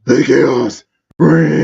The chaos reigns.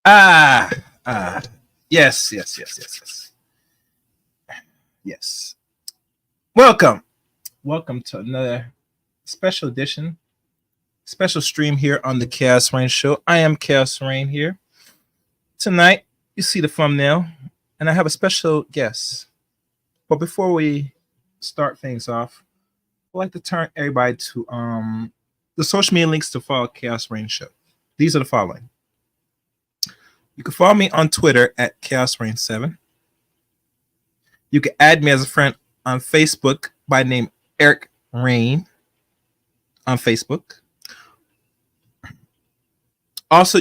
Ah, ah, yes, yes, yes, yes, yes, yes. Welcome to another special edition, special stream here on the Chaos Rain Show. I am Chaos Rain here tonight. You see the thumbnail, and I have a special guest. But before we start things off, I'd like to turn everybody to the social media links to follow Chaos Rain Show. These are the following. You can follow me on Twitter at Chaos Rain 7. You can add me as a friend on Facebook by name Eric Rain on Facebook. Also,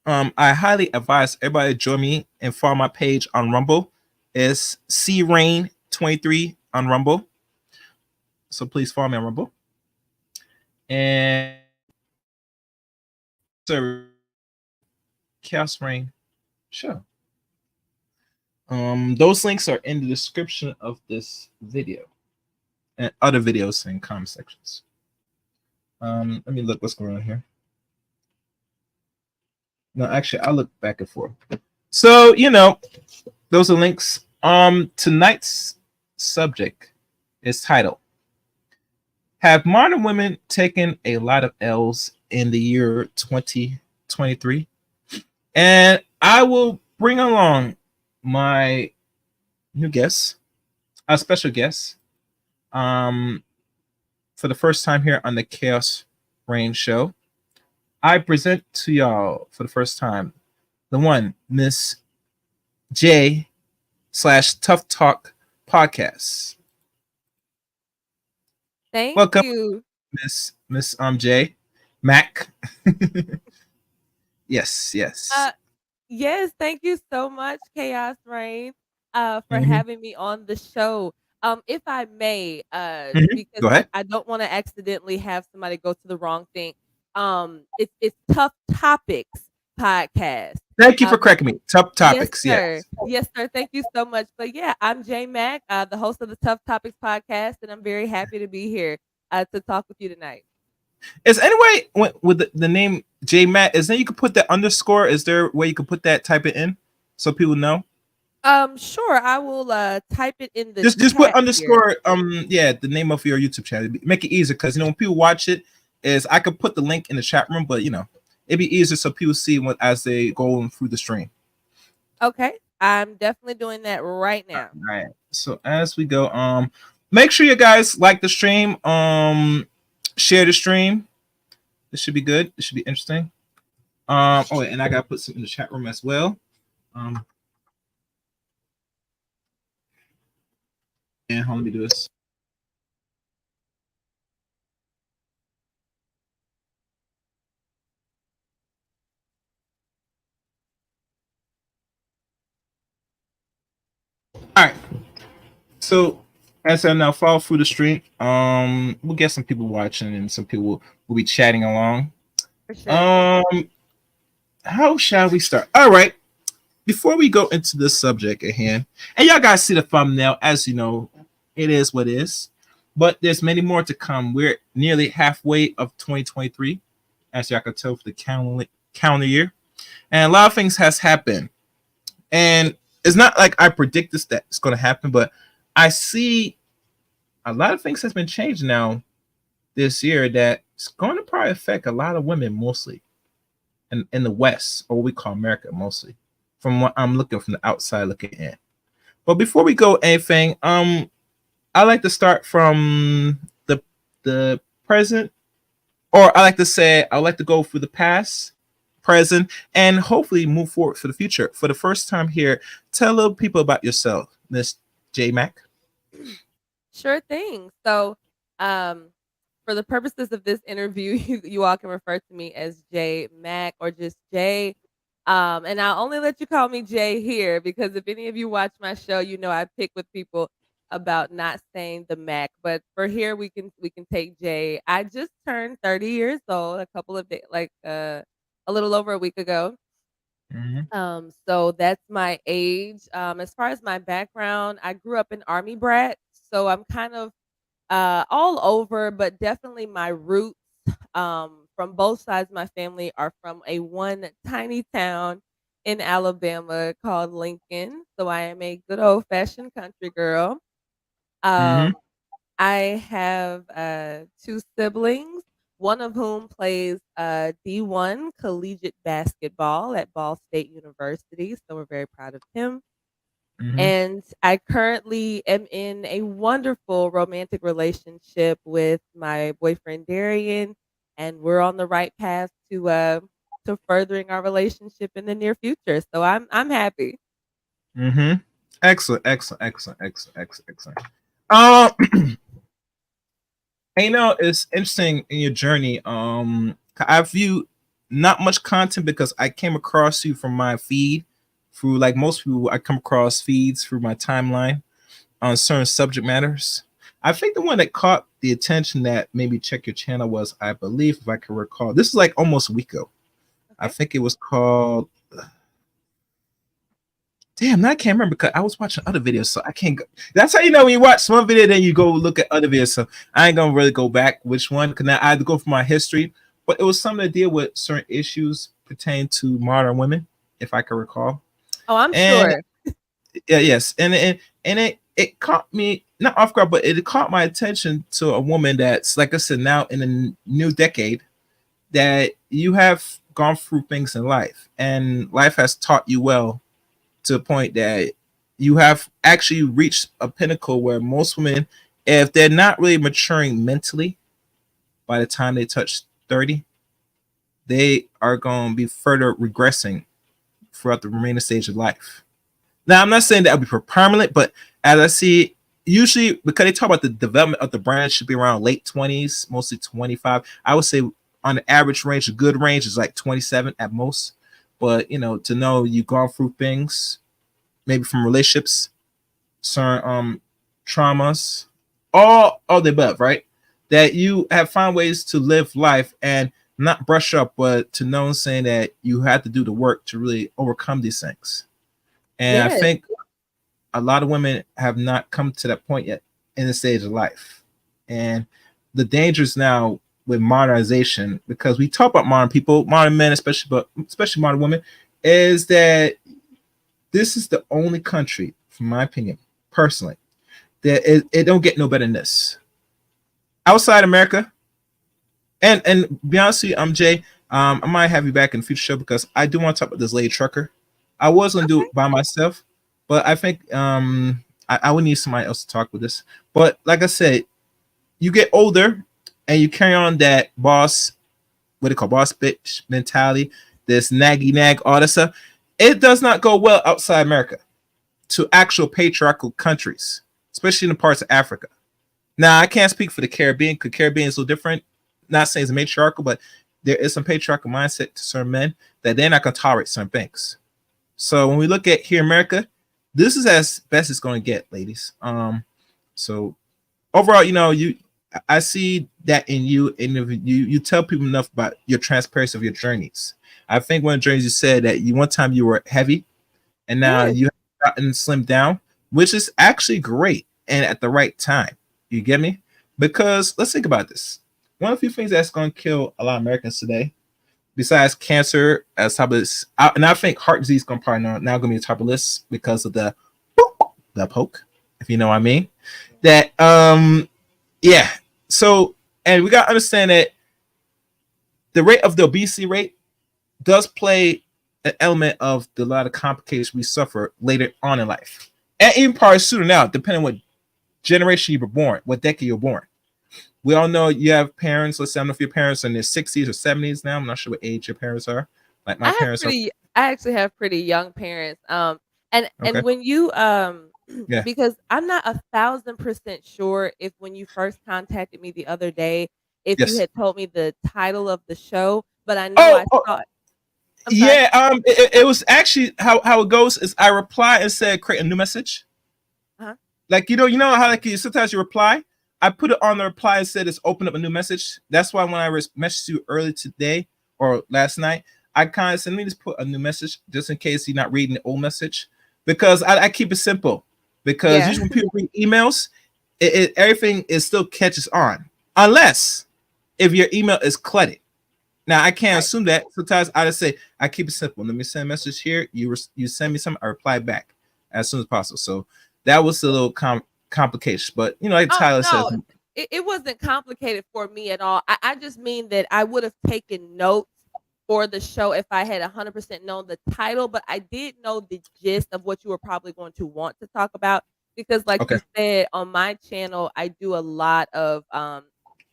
I highly advise everybody to join me and follow my page on Rumble. It's CRain23 on Rumble. So please follow me on Rumble. And so Chaos Rain Show. Those links are in the description of this video and other videos in comment sections. Let me look what's going on here. No, actually, I'll look back and forth. So, those are links. Tonight's subject is titled, Have Modern Women Taken a Lot of L's in the Year 2023? And I will bring along my new guest, a special guest, for the first time here on the Chaos Rain Show. I present to y'all for the first time the one, Miss J / Tough Talk Podcast. Welcome you, Miss J Mac. Yes. Yes, thank you so much, Chaos Rain, for having me on the show. If I may, because Go ahead. I don't want to accidentally have somebody go to the wrong thing. It's Tough Topics Podcast. Thank you for correcting me. Tough Topics. Yes, sir. Yes, sir. Thank you so much. But yeah, I'm J Mac, the host of the Tough Topics Podcast, and I'm very happy to be here to talk with you tonight. Is anyway with the name J Matt? Is there you could put that underscore? Is there a way you could put that, type it in so people know? Sure. I will type it in the just put underscore here. the name of your YouTube channel. Make it easier because when people watch it, is I could put the link in the chat room, but it'd be easier so people see what as they go through the stream. Okay, I'm definitely doing that right now. All right. So as we go, make sure you guys like the stream. Share the stream. This should be good. This should be interesting. And I gotta put some in the chat room as well. And let me do this. All right. So as I now follow through the stream, we'll get some people watching and some people will be chatting along. For sure. How shall we start? All right. Before we go into the subject at hand, and y'all guys see the thumbnail, as you know, it is what it is. But there's many more to come. We're nearly halfway of 2023, as y'all can tell for the calendar year. And a lot of things has happened. And it's not like I predict this that it's going to happen, but I see a lot of things has been changed now this year that's going to probably affect a lot of women mostly in the West, or what we call America mostly, from what I'm looking from the outside looking in. But before we go anything, I like to start from the present or I like to say, I like to go through the past, present, and hopefully move forward for the future. For the first time here, tell a little people about yourself, Miss J Mac. Sure thing. So, um, for the purposes of this interview, you all can refer to me as J Mac or just J. And I'll only let you call me Jay here because if any of you watch my show, you know I pick with people about not saying the Mac. But for here, we can take Jay. I just turned 30 years old a couple of days, like a little over a week ago. Mhm. So that's my age. As far as my background, I grew up an army brat, so I'm kind of all over, but definitely my roots from both sides of my family are from a one tiny town in Alabama called Lincoln. So I am a good old fashioned country girl. Mhm. Um, I have two siblings, one of whom plays D1 collegiate basketball at Ball State University. So we're very proud of him. Mhm. And I currently am in a wonderful romantic relationship with my boyfriend Darian, and we're on the right path to furthering our relationship in the near future. So I'm happy. Mhm. Excellent. Excellent. Excellent. Excellent. Excellent. Excellent. Um, and, it's interesting in your journey. I view not much content because I came across you from my feed through like most people. I come across feeds through my timeline on certain subject matters. I think the one that caught the attention that made me check your channel was, I believe, if I can recall, this is like almost a week ago. I Okay. think it was called. Damn, now I can't remember because I was watching other videos, so I can't go. That's how you know when you watch one video, then you go look at other videos. So I ain't gonna really go back which one because I had to go for my history. But it was something to deal with certain issues pertaining to modern women, if I can recall. Oh, I'm And sure. yeah, yes, and it caught me not off guard, but it caught my attention to a woman that's like I said now in a new decade that you have gone through things in life, and life has taught you well to a point that you have actually reached a pinnacle where most women, if they're not really maturing mentally by the time they touch 30, they are going to be further regressing throughout the remaining stage of life. Now, I'm not saying that will be for permanent, but as I see, usually because they talk about the development of the brand should be around late 20s, mostly 25. I would say on the average range, a good range is like 27 at most. But to know you've gone through things, maybe from relationships, certain traumas, all of the above, right? That you have found ways to live life and not brush up, but to know saying that you had to do the work to really overcome these things. And I Yes. think a lot of women have not come to that point yet in the stage of life. And the dangers now with modernization, because we talk about modern people, modern men, especially, but especially modern women, is that this is the only country, from my opinion, personally, that it don't get no better than this. Outside America, and be honest with you, I'm Jay. I might have you back in the future show because I do want to talk about this lady trucker. I was gonna do Okay. it by myself, but I think I would need somebody else to talk with this. But like I said, you get older and you carry on that boss, what they call boss bitch mentality, this naggy nag, all that stuff. It does not go well outside America to actual patriarchal countries, especially in the parts of Africa. Now, I can't speak for the Caribbean because Caribbean is so different. Not saying it's matriarchal, but there is some patriarchal mindset to certain men that they're not going to tolerate certain things. So when we look at here in America, this is as best it's going to get, ladies. So overall, I see that in you, and if you tell people enough about your transparency of your journeys. I think one of the journeys you said that you one time you were heavy, and now Yes. you have gotten slimmed down, which is actually great and at the right time. You get me? Because let's think about this. One of the few things that's going to kill a lot of Americans today, besides cancer, as top of this, and I think heart disease going to probably now going to be top of the list because of the poke, if you know what I mean. That yeah. So and we got to understand that the rate of the obesity rate does play an element of the lot of complications we suffer later on in life, and even probably sooner now, depending on what generation you were born, what decade you're born. We all know you have parents. Let's say I don't know if your parents are in their 60s or 70s now. I'm not sure what age your parents are. Like my parents are. I actually have pretty young parents. And Okay. when you Yeah. because I'm not 1,000% sure if when you first contacted me the other day, if you Yes. had told me the title of the show, but I know Oh, I oh saw it. I'm sorry. yeah. It was actually how it goes is I reply and said create a new message. Uh-huh. Like you know how like you sometimes you reply. I put it on the reply and said it's open up a new message. That's why when I messaged you early today or last night, I kind of said let me just put a new message just in case you're not reading the old message because I keep it simple. Because Yeah. usually when people read emails, everything is still catches on unless if your email is cluttered. Now I can't Right. assume that. Sometimes I just say I keep it simple. Let me send a message here. You send me something, I reply back as soon as possible. So that was a little complication, but you know, like Oh, Tyler says, no, it wasn't complicated for me at all. I just mean that I would have taken notes for the show if I had 100% known the title, but I did know the gist of what you were probably going to want to talk about because like okay, you said, on my channel, I do a lot of,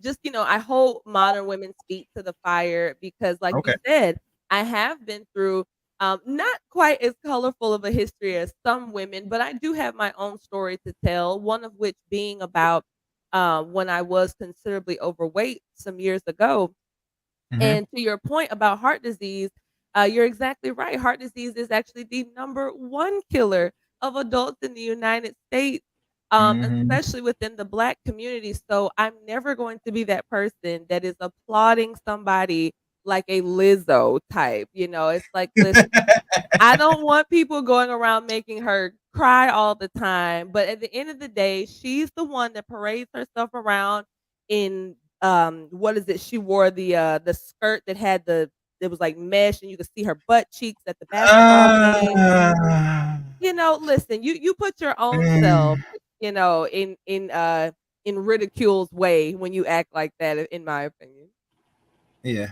just, I hold modern women's feet to the fire because like you okay, said, I have been through not quite as colorful of a history as some women, but I do have my own story to tell. One of which being about when I was considerably overweight some years ago. hmm And to your point about heart disease, you're exactly right. Heart disease is actually the number one killer of adults in the United States, hmm especially within the Black community. So I'm never going to be that person that is applauding somebody like a Lizzo type. It's like, listen, I don't want people going around making her cry all the time, but at the end of the day, she's the one that parades herself around in, what is it? She wore the skirt that had it was like mesh and you could see her butt cheeks at the basketball game. uh, Listen, you put your own self, mm, in ridicule's way when you act like that, in my opinion. yeah.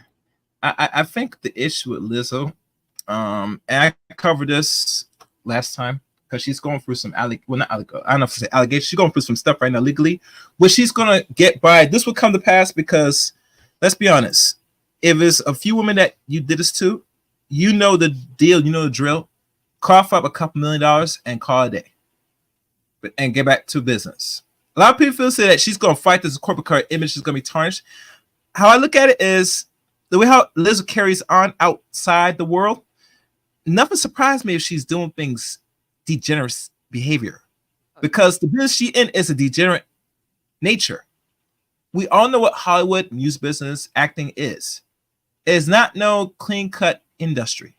I think the issue with Lizzo, and I covered this last time because she's going through some well not I don't know if it's allegations. She's going through some stuff right now legally, but she's gonna get by. This will come to pass because let's be honest, if it's a few women that you did this to, you know the deal, you know the drill. Cough up a couple $1 million and call it a day, and get back to business. A lot of people say that she's gonna fight this corporate car image is gonna be tarnished. How I look at it is the way how Lizzo carries on outside the world. Nothing surprised me if she's doing things degenerate behavior Oh, yeah. because the business she in is a degenerate nature. We all know what Hollywood, music business, acting is. It is not no clean cut industry.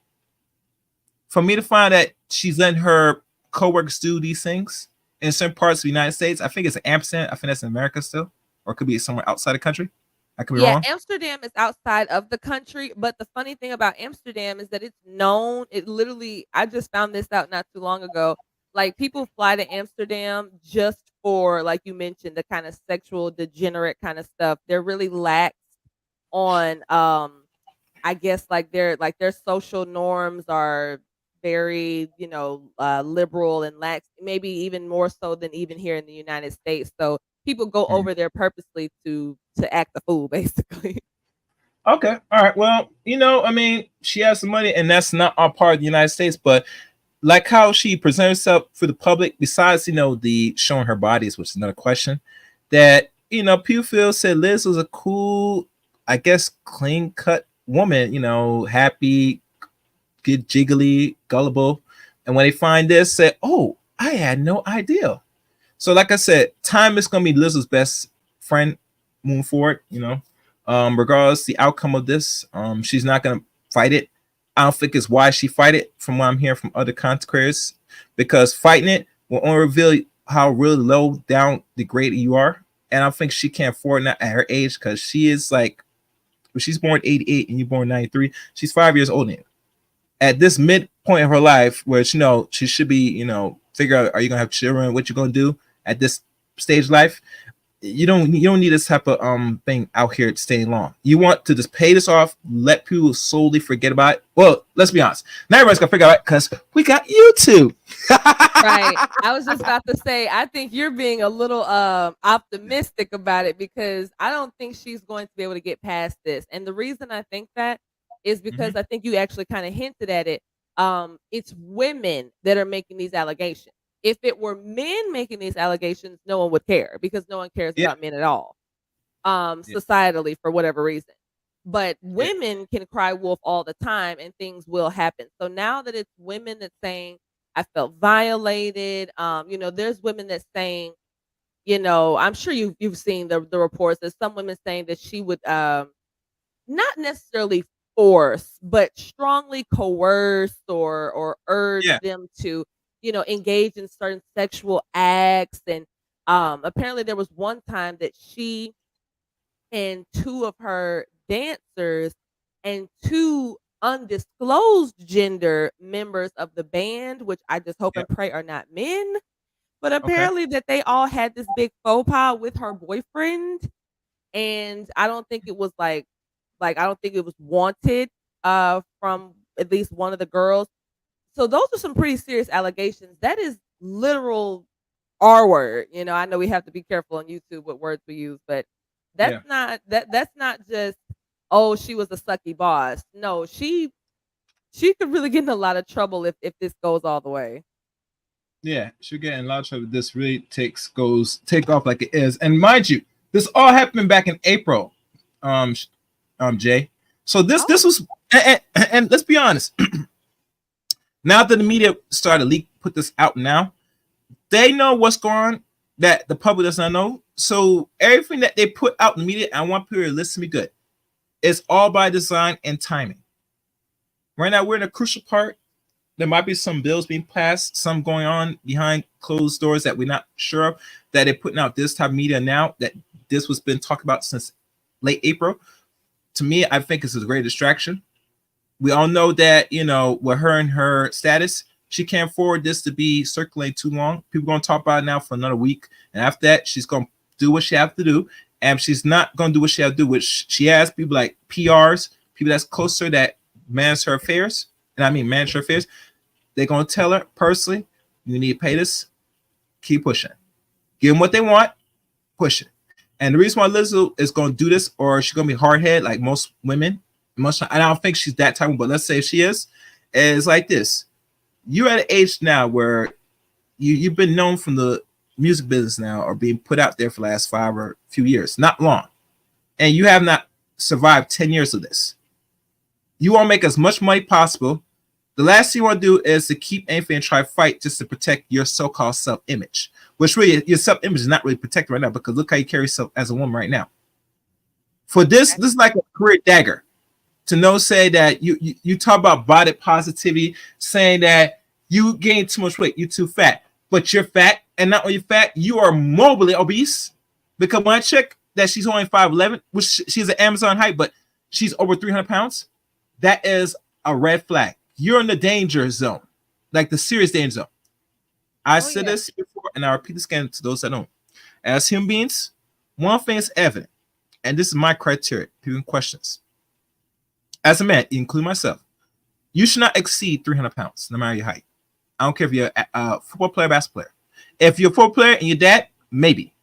For me to find that she's letting her coworkers do these things in certain parts of the United States, I think it's in Amsterdam. I think that's in America still, or it could be somewhere outside the country. I could be Yeah, wrong. Amsterdam is outside of the country, but the funny thing about Amsterdam is that it's known. It literally, I just found this out not too long ago. Like people fly to Amsterdam just for, like you mentioned, the kind of sexual degenerate kind of stuff. They're really lax on, I guess, like their social norms are very, liberal and lax, maybe even more so than even here in the United States. So people go Hmm. over there purposely to act the fool, basically. Okay. All right. Well, I mean, she has some money, and that's not all part of the United States, but like how she presents herself for the public, besides, the showing her bodies, which is another question, that, Pewfield said Liz was a cool, I guess, clean cut woman, happy, good, jiggly, gullible. And when they find this, say, oh, I had no idea. So, like I said, time is going to be Liz's best friend moving forward. Regardless the outcome of this, she's not going to fight it. I don't think it's why she fight it, from what I'm hearing from other content creators, because fighting it will only reveal how really low down degraded you are. And I think she can't afford that at her age because she is like, when she's born 88 and you're born 93, she's 5 years older than you. At this midpoint of her life, where she should be, figure out, are you gonna have children? What you gonna do at this stage of life? you don't need this type of thing out here staying long. You want to just pay this off, let people solely forget about it. Well, let's be honest. Not everybody's gonna figure out it because we got YouTube. Right. I was just about to say, I think you're being a little optimistic about it because I don't think she's going to be able to get past this. And the reason I think that is because I think you actually kind of hinted at it. It's women that are making these allegations. If it were men making these allegations, no one would care because no one cares Yeah, about men at all. yeah, Societally for whatever reason. But yeah, women can cry wolf all the time and things will happen. So now that it's women that's saying, I felt violated, there's women that's saying, I'm sure you've seen the reports. There's some women saying that she would not necessarily force, but strongly coerce or urge yeah. them to, engage in certain sexual acts. And apparently there was one time that she and two of her dancers and two undisclosed gender members of the band, which I just hope Yeah. and pray are not men, but Okay. apparently that they all had this big faux pas with her boyfriend. And I don't think it was like I don't think it was wanted from at least one of the girls. So those are some pretty serious allegations. That is literal R word. I know we have to be careful on YouTube what words we use, but Yeah. that's not just, oh, she was a sucky boss. No, she could really get in a lot of trouble if this goes all the way. Yeah. She'll get in a lot of trouble. This really take off like it is. And mind you, this all happened back in April. Um, Jay. So this Oh, was and let's be honest. Now that the media started to put this out now, they know what's going on that the public does not know. So everything that they put out in the media, I want people to listen to me good. It's all by design and timing. Right now, we're in a crucial part. There might be some bills being passed, some going on behind closed doors that we're not sure of. That they're putting out this type of media now. That this was been talked about since late April. To me, I think it's a great distraction. We all know that, with her and her status, she can't afford this to be circulating too long. People are going to talk about it now for another week. And after that, she's going to do what she has to do. And she's not going to do what she has to do, which she has people like PRs, people that's closer that manage her affairs. And I mean, manage her affairs. They're going to tell her personally, you need to pay this, keep pushing. Give them what they want, push it. And the reason why Lizzo is going to do this, or she's going to be hard headed like most women, I don't think she's that type, but let's say if she is like this. You're at an age now where you've been known from the music business now or being put out there for the last 5 or few years, not long. And you have not survived 10 years of this. You want to make as much money possible. The last thing you want to do is to keep anything and try to fight just to protect your so-called self-image, which really your self-image is not really protected right now because look how you carry yourself as a woman right now. For this is like a career dagger to know, say that you talk about body positivity, saying that you gain too much weight, you're too fat, but you're fat, and not only fat, you are morbidly obese. Because when I check that she's only 5'11", which she's an Amazon height, but she's over 300 pounds, that is a red flag. You're in the danger zone, like the serious danger zone. I said yeah. this before, and I repeat this again to those that don't. As human beings, one thing is evident, and this is my criteria. People questions. As a man, including myself, you should not exceed 300 pounds, no matter your height. I don't care if you're a football player, basketball player. If you're a football player and you're that, maybe.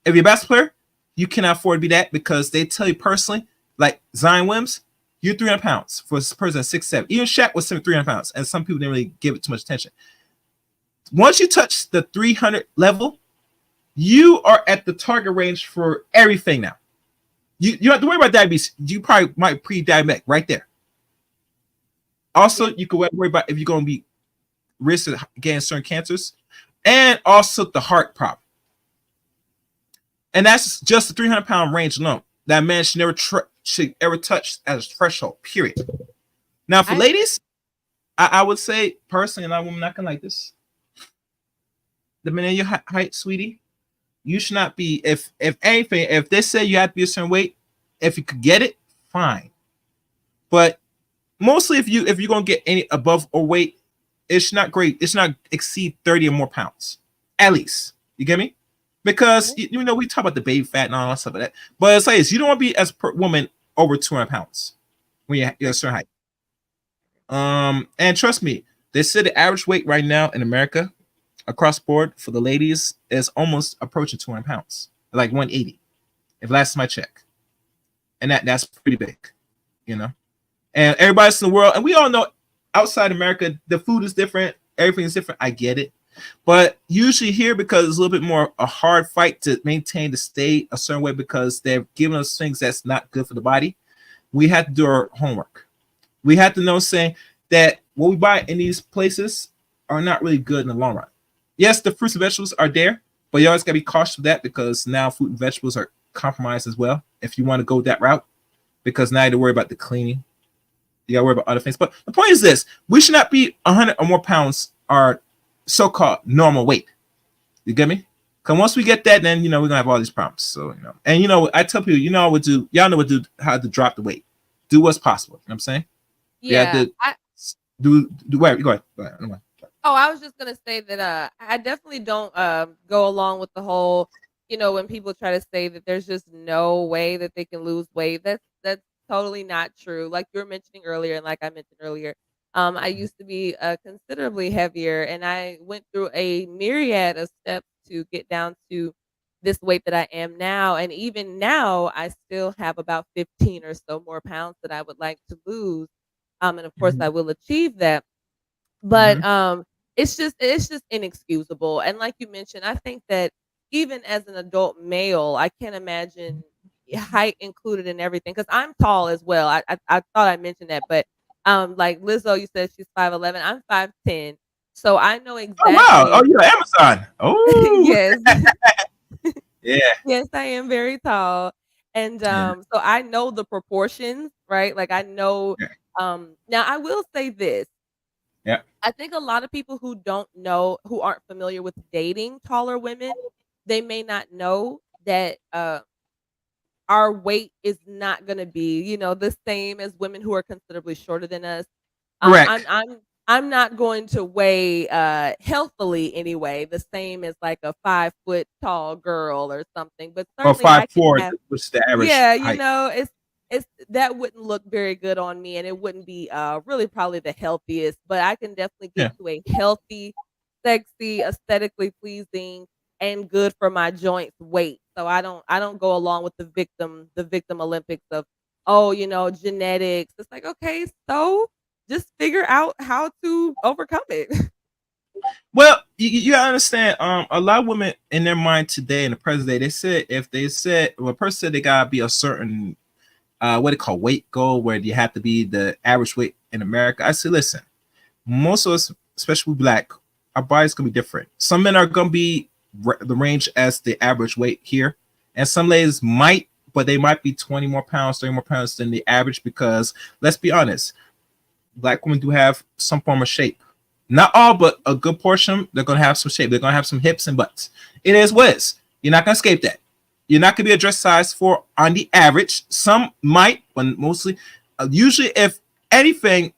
If you're a basketball player, you cannot afford to be that because they tell you personally, like Zion Williams, you're 300 pounds for a person at 6'7". Even Shaq was 300 pounds, and some people didn't really give it too much attention. Once you touch the 300 level, you are at the target range for everything now. You don't have to worry about diabetes. You probably might pre-diabetic right there. Also, you can worry about if you're going to be risk of getting certain cancers, and also the heart problem. And that's just the 300-pound range alone. That man should ever touch as a threshold. Period. Now, for ladies, I would say personally, and I'm not gonna like this. The minute your height, sweetie, you should not be. If anything, if they say you have to be a certain weight, if you could get it, fine. But mostly, if you're gonna get any above or weight, it's not great. It's not exceed 30 or more pounds, at least. You get me? because you know we talk about the baby fat and all that stuff like that, but it's like this, you don't want to be as per woman over 200 pounds when you're a certain height. And trust me, they said the average weight right now in America across the board for the ladies is almost approaching 200 pounds, like 180, if last my check, and that's pretty big, you know. And everybody's in the world, and we all know outside America the food is different, everything is different. I get it, but usually here, because it's a little bit more a hard fight to maintain to stay a certain way because they're giving us things that's not good for the body. We have to do our homework. We have to know saying that what we buy in these places are not really good in the long run. Yes, the fruits and vegetables are there, but you always got to be cautious of that because now fruit and vegetables are compromised as well if you want to go that route, because now you have to worry about the cleaning. You got to worry about other things. But the point is this: we should not be 100 or more pounds our so-called normal weight. You get me? Because once we get that, then, you know, we're going to have all these problems. So, you know, and, you know, I tell people, you know what to do. Y'all know what to do, how to drop the weight. Do what's possible. You know what I'm saying? Yeah. Do wait, go ahead. Oh, I was just gonna say that I definitely don't go along with the whole, you know, when people try to say that there's just no way that they can lose weight. That's totally not true. Like you were mentioning earlier, and like I mentioned earlier, I used to be considerably heavier, and I went through a myriad of steps to get down to this weight that I am now. And even now, I still have about 15 or so more pounds that I would like to lose. And of course, I will achieve that. But it's just inexcusable. And like you mentioned, I think that even as an adult male, I can't imagine height included in everything because I'm tall as well. I thought I mentioned that, but like Lizzo, you said she's 5'11". I'm 5'10". So I know Oh wow! exactly. Oh, you're Amazon. Oh Yes. yeah. Yes, I am very tall. And Yeah. so I know the proportions, right? Like I know Yeah. now I will say this. Yeah. I think a lot of people who don't know, who aren't familiar with dating taller women, they may not know that our weight is not going to be, you know, the same as women who are considerably shorter than us. Um, I'm Correct. I'm I'm not going to weigh healthily anyway the same as like a 5 foot tall girl or something, but Or certainly I five can four, have. which is the average Yeah, you height. know, it's that wouldn't look very good on me, and it wouldn't be, really probably the healthiest, but I can definitely get Yeah. to a healthy, sexy, aesthetically pleasing, and good for my joints weight. So I don't go along with the victim Olympics of, "Oh, you know, genetics." It's like, "Okay, so just figure out how to overcome it." Well, you understand. A lot of women in their mind today in the present day, they said if they said, well, a person said they gotta be a certain what they call weight goal, where you have to be the average weight in America. I said, listen, most of us, especially black, our bodies gonna be different. Some men are gonna be the range as the average weight here, and some ladies might, but they might be 20 more pounds, 30 more pounds than the average because let's be honest, black women do have some form of shape. Not all, but a good portion, they're gonna have some shape. They're gonna have some hips and butts. It is what it is. You're not gonna escape that. You're not gonna be a dress size for on the average. Some might, but mostly, usually, if anything,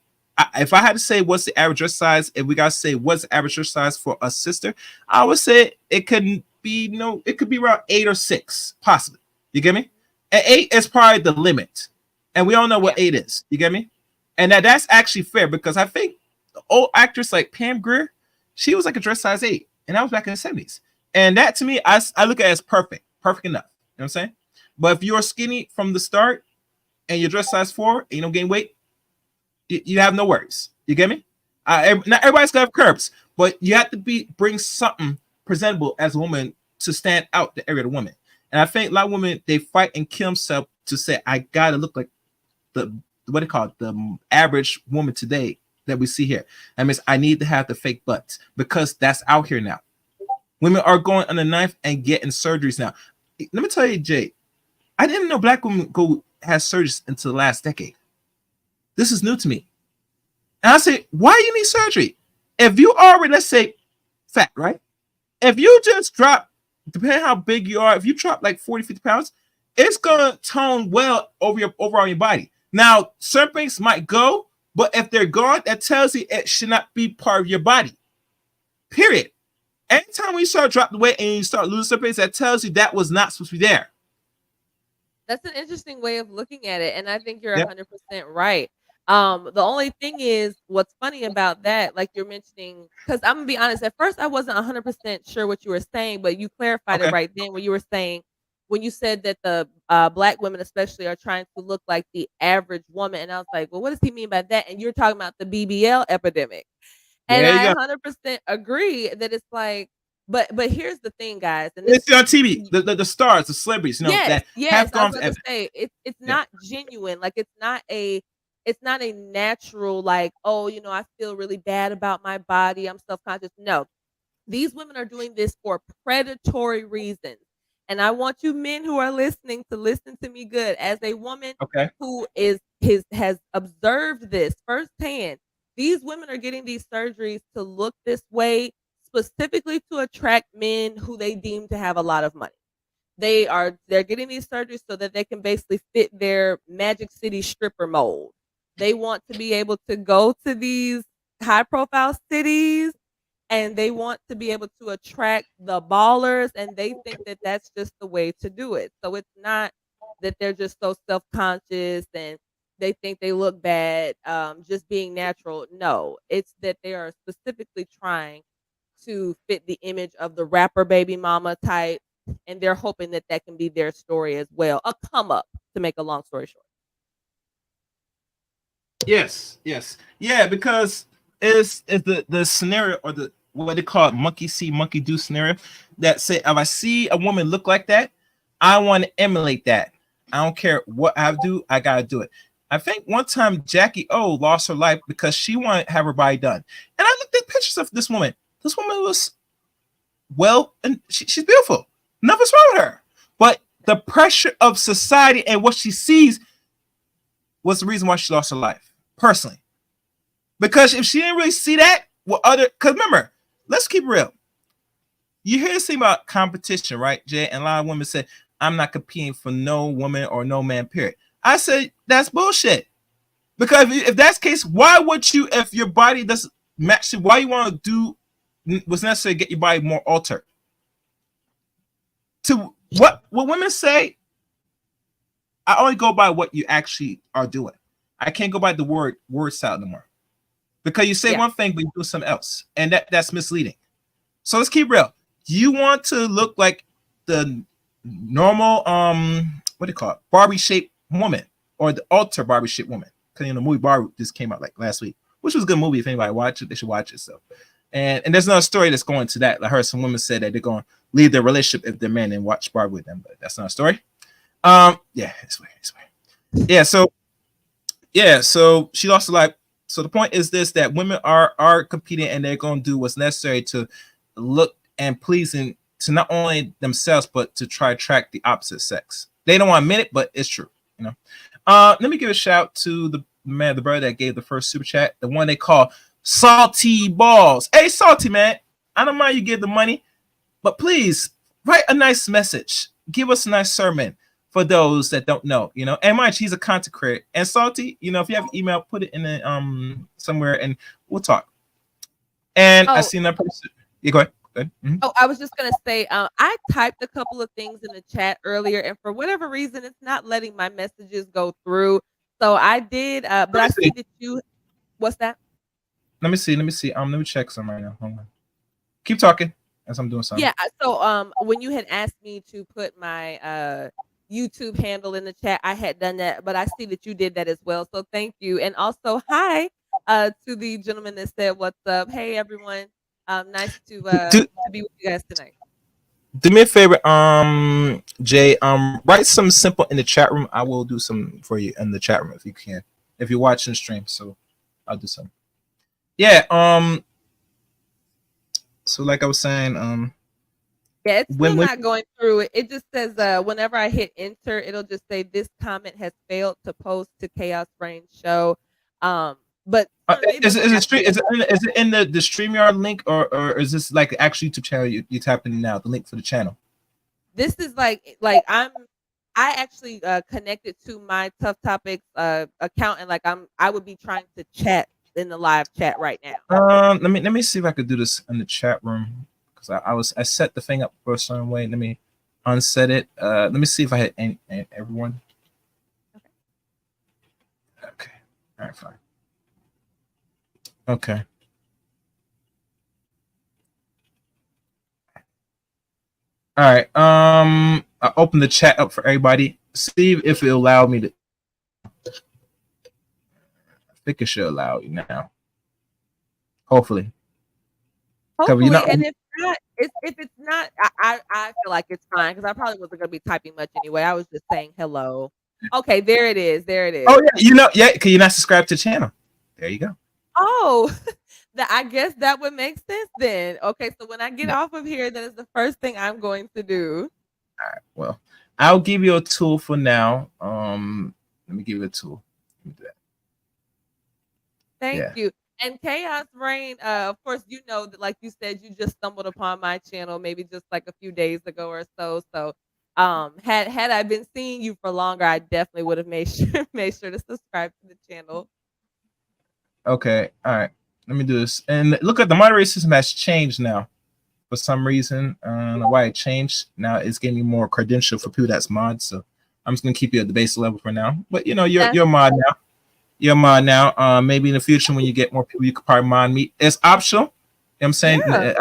if I had to say what's the average dress size, if we gotta say what's the average dress size for a sister, I would say it could be it could be around 8 or 6, possibly. You get me? And 8 is probably the limit, and we all know Yeah. what 8 is. You get me? And that's actually fair because I think the old actress like Pam Grier, she was like a dress size 8, and that was back in the 70s. And that to me, I look at it as perfect enough. You know what I'm saying? But if you're skinny from the start and you're dress size 4 and you don't gain weight, you have no worries. You get me? Not everybody's gonna have curves, but you have to bring something presentable as a woman to stand out the area of the woman. And I think a lot of women they fight and kill themselves to say I gotta look like the what they call it, the average woman today that we see here. That means I need to have the fake butts because that's out here now. Women are going on the knife and getting surgeries now. Let me tell you, Jay, I didn't know black women go have surgeries until the last decade. This is new to me. And I say, why you need surgery? If you already, let's say, fat, right? If you just drop, depending how big you are, if you drop like 40, 50 pounds, it's gonna tone well over your overall your body. Now, certain things might go, but if they're gone, that tells you it should not be part of your body. Period. Anytime when you start dropping weight and you start losing some weight, that tells you that was not supposed to be there. That's an interesting way of looking at it, and I think you're Yep. 100% right. The only thing is, what's funny about that, like you're mentioning, because I'm gonna be honest, at first I wasn't 100% sure what you were saying, but you clarified it Okay. right then when you were saying, when you said that the black women especially are trying to look like the average woman, and I was like, well, what does he mean by that? And you're talking about the BBL epidemic. And There you I go. 100% agree that it's like, but here's the thing, guys, and this It's on TV. The stars, the celebrities, yes, that yes, have I was gone about to forever. say it's Yeah. not genuine. Like it's not a natural like, oh, I feel really bad about my body. I'm self-conscious. No. These women are doing this for predatory reasons. And I want you men who are listening to listen to me good. As a woman Okay. who is his has observed this firsthand, these women are getting these surgeries to look this way specifically to attract men who they deem to have a lot of money. They're getting these surgeries so that they can basically fit their Magic City stripper mold. They want to be able to go to these high profile cities, and they want to be able to attract the ballers, and they think that that's just the way to do it. So it's not that they're just so self-conscious and they think they look bad just being natural. No, it's that they are specifically trying to fit the image of the rapper baby mama type, and they're hoping that that can be their story as well, a come up, to make a long story short. Yes. Yes. Yeah. Because it's the scenario, or the what they call it, monkey see, monkey do scenario. That say, if I see a woman look like that, I want to emulate that. I don't care what I do. I gotta do it. I think one time Jackie O lost her life because she wanted to have her body done. And I looked at pictures of this woman. This woman was well, and she's beautiful. Nothing's wrong with her. But the pressure of society and what she sees was the reason why she lost her life, personally. Because if she didn't really see that, what other? Because remember, let's keep it real. You hear this thing about competition, right, Jay? And a lot of women say, "I'm not competing for no woman or no man." Period. I say that's bullshit. Because if that's the case, why would you, if your body doesn't match it, why you want to do what's necessary to get your body more altered? To what women say, I only go by what you actually are doing. I can't go by the word salad anymore. Because you say Yeah. one thing but you do something else, and that's misleading. So let's keep real. You want to look like the normal what do you call it, Barbie shaped woman, or the alter Barbie shaped woman. Because the movie Barbie just came out like last week, which was a good movie. If anybody watch it, they should watch it. So, and there's another story that's going to that. I heard some women say that they're going to leave their relationship if their man and watch Barbie with them, but that's not a story. Yeah, it's weird. It's weird. So she lost her life. So the point is this: that women are competing, and they're going to do what's necessary to look and pleasing to not only themselves but to try to attract the opposite sex. They don't want to admit it, but it's true. Let me give a shout to the brother that gave the first super chat, the one they call Salty Balls. Hey, Salty man, I don't mind you give the money, but please write a nice message. Give us a nice sermon for those that don't know. And mind you, he's a content creator. And Salty, if you have an email, put it in the somewhere, and we'll talk. And I Oh, see another person. Yeah, go ahead. Mm-hmm. Oh, I was just gonna say, I typed a couple of things in the chat earlier, and for whatever reason, it's not letting my messages go through. So I did, but I see that you. What's that? Let me see. Let me check some right now. Hold on. Keep talking as I'm doing something. Yeah. So when you had asked me to put my YouTube handle in the chat, I had done that, but I see that you did that as well. So thank you, and also hi to the gentleman that said what's up. Hey everyone, nice to be with you guys tonight. Do me a favor, Jay. Write something simple in the chat room. I will do some for you in the chat room if you can. If you're watching the stream, so I'll do something. Yeah. So like I was saying, yeah, it's still not going through. It just says whenever I hit enter, it'll just say this comment has failed to post to Chaos Brain Show. But is it in the StreamYard link, or is this like the actual YouTube channel you tapping now? The link for the channel. This is like I actually connected to my Tough Topics account, and I would be trying to chat in the live chat right now. Let me see if I could do this in the chat room, because I set the thing up for a certain way. Let me unset it. Let me see if I had everyone. Okay. All right, fine. Okay. All right. I open the chat up for everybody. See if it allow me to. I think it should allow you now. Hopefully. Hopefully, and if it's not, I feel like it's fine because I probably wasn't gonna be typing much anyway. I was just saying hello. Okay, there it is. There it is. Oh yeah, because you're not subscribed to the channel. There you go. Oh, I guess that would make sense then. Okay, so when I get off of here, that is the first thing I'm going to do. All right. Well, I'll give you a tool for now. Let me give you a tool. Thank you. And Chaos Rain, of course, you know that, like you said, you just stumbled upon my channel maybe just like a few days ago or so. So, had I been seeing you for longer, I definitely would have made sure to subscribe to the channel. Okay. All right. Let me do this. And look at the moderator system has changed now. For some reason, I don't know why it changed. Now it's giving me more credential for people that's mod. So I'm just gonna keep you at the basic level for now. But you're mod now. You're mod now. Maybe in the future when you get more people, you could probably mod me. It's optional. You know what I'm saying? Yeah.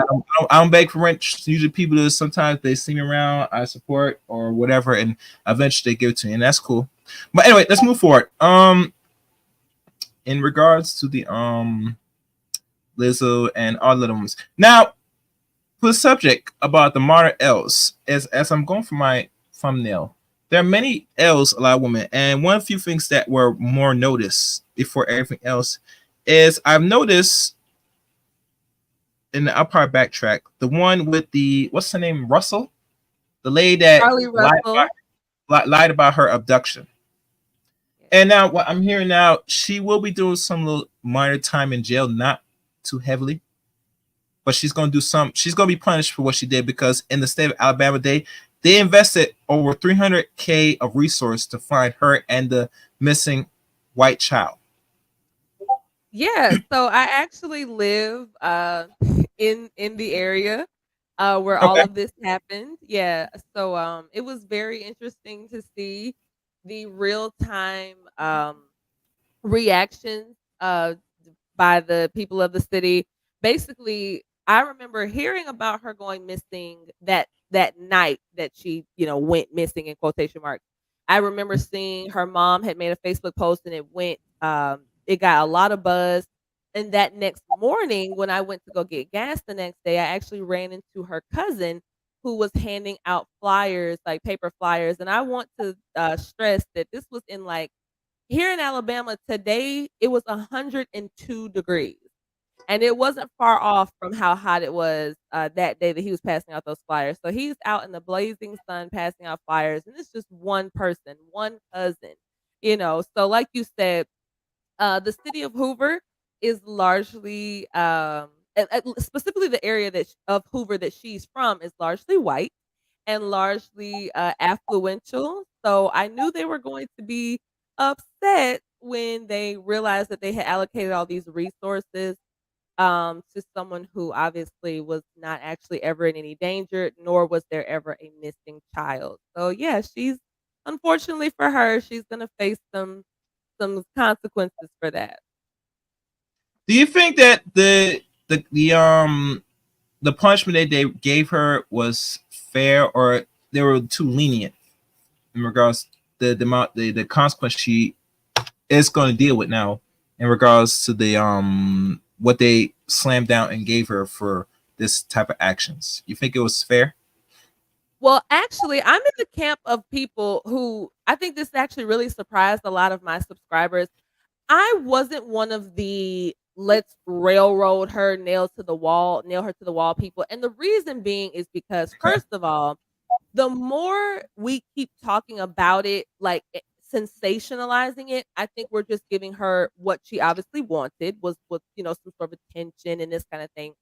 I don't beg for rent. Usually people do sometimes they see me around, I support or whatever, and eventually they give it to me, and that's cool. But anyway, let's move forward. In regards to the Lizzo and all of them. Now, for the subject about the modern L's, as I'm going for my thumbnail, there are many L's, a lot of women, and one few things that were more noticed before everything else is I've noticed in the upper backtrack, the one with the what's her name, Russell, the lady that lied about her abduction. And now what I'm hearing now, she will be doing some little minor time in jail, not too heavily, but she's going to do some. She's going to be punished for what she did because in the state of Alabama, they invested over $300K of resource to find her and the missing white child. Yeah, so I actually live in the area where all of this happened. Yeah, so it was very interesting to see the real time reactions by the people of the city. Basically, I remember hearing about her going missing that night that she, went missing in quotation marks. I remember seeing her mom had made a Facebook post and it got a lot of buzz. And that next morning, when I went to go get gas the next day, I actually ran into her cousin who was handing out flyers, like paper flyers. And I want to stress that this was in like here in Alabama today, it was 102 degrees. And it wasn't far off from how hot it was that day that he was passing out those flyers. So he's out in the blazing sun passing out flyers, and it's just one person, one cousin, So, like you said, the city of Hoover is largely, specifically the area of Hoover that she's from is largely white and largely affluential. So I knew they were going to be upset when they realized that they had allocated all these resources to someone who obviously was not actually ever in any danger, nor was there ever a missing child. So yeah, she's unfortunately for her, she's gonna face some consequences for that. Do you think that the punishment that they gave her was fair, or they were too lenient in regards to the consequence she is going to deal with now in regards to the what they slammed down and gave her for this type of actions? You think it was fair? Well, actually, I'm in the camp of people who I think this actually really surprised a lot of my subscribers. I wasn't one of the let's railroad her, nail her to the wall people. And the reason being is because, first of all, the more we keep talking about it, like sensationalizing it, I think we're just giving her what she obviously wanted was some sort of attention and this kind of thing.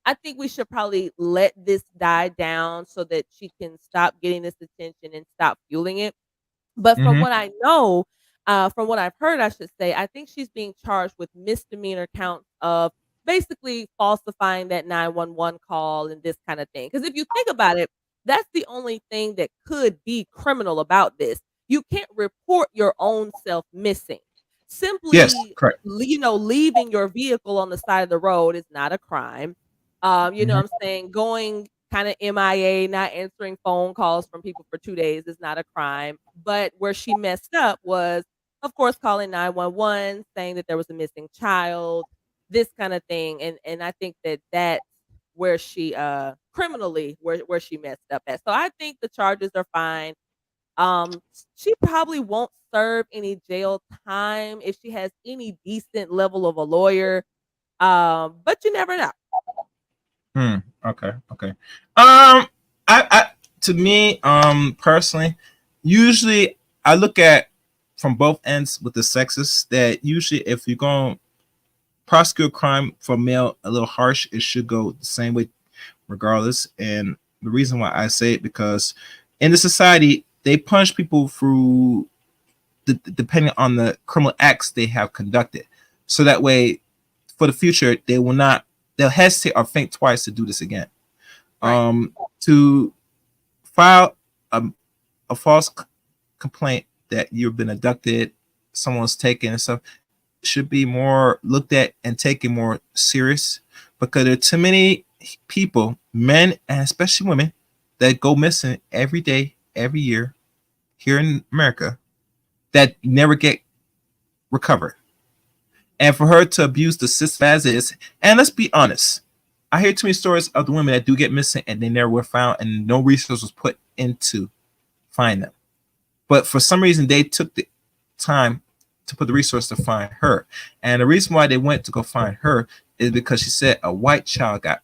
I think we should probably let this die down so that she can stop getting this attention and stop fueling it. But from what I know, from what I've heard, I should say, I think she's being charged with misdemeanor counts of basically falsifying that 911 call and this kind of thing. Because if you think about it, that's the only thing that could be criminal about this. You can't report your own self missing. Yes, Simply, correct. leaving your vehicle on the side of the road is not a crime. You know Mhm. what I'm saying? Going kind of MIA, not answering phone calls from people for 2 days is not a crime. But where she messed up was, of course, calling 911, saying that there was a missing child, this kind of thing. And I think that that's where she criminally where she messed up at. So I think the charges are fine. She probably won't serve any jail time if she has any decent level of a lawyer. But you never know. Hmm. Okay. Okay. I to me, personally, usually I look at from both ends with the sexist that usually if you're going to prosecute a crime for male a little harsh, it should go the same way regardless. And the reason why I say it because in the society they punish people through depending on the criminal acts they have conducted. So that way, for the future, they'll hesitate or think twice to do this again. Right. To file a false complaint that you've been abducted, someone's taken and stuff should be more looked at and taken more serious because there are too many people, men and especially women, that go missing every day, every year here in America that never get recovered. And for her to abuse the system as is, and let's be honest, I hear too many stories of the women that do get missing and they never were found and no resource was put into find them. But for some reason, they took the time to put the resource to find her. And the reason why they went to go find her is because she said a white child got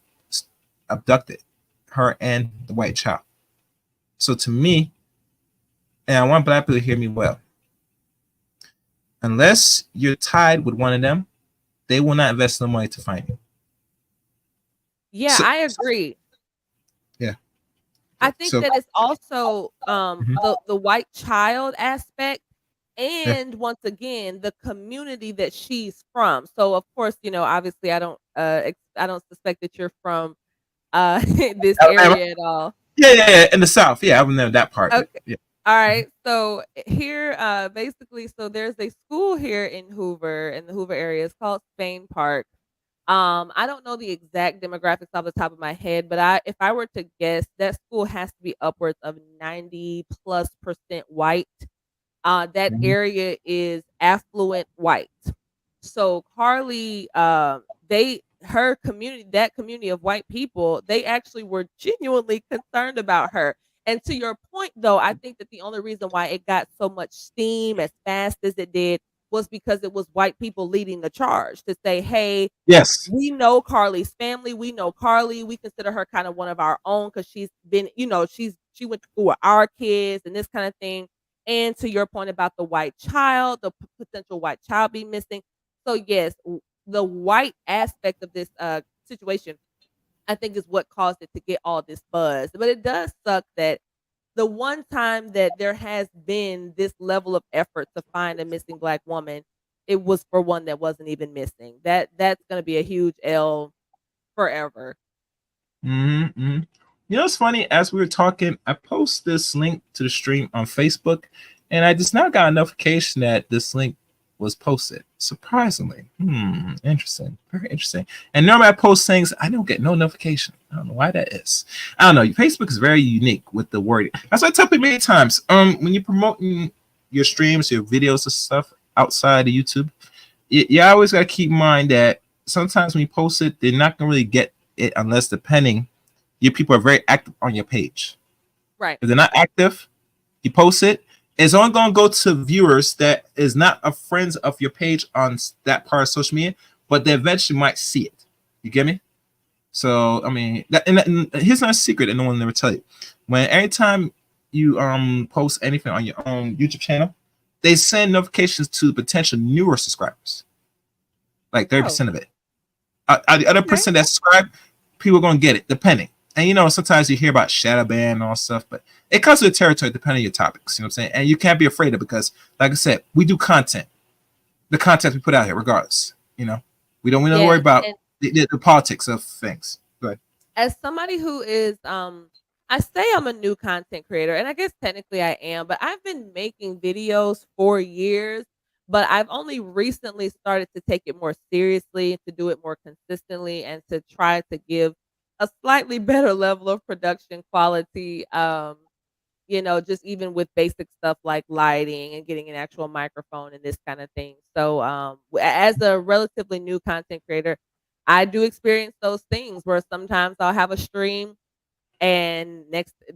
abducted, her and the white child. So to me, and I want black people to hear me well, unless you're tied with one of them, they will not invest no money to find you. Yeah, So, I agree. yeah. I think So, that it's also mhm, the white child aspect yeah. and once again the community that she's from. So of course, obviously I don't suspect that you're from this Alabama. area at all. Yeah, yeah, yeah. In the South. Yeah, I remember that part. But Okay. yeah. All Mhm. right. So here basically so there's a school here in Hoover in the Hoover area. It's called Spain Park. I don't know the exact demographics off the top of my head, but if I were to guess, that school has to be upwards of 90+% white. That Mhm. area is affluent white. So Carly, her community, that community of white people, they actually were genuinely concerned about her. And to your point, though, I think that the only reason why it got so much steam as fast as it did was because it was white people leading the charge to say, hey, Yes. we know Carly's family. We know Carly. We consider her kind of one of our own because she's been, she went to school with our kids and this kind of thing. And to your point about the white child, the potential white child be missing. So yes, the white aspect of this situation, I think, is what caused it to get all this buzz. But it does suck that the one time that there has been this level of effort to find a missing black woman, it was for one that wasn't even missing. That's going to be a huge L forever. Mm-hmm. You know, it's funny. As we were talking, I post this link to the stream on Facebook, and I just now got a notification that this link was posted. Surprisingly, interesting, very interesting. And normally I post things, I don't get no notification. I don't know why that is. I don't know. Facebook is very unique with the wording. That's what I tell people many times. When you're promoting your streams, your videos and stuff outside of YouTube, you always got to keep in mind that sometimes when you post it, they're not gonna really get it unless depending your people are very active on your page. Right. If they're not active, you post it, it's only going to go to viewers that is not a friends of your page on that part of social media, but they eventually might see it. You get me? So I mean, and here's not a secret, and no one will never tell you. When anytime you post anything on your own YouTube channel, they send notifications to potential newer subscribers, like Oh, 30% of it. The other okay. percent that subscribe, people are gonna get it, depending. And you know, sometimes you hear about shadow ban and all stuff, but it comes with the territory depending on your topics. You know what I'm saying? And you can't be afraid of it because, like I said, we do content. The content we put out here, regardless. You know, we don't Yeah. worry about. the politics of things. Go ahead. As somebody who is I say I'm a new content creator, and I guess technically I am, but I've been making videos for years, but I've only recently started to take it more seriously, to do it more consistently, and to try to give a slightly better level of production quality. Just even with basic stuff like lighting and getting an actual microphone and this kind of thing. So, as a relatively new content creator, I do experience those things where sometimes I'll have a stream and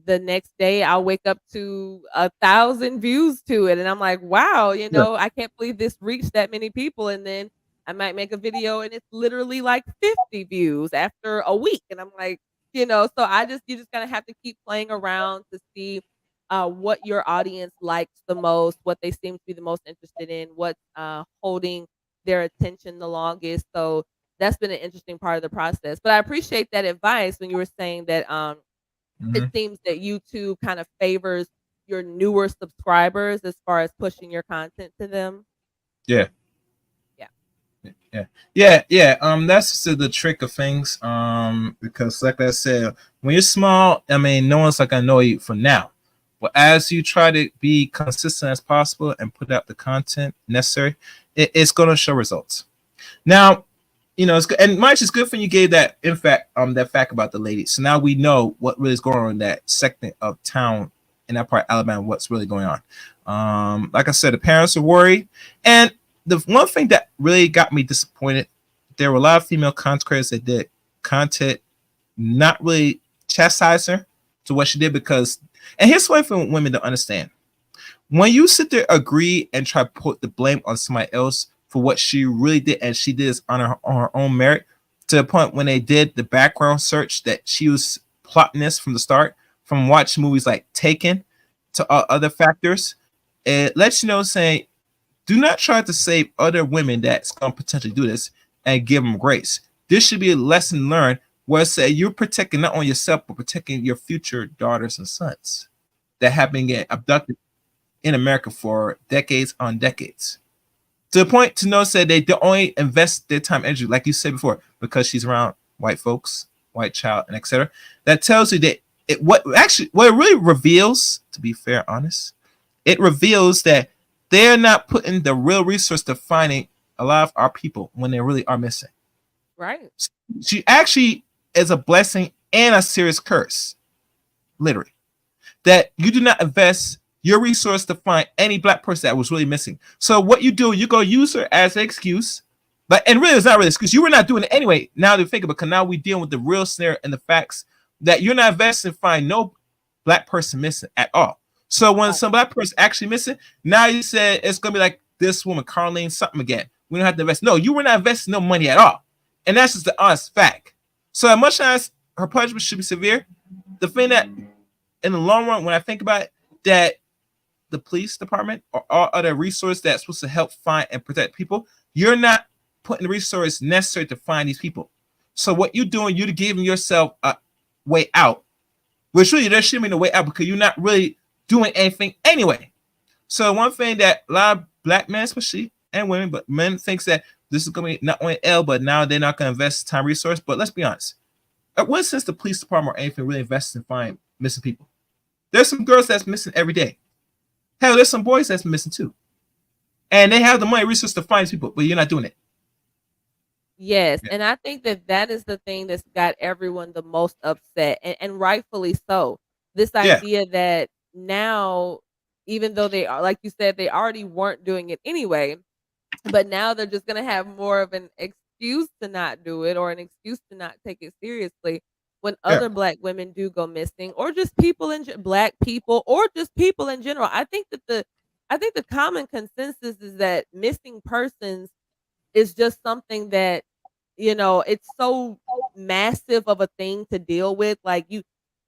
the next day I'll wake up to 1,000 views to it, and I'm like, "Wow, Yeah. I can't believe this reached that many people," and then I might make a video and it's literally like 50 views after a week, and I'm like, so you just kinda have to keep playing around to see, what your audience likes the most, what they seem to be the most interested in, what's, holding their attention the longest, so that's been an interesting part of the process, but I appreciate that advice when you were saying that, it Hmm. seems that YouTube kind of favors your newer subscribers as far as pushing your content to them. Yeah. Yeah. Yeah, yeah, yeah. That's the trick of things. Because like I said, when you're small, I mean, no one's like gonna know you for now. But as you try to be consistent as possible and put out the content necessary, it's gonna show results. Now, it's good, and Mike, is good for you gave that in fact that fact about the lady. So now we know what really is going on in that segment of town in that part of Alabama. What's really going on? Like I said, the parents are worried, and the one thing that really got me disappointed, there were a lot of female content creators that did content not really chastise her to what she did because, and here's one for women to understand: when you sit there, agree, and try to put the blame on somebody else for what she really did, and she did this on her own merit, to the point when they did the background search that she was plotting this from the start, from watching movies like Taken to other factors, it lets you know saying, do not try to save other women that's going to potentially do this and give them grace. This should be a lesson learned where say you're protecting not only yourself but protecting your future daughters and sons that have been getting abducted in America for decades on decades. To the point to know said they only invest their time and energy, like you said before, because she's around white folks, white child, and etc. That tells you that what it really reveals, to be fair, honest, it reveals that they're not putting the real resource to finding a lot of our people when they really are missing. Right. She actually is a blessing and a serious curse, literally. That you do not invest your resource to find any black person that was really missing. So what you do, you go use her as an excuse, but and really it's not really an excuse. You were not doing it anyway. Now to think about, because now we dealing with the real scenario and the facts that you're not investing to find no black person missing at all. So when Right. some black person actually missing, now you said it's gonna be like this woman, Carlene something again. We don't have to invest. No, you were not investing no money at all. And that's just the honest fact. So as much as her punishment should be severe, the thing that in the long run, when I think about it, that the police department or all other resources that's supposed to help find and protect people, you're not putting the resources necessary to find these people. So what you're doing, you're giving yourself a way out, which really there should be no way out because you're not really doing anything anyway. So one thing that a lot of black men, especially and women, but men thinks that this is going to be not only L, but now they're not going to invest time resource. But let's be honest. At what sense the police department or anything really invests in find missing people? There's some girls that's missing every day. Hell, there's some boys that's missing too. And they have the money resources to find people, but you're not doing it. Yes, Yeah. and I think that that is the thing that's got everyone the most upset, and rightfully so. This Yeah. idea that now, even though they are, like you said, they already weren't doing it anyway, but now they're just gonna have more of an excuse to not do it or an excuse to not take it seriously when Yeah. other black women do go missing or just people black people or just people in general. I think the common consensus is that missing persons is just something that, it's so massive of a thing to deal with. Like you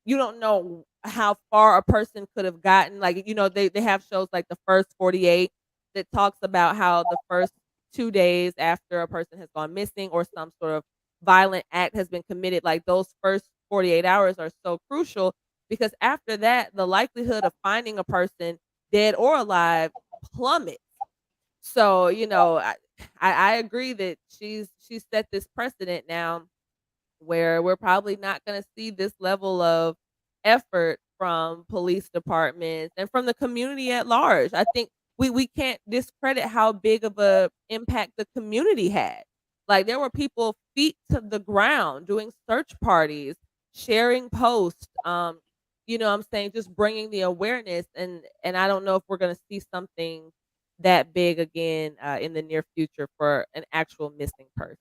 don't know how far a person could have gotten. Like, they have shows like The First 48 that talks about how the first 2 days after a person has gone missing or some sort of violent act has been committed, like those first 48 hours are so crucial because after that, the likelihood of finding a person dead or alive plummets. So, I agree that she's set this precedent now where we're probably not going to see this level of effort from police departments and from the community at large. I think we can't discredit how big of a impact the community had. Like there were people feet to the ground doing search parties, sharing posts. I'm saying just bringing the awareness, and I don't know if we're going to see something that big again in the near future for an actual missing person.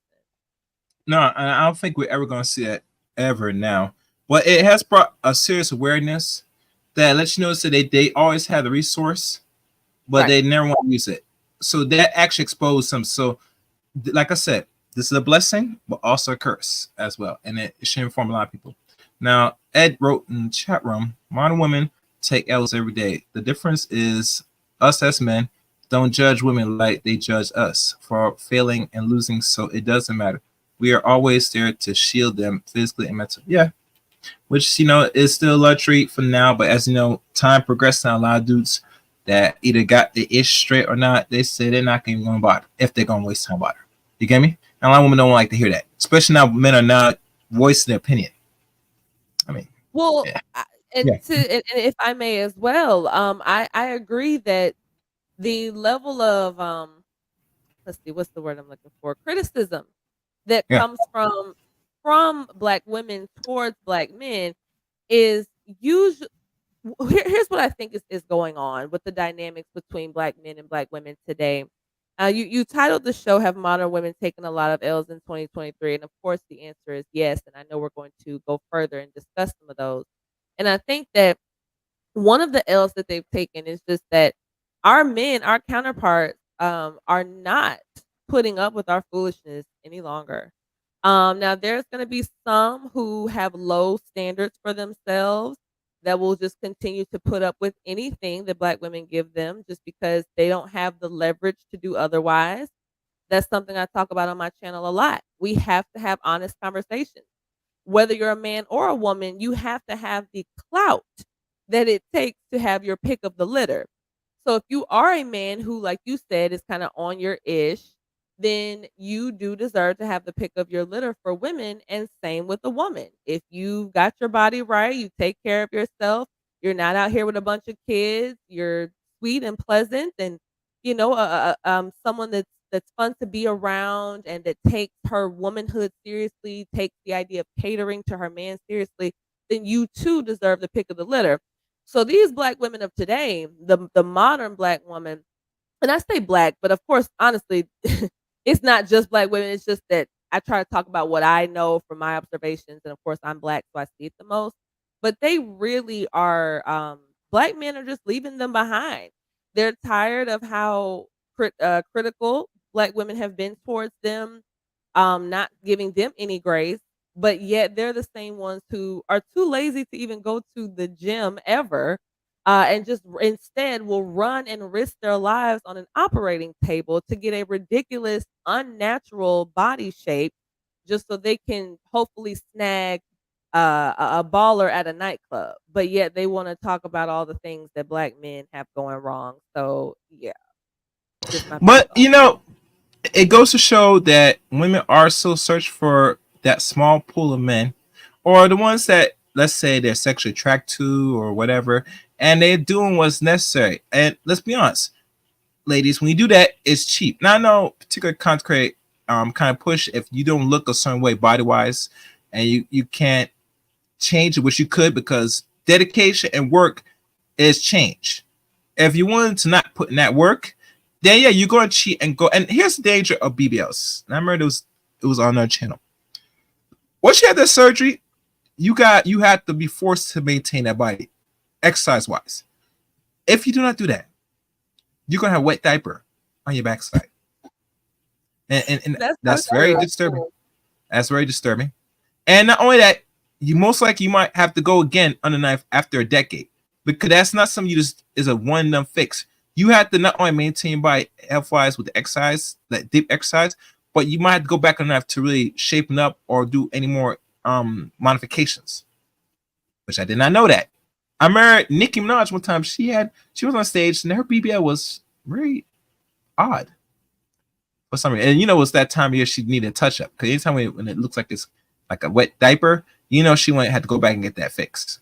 No, I don't think we're ever going to see that ever now. But it has brought a serious awareness that lets you know that they always have the resource, but Right. they never want to use it. So that actually exposed them. So, like I said, this is a blessing, but also a curse as well. And it should inform a lot of people. Now, Ed wrote in the chat room, modern women take L's every day. The difference is us as men don't judge women like they judge us for failing and losing, so it doesn't matter. We are always there to shield them physically and mentally. Yeah, which is still a luxury for now, but as you know, time progresses, and a lot of dudes that either got the ish straight or not, they say they're not even going to bother if they're going to waste time bother. You get me? And a lot of women don't like to hear that, especially now men are not voicing their opinion. I mean, Well, yeah. and Yeah. and if I may as well, I agree that the level of let's see, what's the word I'm looking for? Criticism that Yeah. comes from Black women towards Black men is usually here's what I think is going on with the dynamics between Black men and Black women today. You titled the show "Have Modern Women Taken a Lot of L's in 2023?" And of course, the answer is yes. And I know we're going to go further and discuss some of those. And I think that one of the L's that they've taken is just that our men, our counterparts, are not putting up with our foolishness any longer. Now there's going to be some who have low standards for themselves that will just continue to put up with anything that Black women give them just because they don't have the leverage to do otherwise. That's something I talk about on my channel a lot. We have to have honest conversations. Whether you're a man or a woman, you have to have the clout that it takes to have your pick of the litter. So if you are a man who, like you said, is kind of on your ish, then you do deserve to have the pick of your litter for women, and same with a woman. If you got your body right, you take care of yourself, you're not out here with a bunch of kids, you're sweet and pleasant, and someone that's fun to be around and that takes her womanhood seriously, takes the idea of catering to her man seriously, then you too deserve the pick of the litter. So these Black women of today, the modern Black woman, and I say Black, but of course, honestly, it's not just Black women. It's just that I try to talk about what I know from my observations, and of course, I'm Black, so I see it the most. But they really are. Black men are just leaving them behind. They're tired of how critical Black women have been towards them, not giving them any grace. But yet, they're the same ones who are too lazy to even go to the gym ever, and just instead will run and risk their lives on an operating table to get a ridiculous, unnatural body shape just so they can hopefully snag a baller at a nightclub. But yet they want to talk about all the things that Black men have going wrong. So, yeah, just my But thoughts. it goes to show that women are still searching for that small pool of men, or the ones that, let's say, they're sexually attracted to or whatever, and they're doing what's necessary. And let's be honest, ladies, when you do that, it's cheap. Now I know particular concrete kind of push if you don't look a certain way body wise, and you can't change it, which you could, because dedication and work is change. If you wanted to not put in that work, then yeah, you're going to cheat and go. And here's the danger of BBLs. And I remember it was on our channel. Once you had that surgery, you had to be forced to maintain that body, exercise wise. If you do not do that, you're gonna have a wet diaper on your backside, and That's so that's very true. disturbing. That's very disturbing. And not only that, you most likely you might have to go again on the knife after a decade, because that's not something you just is a one and done fix. You have to not only maintain your body health wise with the exercise, that deep exercise, but you might have to go back on the knife to really shapen up or do any more modifications, which I did not know that. I remember Nicki Minaj one time. She was on stage and her BBL was very odd. for some reason. And it's that time of year she needed a touch up because anytime when it looks like it's like a wet diaper, she had to go back and get that fixed.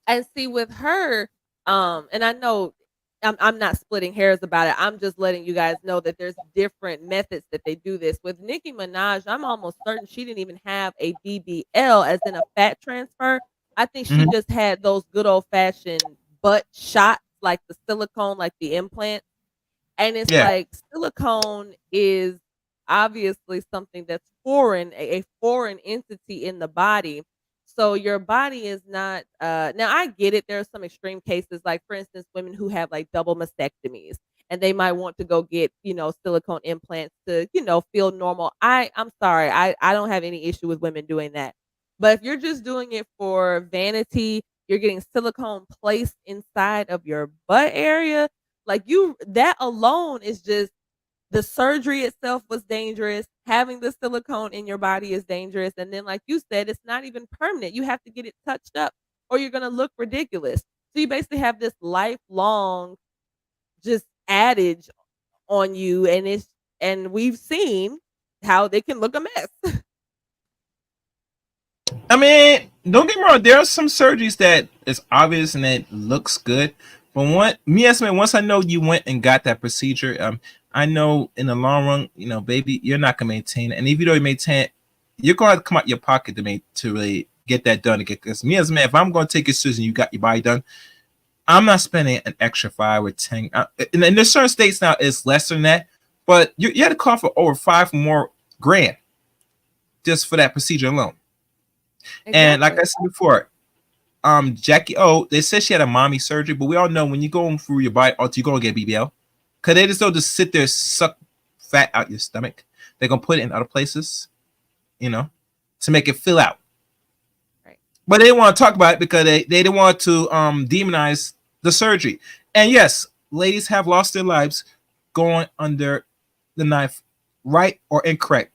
And see with her, and I know I'm not splitting hairs about it. I'm just letting you guys know that there's different methods that they do this. With Nicki Minaj, I'm almost certain she didn't even have a BBL, as in a fat transfer. I think she Mhm. just had those good old fashioned butt shots, like the silicone, like the implant. And it's Yeah. like silicone is obviously something that's foreign, a foreign entity in the body. So your body is not now I get it. There are some extreme cases, like for instance, women who have like double mastectomies and they might want to go get, silicone implants to, feel normal. I'm sorry. I don't have any issue with women doing that. But if you're just doing it for vanity, you're getting silicone placed inside of your butt area, like that alone is just the surgery itself was dangerous. Having the silicone in your body is dangerous. And then, like you said, it's not even permanent. You have to get it touched up or you're going to look ridiculous. So you basically have this lifelong just adage on you. And we've seen how they can look a mess. I mean, don't get me wrong. There are some surgeries that is obvious and that looks good, but once I know you went and got that procedure, I know in the long run, baby, you're not gonna maintain it, and if you don't maintain it, you're gonna have to come out your pocket to really get that done. Because me as a man, if I'm gonna take it seriously, and you got your body done, I'm not spending an extra 5 or 10. And there's certain states now it's less than that, but you had to call for over 5 more grand just for that procedure alone. And like I Exactly. said before, Jackie O, they said she had a mommy surgery, but we all know when you're going through your body, you're gonna get BBL. Cause they just don't just sit there suck fat out your stomach. They're gonna put it in other places, you know, to make it fill out. Right. But they didn't want to talk about it because they didn't want to demonize the surgery. And yes, ladies have lost their lives going under the knife, right or incorrect.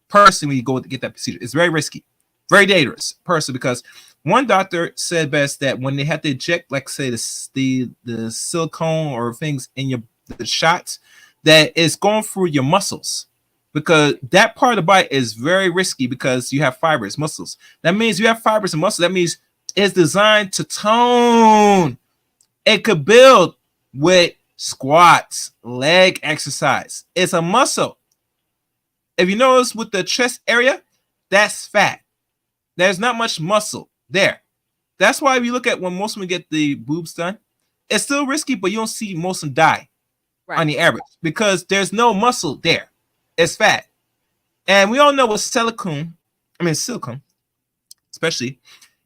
Personally, when you go to get that procedure, it's very risky, very dangerous, personally, because one doctor said best that when they have to inject, like say the silicone or things in the shots, that it's going through your muscles because that part of the body is very risky because you have fibers, muscles. That means you have fibers and muscles. That means it's designed to tone. It could build with squats, leg exercise. It's a muscle. If you notice with the chest area, that's fat. There's not much muscle there. That's why if you look at when most women get the boobs done, it's still risky, but you don't see most of them die on Right. the average because there's no muscle there. It's fat. And we all know with silicone, especially,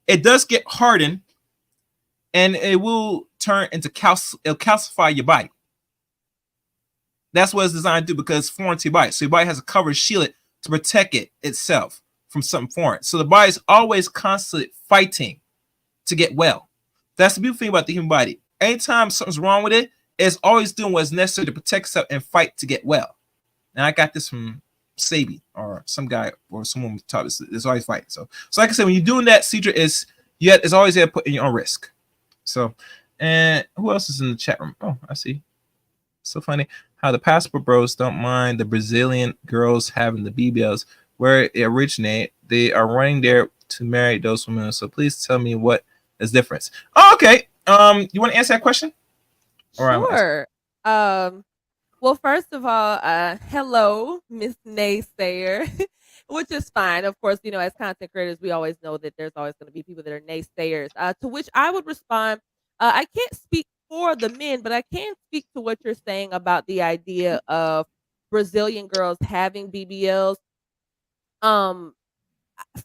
it does get hardened and it will turn into it'll calcify your body. That's what it's designed to do because it's foreign to your body. So your body has a cover, shield it to protect it itself from something foreign. So the body's always constantly fighting to get well. That's the beautiful thing about the human body. Anytime something's wrong with it, it's always doing what's necessary to protect itself and fight to get well. And I got this from Sabi or some guy or someone taught us. It's always fighting. So like I said, when you're doing that, Cedra it's always there to put in your own risk. So, and who else is in the chat room? Oh, I see. So funny how the passport bros don't mind the Brazilian girls having the BBLs where it originated. They are running there to marry those women. So please tell me what is difference. Oh, okay. You want to answer that question? Sure. Well, first of all, hello, Miss Naysayer, which is fine. Of course, as content creators, we always know that there's always going to be people that are naysayers. To which I would respond, I can't speak for the men, but I can speak to what you're saying about the idea of Brazilian girls having BBLs. Um,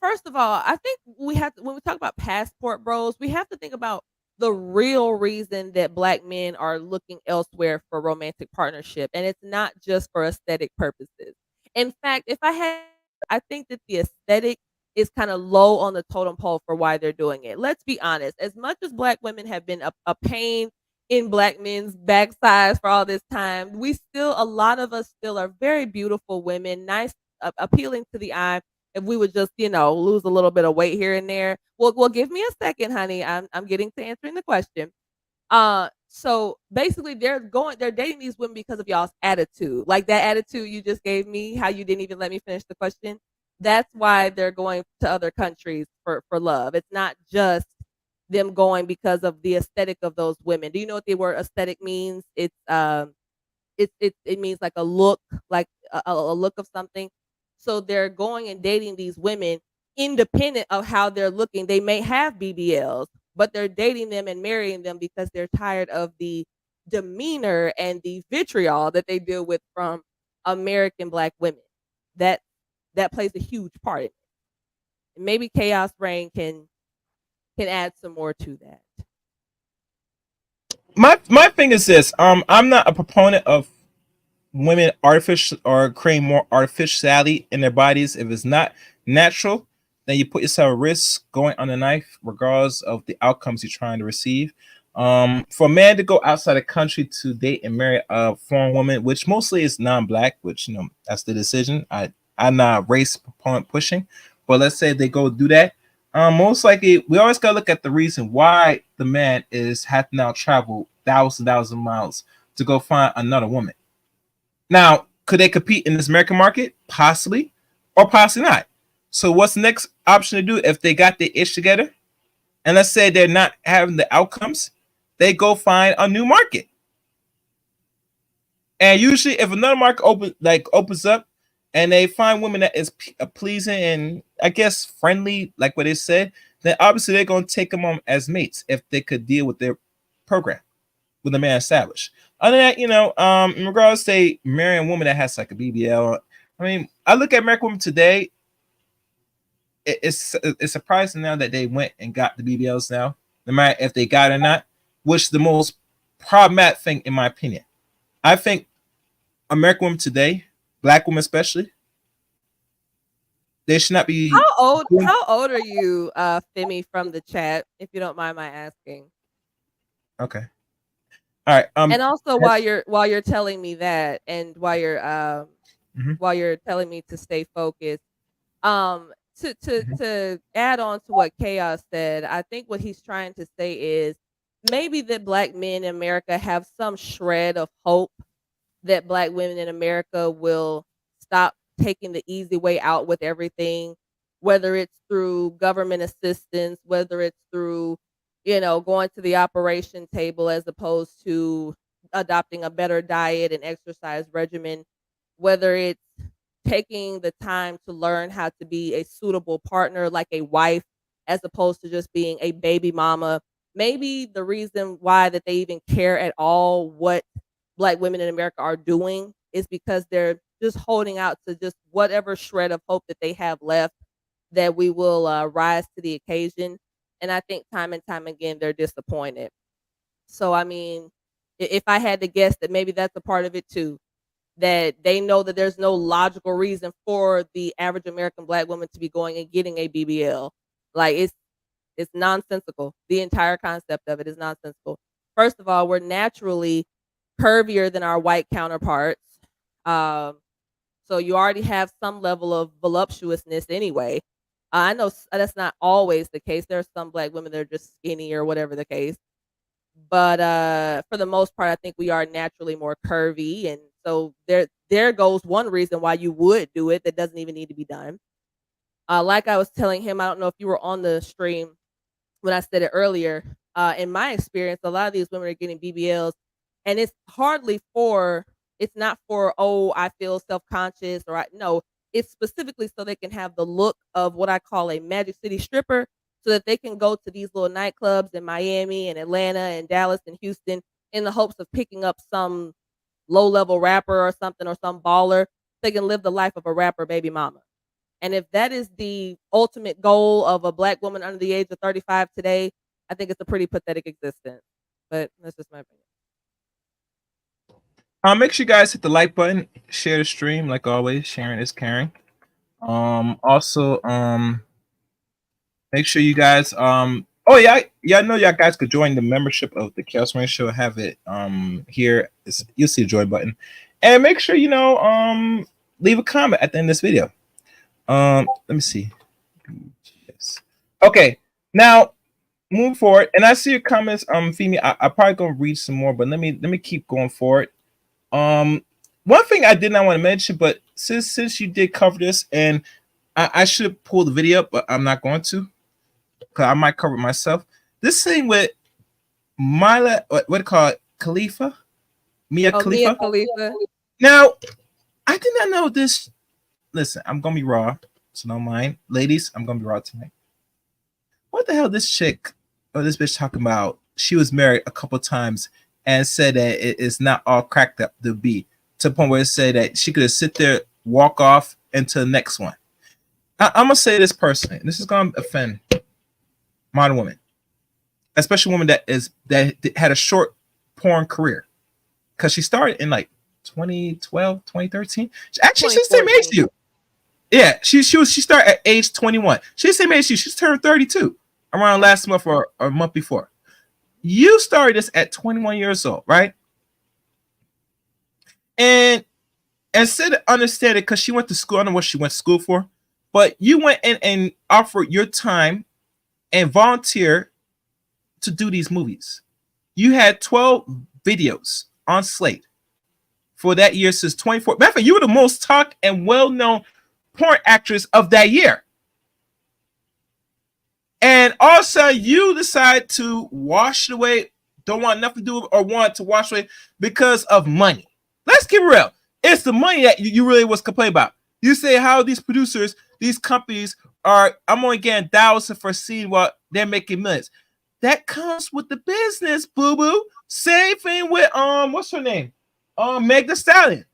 First of all, I think we have to, when we talk about passport bros, we have to think about the real reason that black men are looking elsewhere for romantic partnership, and it's not just for aesthetic purposes. In fact, if I think that the aesthetic is kind of low on the totem pole for why they're doing it. Let's be honest. As much as black women have been a pain in black men's backsides for all this time, a lot of us still are very beautiful women, nice, appealing to the eye. If we would just, lose a little bit of weight here and there. Well, give me a second, honey. I'm getting to answering the question. So basically, they're dating these women because of y'all's attitude, like that attitude you just gave me. How you didn't even let me finish the question. That's why they're going to other countries for love. It's not just them going because of the aesthetic of those women. Do you know what the word aesthetic means? It means like a look, like a look of something. So they're going and dating these women independent of how they're looking. They may have BBLs, but they're dating them and marrying them because they're tired of the demeanor and the vitriol that they deal with from American Black women. That that plays a huge part in it. And maybe Chaos Brain can add some more to that. My thing is this. I'm not a proponent of women artificial or creating more artificiality in their bodies. If it's not natural, then you put yourself at risk going on the knife, regardless of the outcomes you're trying to receive. For a man to go outside the country to date and marry a foreign woman, which mostly is non-black, which that's the decision. I'm not race proponent pushing, but let's say they go do that. Most likely, we always gotta look at the reason why the man is had to now travel thousand miles to go find another woman. Now, could they compete in this American market? Possibly, or possibly not. So, what's the next option to do if they got their ish together? And let's say they're not having the outcomes, they go find a new market. And usually, if another market opens up, and they find women that is pleasing and I guess friendly, like what they said, then obviously they're gonna take them on as mates if they could deal with their program with the man established. Other than that, in regards to say marrying a woman that has like a BBL, I mean, I look at American women today. It's surprising now that they went and got the BBLs now, no matter if they got it or not. Which is the most problematic thing in my opinion. I think American women today, Black women especially, they should not be. How old are you, Femi, from the chat, if you don't mind my asking? Okay. All right. And also while you're telling me that, and while you're telling me to stay focused, to add on to what Chaos said, I think what he's trying to say is maybe that Black men in America have some shred of hope that Black women in America will stop taking the easy way out with everything, whether it's through government assistance, whether it's through, going to the operation table as opposed to adopting a better diet and exercise regimen, whether it's taking the time to learn how to be a suitable partner, like a wife, as opposed to just being a baby mama. Maybe the reason why that they even care at all what Black women in America are doing is because they're just holding out to just whatever shred of hope that they have left that we will rise to the occasion. And I think time and time again, they're disappointed. So, I mean, if I had to guess that maybe that's a part of it too, that they know that there's no logical reason for the average American Black woman to be going and getting a BBL. Like it's nonsensical. The entire concept of it is nonsensical. First of all, we're naturally curvier than our white counterparts. So you already have some level of voluptuousness anyway. I know that's not always the case. There are some Black women that are just skinny or whatever the case. But for the most part, I think we are naturally more curvy. And so there goes one reason why you would do it that doesn't even need to be done. Like I was telling him, I don't know if you were on the stream when I said it earlier. In my experience, a lot of these women are getting BBLs, and it's not for, oh, I feel self-conscious, or no, it's specifically so they can have the look of what I call a Magic City stripper, so that they can go to these little nightclubs in Miami and Atlanta and Dallas and Houston in the hopes of picking up some low-level rapper or something, or some baller. They can live the life of a rapper baby mama. And if that is the ultimate goal of a Black woman under the age of 35 today, I think it's a pretty pathetic existence. But that's just my opinion. Make sure you guys hit the like button, share the stream, like always. Sharing is caring. Also, make sure you guys, oh yeah, I know y'all guys could join the membership of the Chaos Rain Show. Have it here. You'll see the join button, and make sure leave a comment at the end of this video. Let me see. Yes. Okay. Now, move forward. And I see your comments, Femi. I probably gonna read some more, but let me keep going forward. Um, One thing I did not want to mention, but since you did cover this, and I should pull the video up, but I'm not going to, because I might cover it myself. This thing with Mila, what do you call it, Khalifa, Mia Oh, Mia Khalifa. Khalifa. Now, I did not know this. Listen, I'm gonna be raw, so don't mind, ladies. I'm gonna be raw tonight. What the hell, this chick or this bitch talking about? She was married a couple times and said that it is not all cracked up to be, to the point where it said that she could just sit there, walk off into the next one. I'm gonna say this personally. This is gonna offend modern women, especially women that had a short porn career, because she started in like 2012, 2013. Actually, she's the same age as you. Yeah, she started at age 21. She's the same age as you. She's turned 32 around last month or a month before. You started this at 21 years old, right? And instead of understanding, because she went to school, I don't know what she went to school for, but you went in and offered your time and volunteer to do these movies. You had 12 videos on slate for that year since 24. Matter of fact, you were the most talked and well-known porn actress of that year. And all of a sudden, you decide to wash it away, don't want nothing to do with it, or want to wash it away because of money. Let's get real. It's the money that you really was complaining about. You say how these producers, these companies are, I'm only getting thousands for a scene while they're making millions. That comes with the business, boo-boo. Same thing with what's her name? Meg Thee Stallion.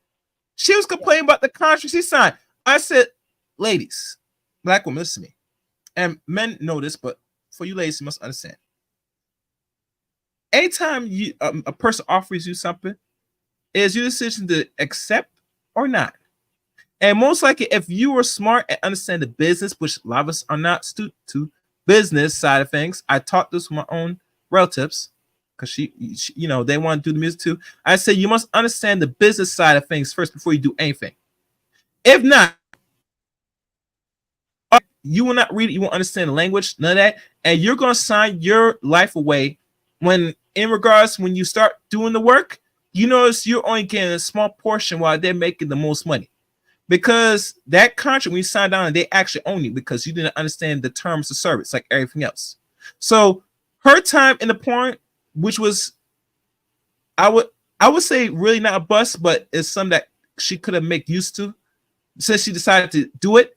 She was complaining about the contract she signed. I said, ladies, black women, listen to me. And men know this, but for you ladies, you must understand. Anytime a person offers you something, it is your decision to accept or not. And most likely, if you were smart and understand the business, which a lot of us are not astute to business side of things, I taught this with my own relatives, because she, they want to do the music too. I say you must understand the business side of things first before you do anything. If not, you will not read it, you won't understand the language, none of that, and you're going to sign your life away when you start doing the work, you notice you're only getting a small portion while they're making the most money. Because that contract, when you sign down, they actually own you because you didn't understand the terms of service like everything else. So her time in the porn, which was, I would say really not a bust, but it's something that she could have made use to, since she decided to do it.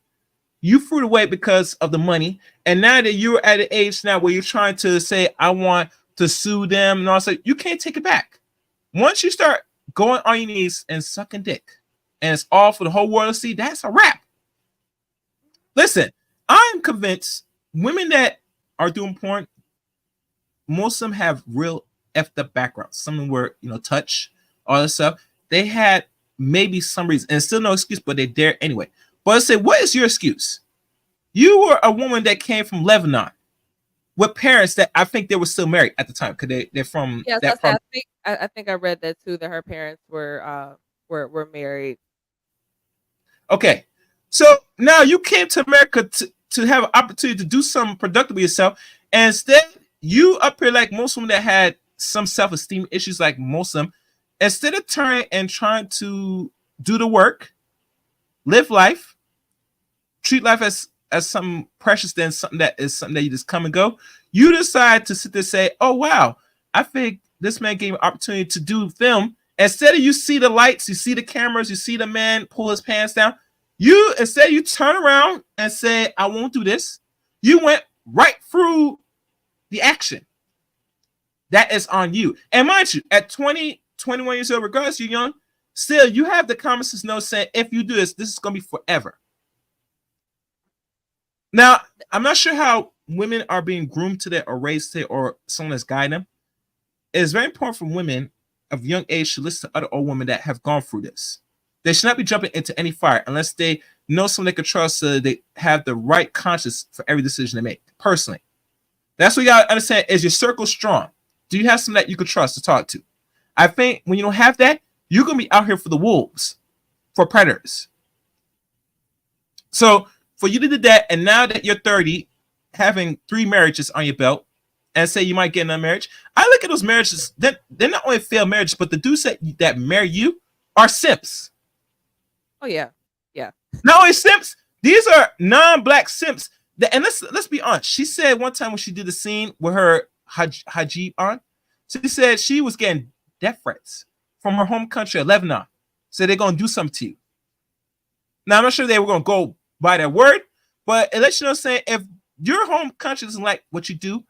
You threw it away because of the money, and now that you're at an age now where you're trying to say, I want to sue them and all that, you can't take it back. Once you start going on your knees and sucking dick, and it's all for the whole world to see, that's a wrap. Listen, I'm convinced women that are doing porn, most of them have real effed up backgrounds. Some of them were, touch, all this stuff. They had maybe some reason, and still no excuse, but they dare anyway. But I say, what is your excuse? You were a woman that came from Lebanon with parents that I think they were still married at the time, because they're from. Yes, I think I read that too, that her parents were married. Okay, so now you came to America to have an opportunity to do something productive with yourself, and instead you up here like most women that had some self-esteem issues, like most of them, instead of turning and trying to do the work, live life, treat life as something precious than something that you just come and go, you decide to sit there and say, oh wow, I think this man gave me an opportunity to do film. Instead of you see the lights, you see the cameras, you see the man pull his pants down, instead you turn around and say, I won't do this. You went right through the action. That is on you. And mind you, at 20, 21 years old, regardless you're young, still you have the common sense note saying, if you do this is going to be forever. Now, I'm not sure how women are being groomed to that or raised to it, or someone that's guiding them. It's very important for women of young age to listen to other old women that have gone through this. They should not be jumping into any fire unless they know someone they can trust, so they have the right conscience for every decision they make. Personally, that's what you gotta understand. Is your circle strong? Do you have someone that you can trust to talk to? I think when you don't have that, you're gonna be out here for the wolves, for predators. So for you to do that, and now that you're 30, having 3 marriages on your belt, and say you might get in a marriage. I look at those marriages, they're not only failed marriages, but the dudes that marry you are simps. Oh yeah, yeah. Not only simps, these are non-black simps. And let's be honest. She said one time when she did the scene with her hijab on, she said she was getting death threats from her home country of Lebanon. So they're gonna do something to you. Now I'm not sure they were gonna go by their word, but it lets you know what I'm saying, if your home country doesn't like what you do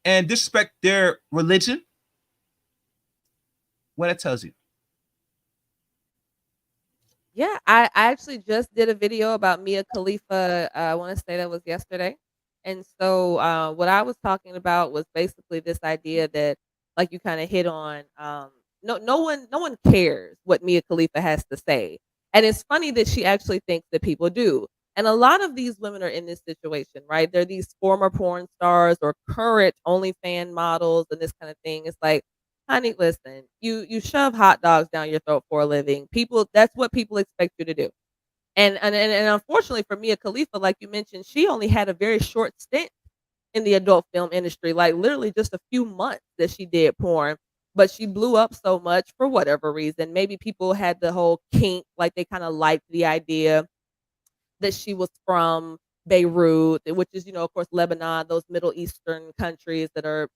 and disrespect their religion, what it tells you. Yeah, I actually just did a video about Mia Khalifa. I want to say that was yesterday. And so what I was talking about was basically this idea that, like you kind of hit on, no one cares what Mia Khalifa has to say. And it's funny that she actually thinks that people do. And a lot of these women are in this situation, right? They're these former porn stars or current OnlyFans models and this kind of thing. It's like, honey, listen, you shove hot dogs down your throat for a living. People, that's what people expect you to do. And unfortunately for Mia Khalifa, like you mentioned, she only had a very short stint in the adult film industry, like literally just a few months that she did porn. But she blew up so much for whatever reason. Maybe people had the whole kink, like they kind of liked the idea that she was from Beirut, which is, of course, Lebanon, those Middle Eastern countries that are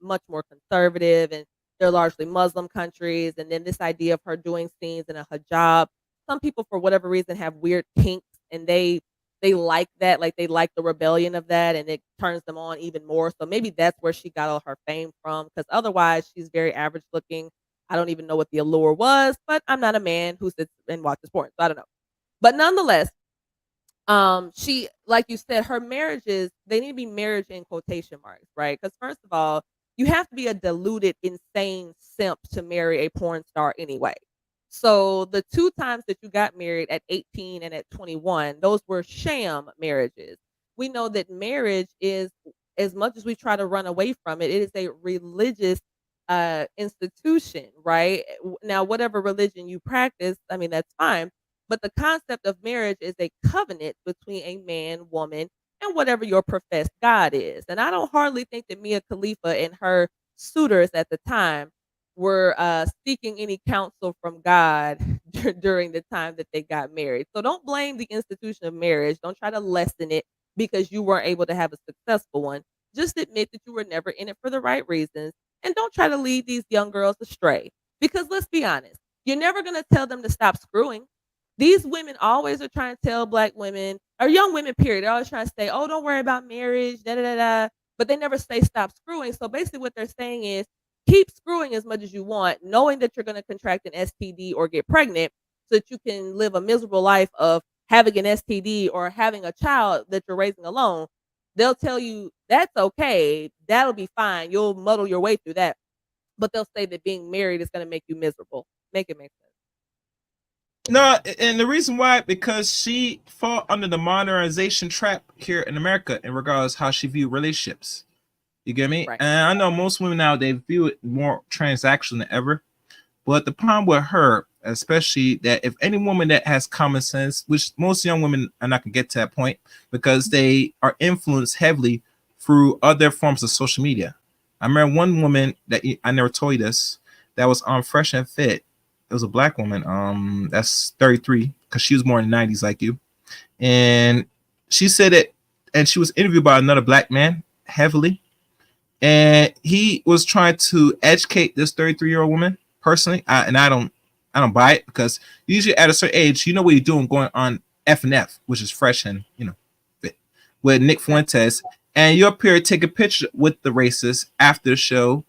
much more conservative, and they're largely Muslim countries. And then this idea of her doing scenes in a hijab, some people for whatever reason have weird kinks, and they like that, like they like the rebellion of that, and it turns them on even more. So maybe that's where she got all her fame from, because otherwise she's very average looking. I don't even know what the allure was, but I'm not a man who sits and watches porn, so I don't know. But nonetheless, she, like you said, her marriages, they need to be marriage in quotation marks, right? Because first of all, you have to be a deluded, insane simp to marry a porn star anyway. So the two times that you got married at 18 and at 21, those were sham marriages. We know that marriage is, as much as we try to run away from it, it is a religious institution, right? Now, whatever religion you practice, I mean, that's fine, but the concept of marriage is a covenant between a man, woman, and whatever your professed God is. And I don't hardly think that Mia Khalifa and her suitors at the time were seeking any counsel from God during the time that they got married. So don't blame the institution of marriage. Don't try to lessen it because you weren't able to have a successful one. Just admit that you were never in it for the right reasons. And don't try to lead these young girls astray. Because let's be honest, you're never going to tell them to stop screwing. These women always are trying to tell black women or young women, period. They're always trying to say, oh, don't worry about marriage, da da da da. But they never say stop screwing. So basically, what they're saying is keep screwing as much as you want, knowing that you're going to contract an STD or get pregnant so that you can live a miserable life of having an STD or having a child that you're raising alone. They'll tell you that's okay. That'll be fine. You'll muddle your way through that. But they'll say that being married is going to make you miserable. Make it make sense. No, and the reason why, because she fell under the modernization trap here in America in regards to how she viewed relationships. You get me? Right. And I know most women now, they view it more transactional than ever. But the problem with her, especially that if any woman that has common sense, which most young women are not gonna get to that point because they are influenced heavily through other forms of social media. I remember one woman that I never told you this, that was on Fresh and Fit. It was a black woman. That's 33, because she was more in the 90s like you. And she said it, and she was interviewed by another black man heavily. And he was trying to educate this 33-year-old woman personally. I don't buy it, because usually at a certain age, you know what you're doing going on F&F, which is Fresh and Fit, with Nick Fuentes, and you're up here taking a picture with the racist after the show,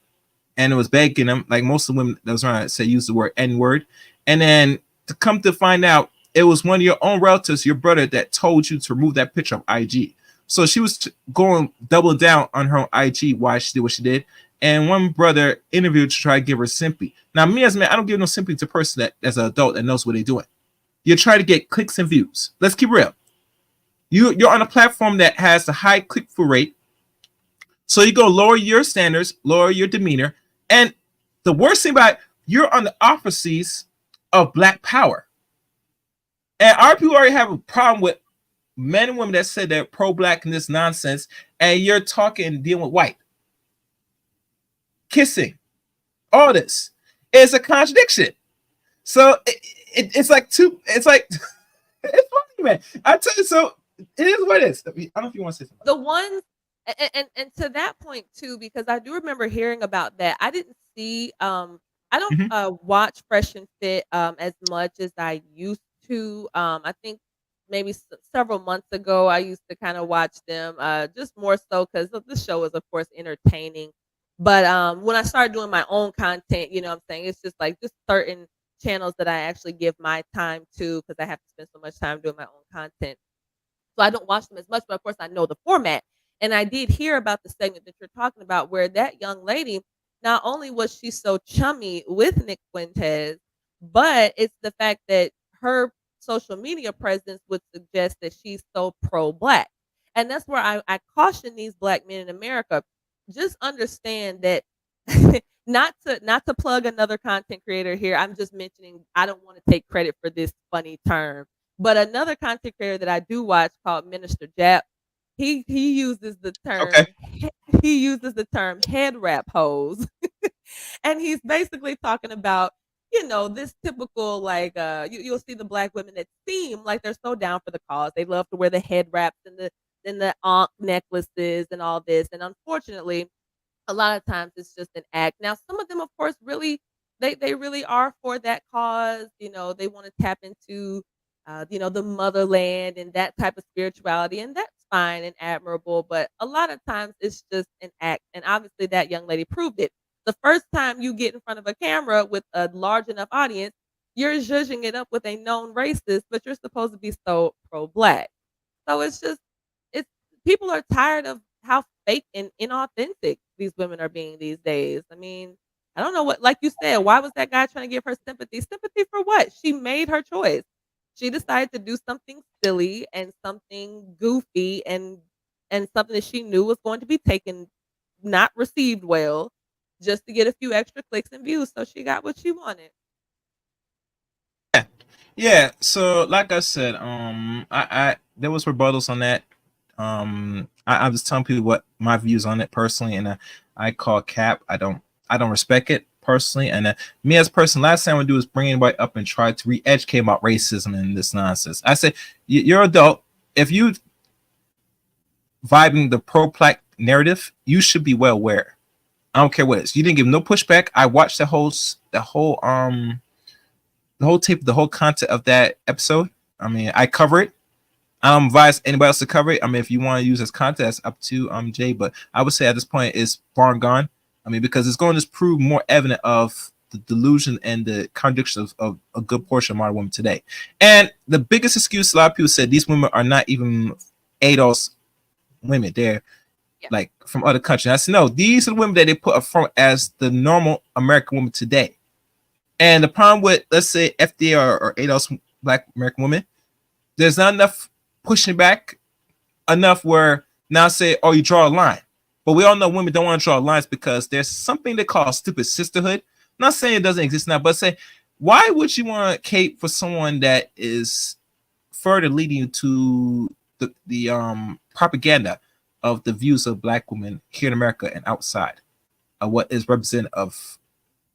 and it was begging them, like most of the women that was around said use the word N-word, and then to come to find out it was one of your own relatives, your brother, that told you to remove that picture of IG. So she was going double down on her IG why she did what she did. And one brother interviewed to try to give her sympathy. Now, me as a man, I don't give no sympathy to a person that as an adult that knows what they're doing. You're trying to get clicks and views. Let's keep real. You're on a platform that has a high click-through rate. So you go lower your standards, lower your demeanor. And the worst thing about it, you're on the opposites of black power. And our people already have a problem with men and women that say they're pro-black and this nonsense, and you're talking and dealing with white. kissing, all this is a contradiction. So it's like it's like it's funny, man. I tell you, so it is what it is. I don't know if you want to say something. The ones and to that point too, because I do remember hearing about that. I didn't see I don't watch Fresh and Fit as much as I used to. I think maybe several months ago I used to kind of watch them just more so because the show is of course entertaining. But when I started doing my own content, you know what I'm saying, it's just like just certain channels that I actually give my time to because I have to spend so much time doing my own content. So I don't watch them as much, but of course I know the format. And I did hear about the segment that you're talking about where that young lady, not only was she so chummy with Nick Fuentes, but it's the fact that her social media presence would suggest that she's so pro-black. And that's where I caution these black men in America. Just understand that not to plug another content creator here. I'm just mentioning I don't want to take credit for this funny term. But another content creator that I do watch called Minister Jap, he uses the term Okay. he uses the term head wrap hose. And he's basically talking about, this typical like you'll see the black women that seem like they're so down for the cause. They love to wear the head wraps and the ankh necklaces and all this. And unfortunately, a lot of times it's just an act. Now, some of them, of course, really they really are for that cause. They want to tap into the motherland and that type of spirituality, and that's fine and admirable. But a lot of times it's just an act, and obviously that young lady proved it. The first time you get in front of a camera with a large enough audience, you're judging it up with a known racist, but you're supposed to be so pro-black. So it's people are tired of how fake and inauthentic these women are being these days. I mean, I don't know what, like you said, why was that guy trying to give her sympathy? Sympathy for what? She made her choice. She decided to do something silly and something goofy and something that she knew was going to be taken, not received well, just to get a few extra clicks and views. So she got what she wanted. Yeah. So like I said, I there was rebuttals on that. I was telling people what my views on it personally, and I call cap. I don't respect it personally, and me as a person, last thing I would do is bring anybody up and try to re-educate about racism and this nonsense. I say you're adult. If you vibing the pro-black narrative, you should be well aware. I don't care what it is. You didn't give no pushback. I watched the whole tape, the whole content of that episode. I mean, I cover it. I don't advise anybody else to cover it. I mean, if you want to use this content, that's up to Jay. But I would say at this point it's far and gone. I mean, because it's going to just prove more evident of the delusion and the contradiction of a good portion of modern women today. And the biggest excuse a lot of people said these women are not even ADOS women. They're like from other countries. I said, no, these are the women that they put up front as the normal American woman today. And the problem with, let's say, FDA or ADOS black American women, there's not enough pushing back enough where now say, oh, you draw a line. But we all know women don't want to draw lines because there's something they call stupid sisterhood. I'm not saying it doesn't exist now, but say, why would you want to cape for someone that is further leading you to the propaganda of the views of black women here in America and outside of what is representative of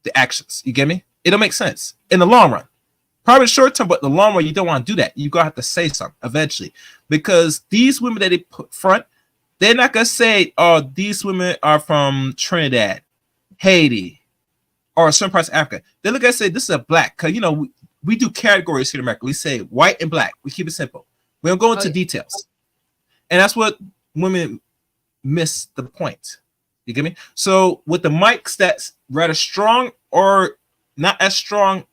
the actions? You get me? It don't make sense in the long run. Probably short term, but in the long run, you don't want to do that. You're going to have to say something eventually. Because these women that they put front, they're not going to say, oh, these women are from Trinidad, Haiti, or some parts of Africa. They're going to say, this is a black. Because, we do categories here in America. We say white and black. We keep it simple. We don't go into details. And that's what women miss the point. You get me? So with the mics that's rather strong or not as strong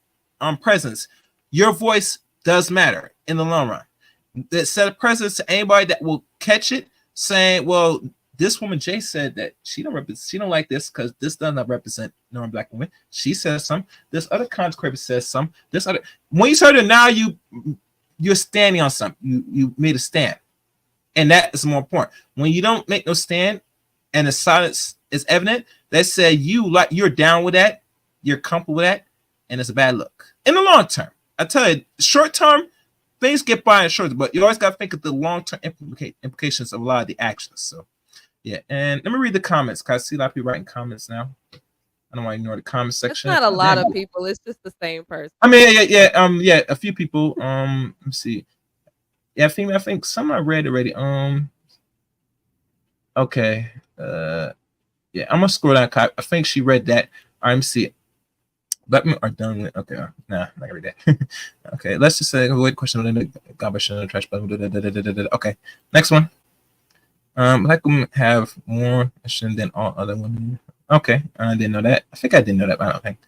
presence, your voice does matter in the long run. That set a presence to anybody that will catch it, saying, "Well, this woman Jay said that she don't like this because this does not represent normal black women." She says some. This other content creator says some. This other. When you start it now, you're standing on something. You made a stand, and that is more important. When you don't make no stand, and the silence is evident, let's say you're down with that, you're comfortable with that, and it's a bad look. In the long term, I tell you, short term, things get by in short, but you always got to think of the long-term implications of a lot of the actions. So, yeah. And let me read the comments, because I see a lot of people writing comments now. I don't want to ignore the comment It's section. not a Oh, lot damn. of people. It's just the same person. I mean, yeah, a few people. Let's see. Yeah, I think some I read already. Okay. Yeah, I'm gonna scroll down. I think she read that. RMC. Black men are done with. Okay, nah, not gonna read that. Okay, let's just say wait question. Garbage in the trash. Okay, next one. Black women have more estrogen than all other women. Okay, I didn't know that. I think I didn't know that, but I don't think.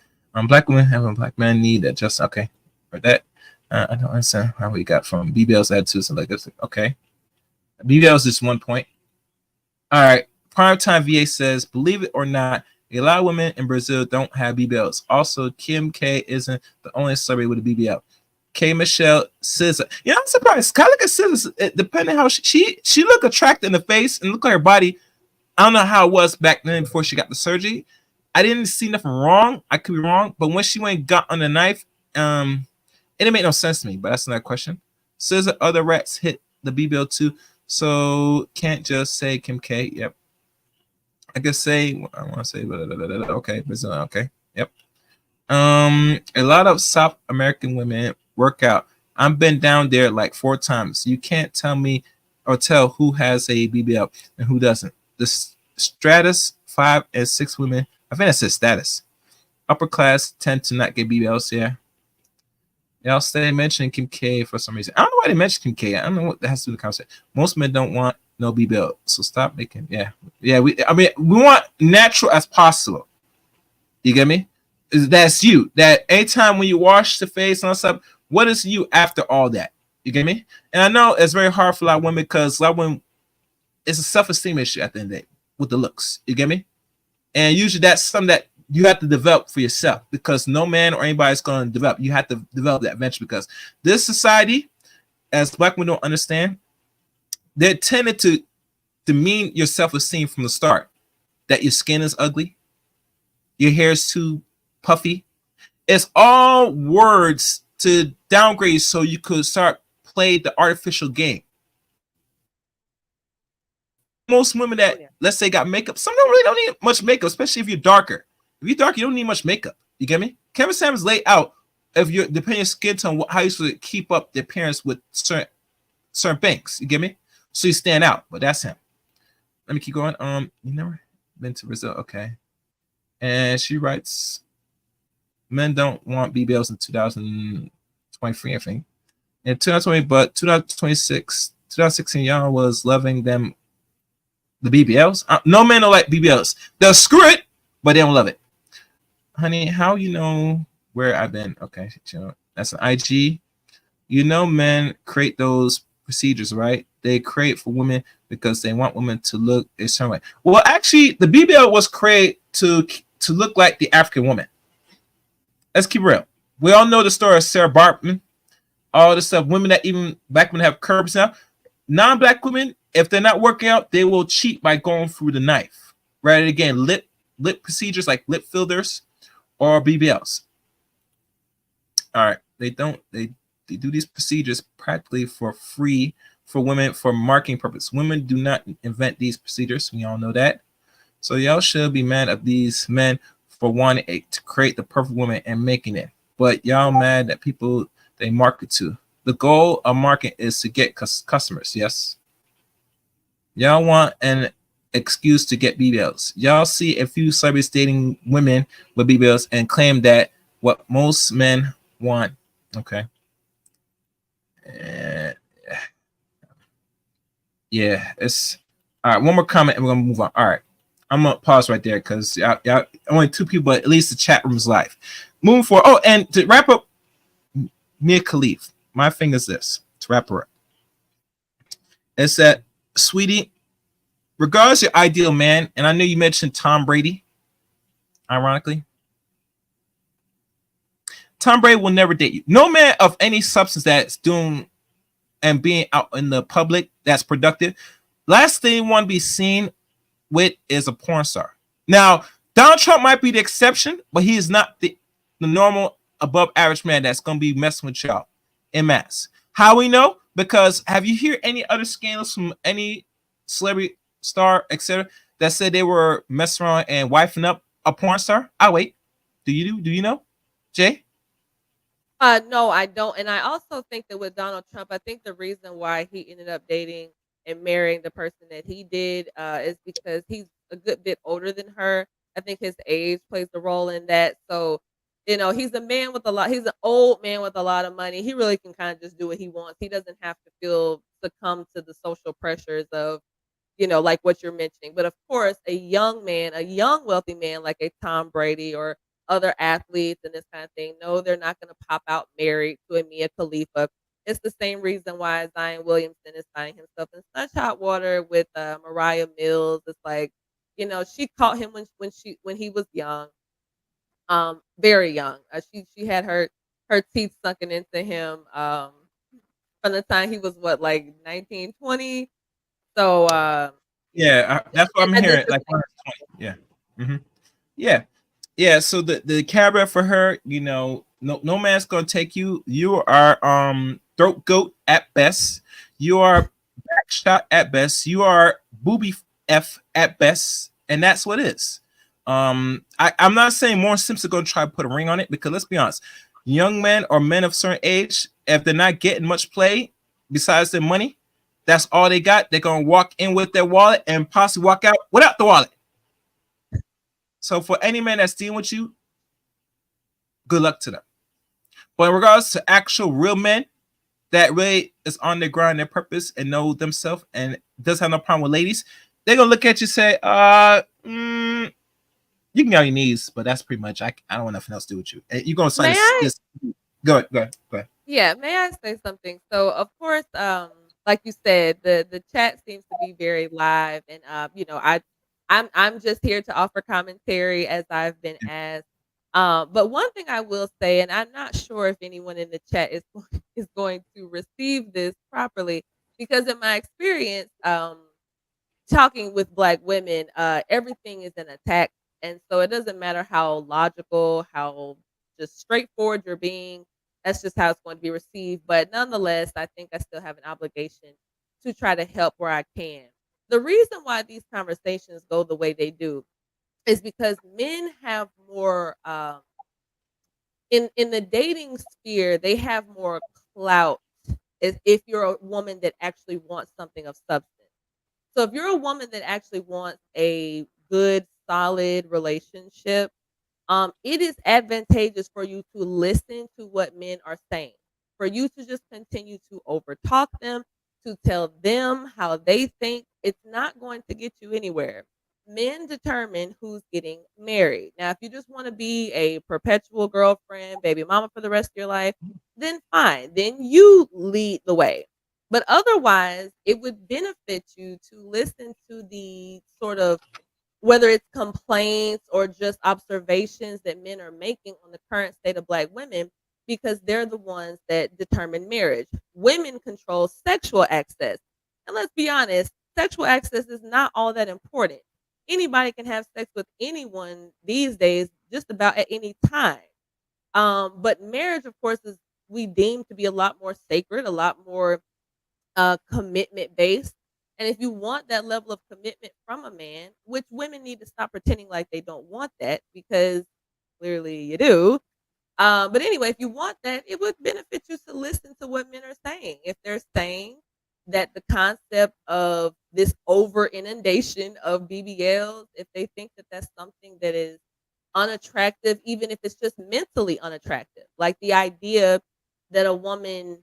Black women have a black man need that just okay. For that, I don't understand how we got from BBL's attitudes and like this. Okay, BBL's just 1 point. All right, Primetime VA says, believe it or not, a lot of women in Brazil don't have BBLs. Also, Kim K isn't the only celebrity with a BBL. K Michelle SZA. You know, I'm surprised. Kind of look at SZA. Depending how she look attractive in the face and look like her body. I don't know how it was back then before she got the surgery. I didn't see nothing wrong. I could be wrong, but when she went and got on the knife, it didn't make no sense to me. But that's another question. SZA, other rats hit the BBL too, so can't just say Kim K. Yep. I guess say I want to say okay, Brazil. Okay. Yep. A lot of South American women work out. I've been down there like 4 times. You can't tell me or tell who has a BBL and who doesn't. The stratus 5 and 6 women, I think that says status. Upper class tend to not get BBLs. Yeah. Y'all stay mentioning Kim K for some reason. I don't know why they mentioned Kim K. I don't know what that has to do with the concept. Most men don't want no BBL, so stop making. Yeah. We want natural as possible. You get me? That's you. That anytime when you wash the face and all stuff, what is you after all that? You get me? And I know it's very hard for a lot of women because a lot of women, it's a self-esteem issue at the end of the day with the looks. You get me? And usually that's something that you have to develop for yourself because no man or anybody's going to develop. You have to develop that eventually because this society, as black women don't understand, they're tended to demean your self-esteem from the start. That your skin is ugly, your hair is too puffy. It's all words to downgrade so you could start play the artificial game. Most women that let's say got makeup, some really don't need much makeup, especially if you're darker. If you're dark, you don't need much makeup. You get me? Kevin Samuels laid out if you're depending on your skin tone, how you should keep up the appearance with certain things. You get me? So you stand out. But that's him. Let me keep going. You never been to Brazil, okay? And she writes, men don't want BBLs in 2023, I think. In 2020, but 2026, 2016, y'all was loving them. The BBLs. No men don't like BBLs. They'll screw it, but they don't love it. Honey, how you know where I've been? Okay, that's an IG. You know, men create those procedures, right? They create for women because they want women to look a certain way. Well, actually, the BBL was created to look like the African woman. Let's keep real. We all know the story of Sarah Bartman. All the stuff, women that even black women have curves now. Non-black women, if they're not working out, they will cheat by going through the knife. Rather again, lip procedures like lip fillers or BBLs. All right, they do these procedures practically for free for women for marketing purpose. Women do not invent these procedures. We all know that. So y'all should be mad at these men for wanting to create the perfect woman and making it. But y'all mad that people they market to. The goal of marketing is to get customers. Yes. Y'all want an excuse to get BBLs. Y'all see a few celebrities dating women with BBLs and claim that what most men want. Okay. Yeah, it's all right. One more comment and we're gonna move on. All right. I'm gonna pause right there because y'all only 2 people, but at least the chat room is live. Moving forward. Oh, and to wrap up Mia Khalifa, my thing is this to wrap her up. It's that, sweetie, regardless of your ideal man, and I know you mentioned Tom Brady, ironically. Tom Brady will never date you. No man of any substance that's doing and being out in the public that's productive, last thing you want to be seen with is a porn star. Now, Donald Trump might be the exception, but he is not the normal above average man that's going to be messing with y'all en masse. How we know? Because have you heard any other scandals from any celebrity star, etc., that said they were messing around and wifing up a porn star? I'll wait. Do you know, Jay? No, I don't. And I also think that with Donald Trump, I think the reason why he ended up dating and marrying the person that he did is because he's a good bit older than her. I think his age plays a role in that. So, he's a man with a lot, he's an old man with a lot of money. He really can kind of just do what he wants. He doesn't have to feel succumb to the social pressures of like what you're mentioning. But of course, a young man, a young wealthy man like a Tom Brady or other athletes and this kind of thing, no, they're not going to pop out married to a Mia Khalifa. It's the same reason why Zion Williamson is finding himself in such hot water with Mariah Mills. It's like, she caught him when he was young, very young. She had her teeth sunken into him from the time he was what, like 19, 20. So Yeah, that's what I'm I hearing. just Like, think yeah, hmm yeah, yeah. So the cabaret for her, no man's gonna take you. You are throat goat at best. You are backshot at best. You are booby f at best, and that's what it is. I'm not saying Warren Simpson gonna try to put a ring on it, because let's be honest, young men or men of certain age, if they're not getting much play besides their money, that's all they got. They're gonna walk in with their wallet and possibly walk out without the wallet. So for any man that's dealing with you, good luck to them. But in regards to actual real men that really is on their grind, their purpose, and know themselves and does have no problem with ladies, they're gonna look at you and say, you can get on your knees, but that's pretty much. I don't want nothing else to do with you. You're gonna sign may this. I Go ahead. Go ahead. Go ahead. Yeah, may I say something? So, of course, like you said, the chat seems to be very live, and I'm just here to offer commentary as I've been asked. But one thing I will say, and I'm not sure if anyone in the chat is is going to receive this properly, because in my experience, talking with Black women, everything is an attack, and so it doesn't matter how logical, how just straightforward you're being. That's just how it's going to be received. But nonetheless, I think I still have an obligation to try to help where I can. The reason why these conversations go the way they do is because men have more in the dating sphere. They have more clout if you're a woman that actually wants something of substance. So if you're a woman that actually wants a good, solid relationship, it is advantageous for you to listen to what men are saying. For you to just continue to overtalk them, to tell them how they think, it's not going to get you anywhere. Men determine who's getting married. Now, if you just want to be a perpetual girlfriend, baby mama for the rest of your life, then fine. Then you lead the way. But otherwise, it would benefit you to listen to the sort of, whether it's complaints or just observations that men are making on the current state of Black women, because they're the ones that determine marriage. Women control sexual access. And let's be honest, sexual access is not all that important. Anybody can have sex with anyone these days, just about at any time. But marriage, of course, is we deem to be a lot more sacred, a lot more commitment based. And if you want that level of commitment from a man, which women need to stop pretending like they don't want that, because clearly you do. But anyway, if you want that, it would benefit you to listen to what men are saying. If they're saying that the concept of this over inundation of BBLs, if they think that that's something that is unattractive, even if it's just mentally unattractive, like the idea that a woman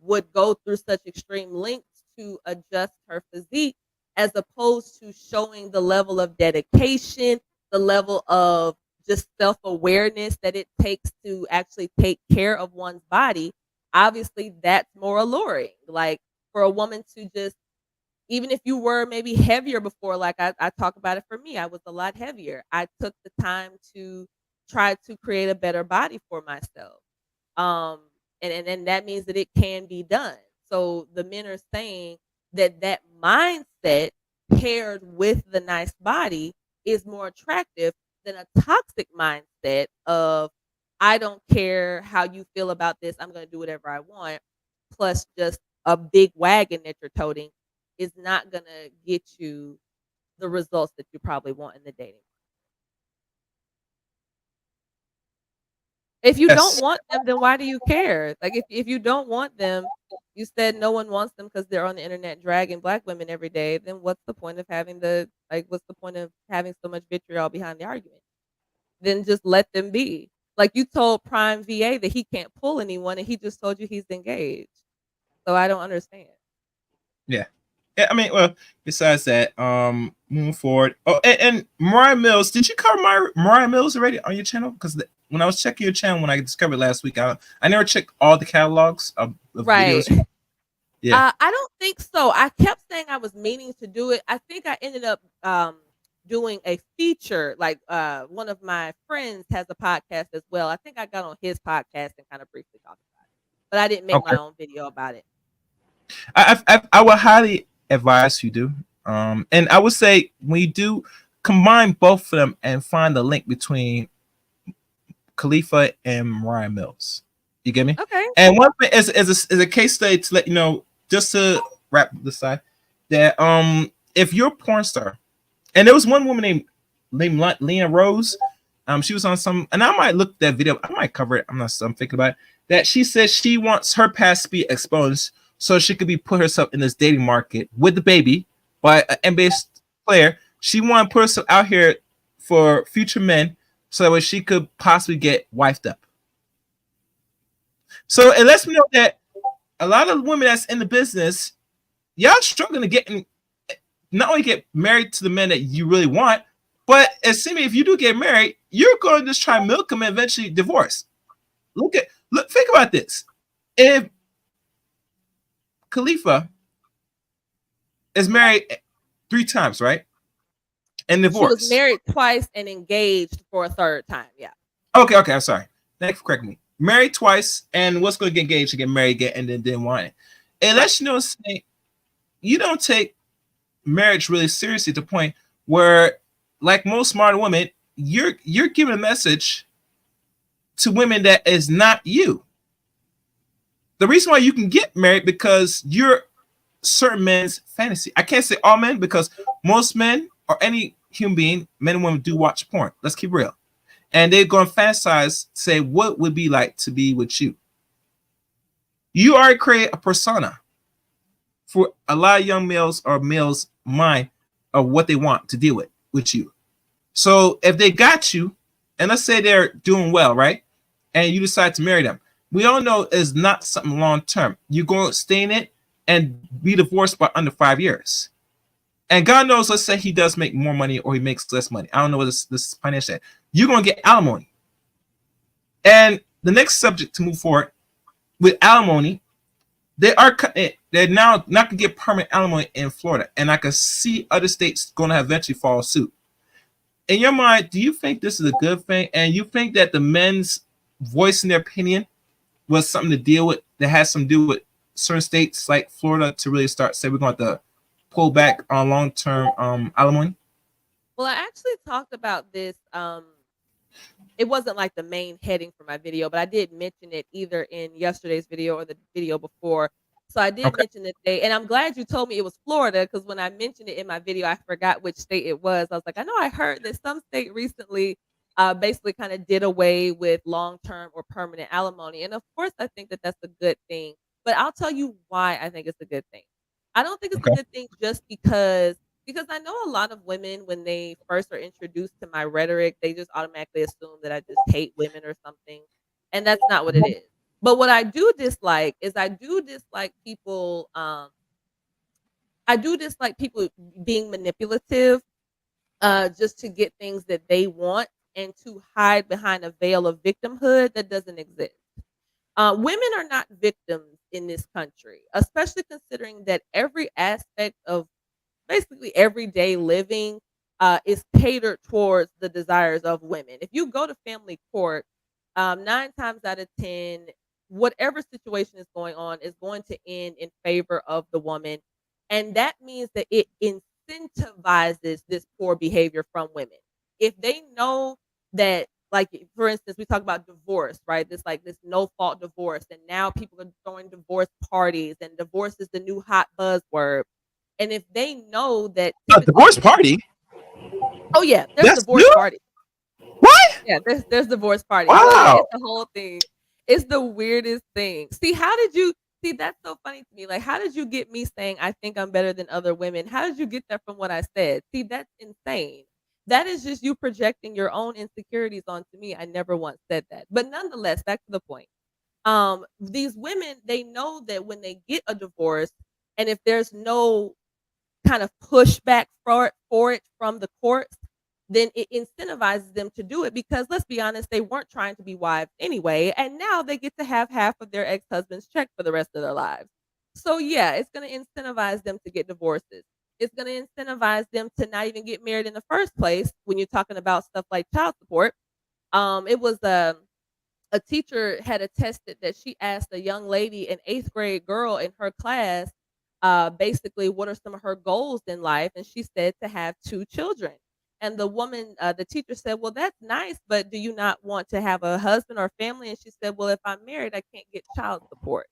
would go through such extreme lengths to adjust her physique, as opposed to showing the level of dedication, the level of just self-awareness that it takes to actually take care of one's body. Obviously, that's more alluring. Like, for a woman to just, even if you were maybe heavier before, like I talk about it, for me, I was a lot heavier. I took the time to try to create a better body for myself. Um, and that means that it can be done. So the men are saying that that mindset paired with the nice body is more attractive than a toxic mindset of, I don't care how you feel about this, I'm going to do whatever I want, plus just a big wagon that you're toting is not going to get you the results that you probably want in the dating. If you don't Yes. want them, then why do you care? Like, if you don't want them, you said no one wants them because they're on the internet dragging black women every day, then what's the point of having what's the point of having so much vitriol behind the argument? Then just let them be. Like, you told Prime VA that he can't pull anyone, and he just told you he's engaged. So I don't understand. Yeah. Yeah, I mean, well, besides that, moving forward. Oh, and Mariah Mills, did you cover Mariah Mills already on your channel? Because when I was checking your channel when I discovered last week, I never checked all the catalogs of Right. videos. Yeah. I don't think so. I kept saying I was meaning to do it. I think I ended up doing a feature. Like, one of my friends has a podcast as well. I think I got on his podcast and kind of briefly talked about it, but I didn't make my Okay. own video about it. I would highly advise you do. And I would say when you do, combine both of them and find the link between Khalifa and Mariah Mills. You get me? Okay. And one thing is a case study to let you know, just to wrap this side, that if you're a porn star, and there was one woman named Lena Rose, she was on some, and I might look at that video, I might cover it. I'm thinking about it, that she says she wants her past to be exposed so she could be put herself in this dating market with the baby by an NBA player. She wanted to put herself out here for future men so that she could possibly get wifed up. So it lets me know that a lot of women that's in the business, y'all struggling to not only get married to the men that you really want, but assuming if you do get married, you're going to just try to milk them and eventually divorce. Think about this. If Khalifa is married 3 times, right? And divorced. She was married twice and engaged for a third time. Yeah. Okay, I'm sorry. Thank you for correcting me. Married twice, and what's going to get engaged and get married again, and then didn't want it. And lets you know, saying you don't take marriage really seriously to the point where, like most smart women, you're giving a message to women that is not you. The reason why you can get married because you're certain men's fantasy. I can't say all men because most men or any human being, men and women, do watch porn. Let's keep real. And they're going to fantasize, say, what would it be like to be with you? You already create a persona for a lot of young males or males' mind of what they want to deal with you. So if they got you, and let's say they're doing well, right? And you decide to marry them, we all know it's not something long term. You're going to stay in it and be divorced by under 5 years. And God knows, let's say he does make more money or he makes less money. I don't know what this financial is. You're going to get alimony. And the next subject to move forward with alimony, they're now not going to get permanent alimony in Florida. And I can see other states going to eventually follow suit. In your mind, do you think this is a good thing? And you think that the men's voicing their opinion was something to deal with, that has something to do with certain states like Florida to really start say we're going to pull back on long-term alimony? Well, I actually talked about this. It wasn't like the main heading for my video, but I did mention it either in yesterday's video or the video before. So I did mention it today, and I'm glad you told me it was Florida, because when I mentioned it in my video, I forgot which state it was. I was like, I know I heard that some state recently basically kind of did away with long-term or permanent alimony. And of course, I think that that's a good thing. But I'll tell you why I think it's a good thing. I don't think it's a good thing just because I know a lot of women, when they first are introduced to my rhetoric, they just automatically assume that I just hate women or something. And that's not what it is. But what I do dislike is I do dislike people being manipulative just to get things that they want and to hide behind a veil of victimhood that doesn't exist. Women are not victims in this country, especially considering that every aspect of basically everyday living is catered towards the desires of women. If you go to family court, 9 times out of 10, whatever situation is going on is going to end in favor of the woman. And that means that it incentivizes this poor behavior from women. If they know that, like, for instance, we talk about divorce, right? This no fault divorce. And now people are throwing divorce parties, and divorce is the new hot buzzword. And if they know that a divorce party, oh yeah, there's a divorce party. What? Yeah, there's divorce parties. So yeah, Wow. it's the whole thing. It's the weirdest thing. See, how did you see? That's so funny to me. Like, how did you get me saying I think I'm better than other women? How did you get that from what I said? See, that's insane. That is just you projecting your own insecurities onto me. I never once said that. But nonetheless, back to the point. These women, they know that when they get a divorce, and if there's no kind of pushback for it from the courts, then it incentivizes them to do it because let's be honest, they weren't trying to be wives anyway, and now they get to have half of their ex-husband's check for the rest of their lives. So yeah, it's going to incentivize them to get divorces. It's going to incentivize them to not even get married in the first place when you're talking about stuff like child support. It was a teacher had attested that she asked a young lady, an eighth grade girl in her class, basically, what are some of her goals in life? And she said to have two children. And the woman, the teacher said, well, that's nice, but do you not want to have a husband or family? And she said, well, if I'm married, I can't get child support.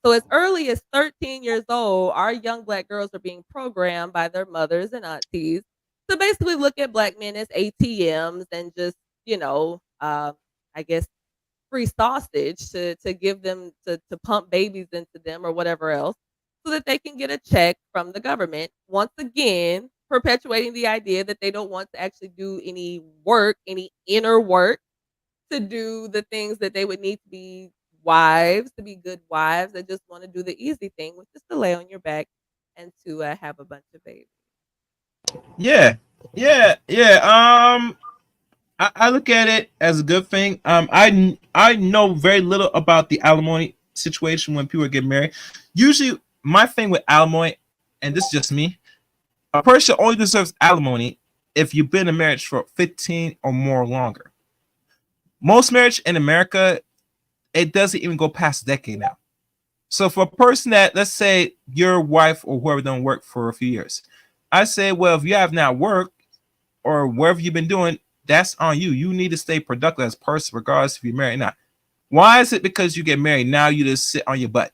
So as early as 13 years old, our young black girls are being programmed by their mothers and aunties to basically look at black men as ATMs and just, I guess free sausage to give them to pump babies into them or whatever else so that they can get a check from the government. Once again, perpetuating the idea that they don't want to actually do any work, any inner work to do the things that they would need to be wives, to be good wives. They just want to do the easy thing, which is to lay on your back and to have a bunch of babies. Yeah, yeah. I look at it as a good thing. I know very little about the alimony situation when people get married. Usually, my thing with alimony, and this is just me, a person only deserves alimony if you've been in a marriage for 15 or more longer. Most marriage in America, it doesn't even go past a decade now. So for a person that, let's say your wife or whoever don't work for a few years, I say, well, if you have not worked or wherever you've been doing, that's on you. You need to stay productive as a person, regardless if you're married or not. Why is it because you get married now you just sit on your butt?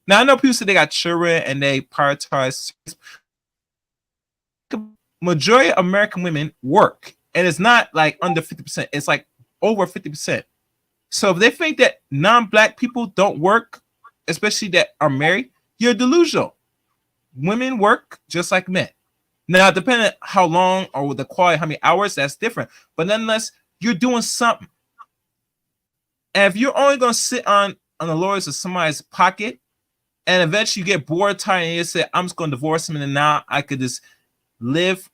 Now I know people say they got children and they prioritize. Majority of American women work, and it's not like under 50%. It's like over 50%. So if they think that non-black people don't work, especially that are married, you're delusional. Women work just like men. Now, depending on how long or the quality, how many hours, that's different. But nonetheless, you're doing something. And if you're only going to sit on the lawyers of somebody's pocket, and eventually you get bored, tired, and you say, I'm just going to divorce him, and then now I could just live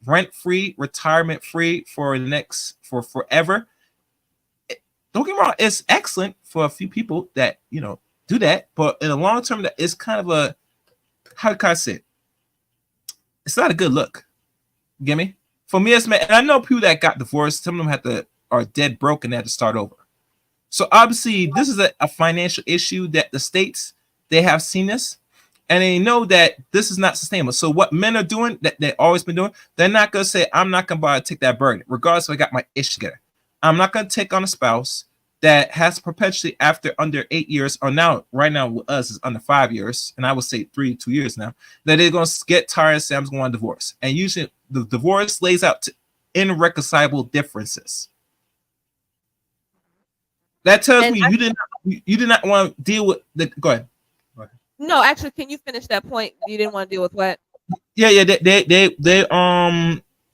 rent-free, retirement-free for forever. Don't get me wrong, it's excellent for a few people that, do that. But in the long term, that is kind of a, how can I say it? It's not a good look. You get me? For me, it's man, and I know people that got divorced, some of them are dead broke and they had to start over. So obviously, this is a financial issue that the states, they have seen this, and they know that this is not sustainable. So what men are doing, that they've always been doing, they're not going to say, I'm not going to bother to take that burden, regardless if I got my ish together. I'm not going to take on a spouse that has perpetually after under 8 years, or now, right now with us is under 5 years, and I would say 2 years now, that they're going to get tired and say, I'm going to divorce. And usually the divorce lays out to irreconcilable differences. That tells me you did not want to deal with the. Go ahead. No, actually, can you finish that point? You didn't want to deal with what? Yeah. They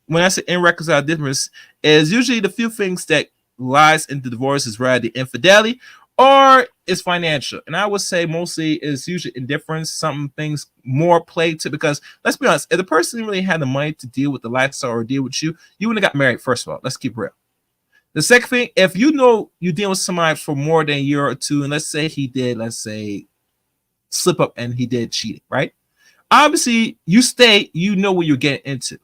when I say irreconcilable difference, is usually the few things that lies into divorce is rather the infidelity or it's financial. And I would say mostly is usually indifference. Some things more play to, because let's be honest, if the person really had the money to deal with the lifestyle or deal with you, you wouldn't have got married. First of all, let's keep real. The second thing, if you know you're dealing with somebody for more than a year or two, and let's say he did, slip up and he did cheating, right? Obviously, you know what you're getting into.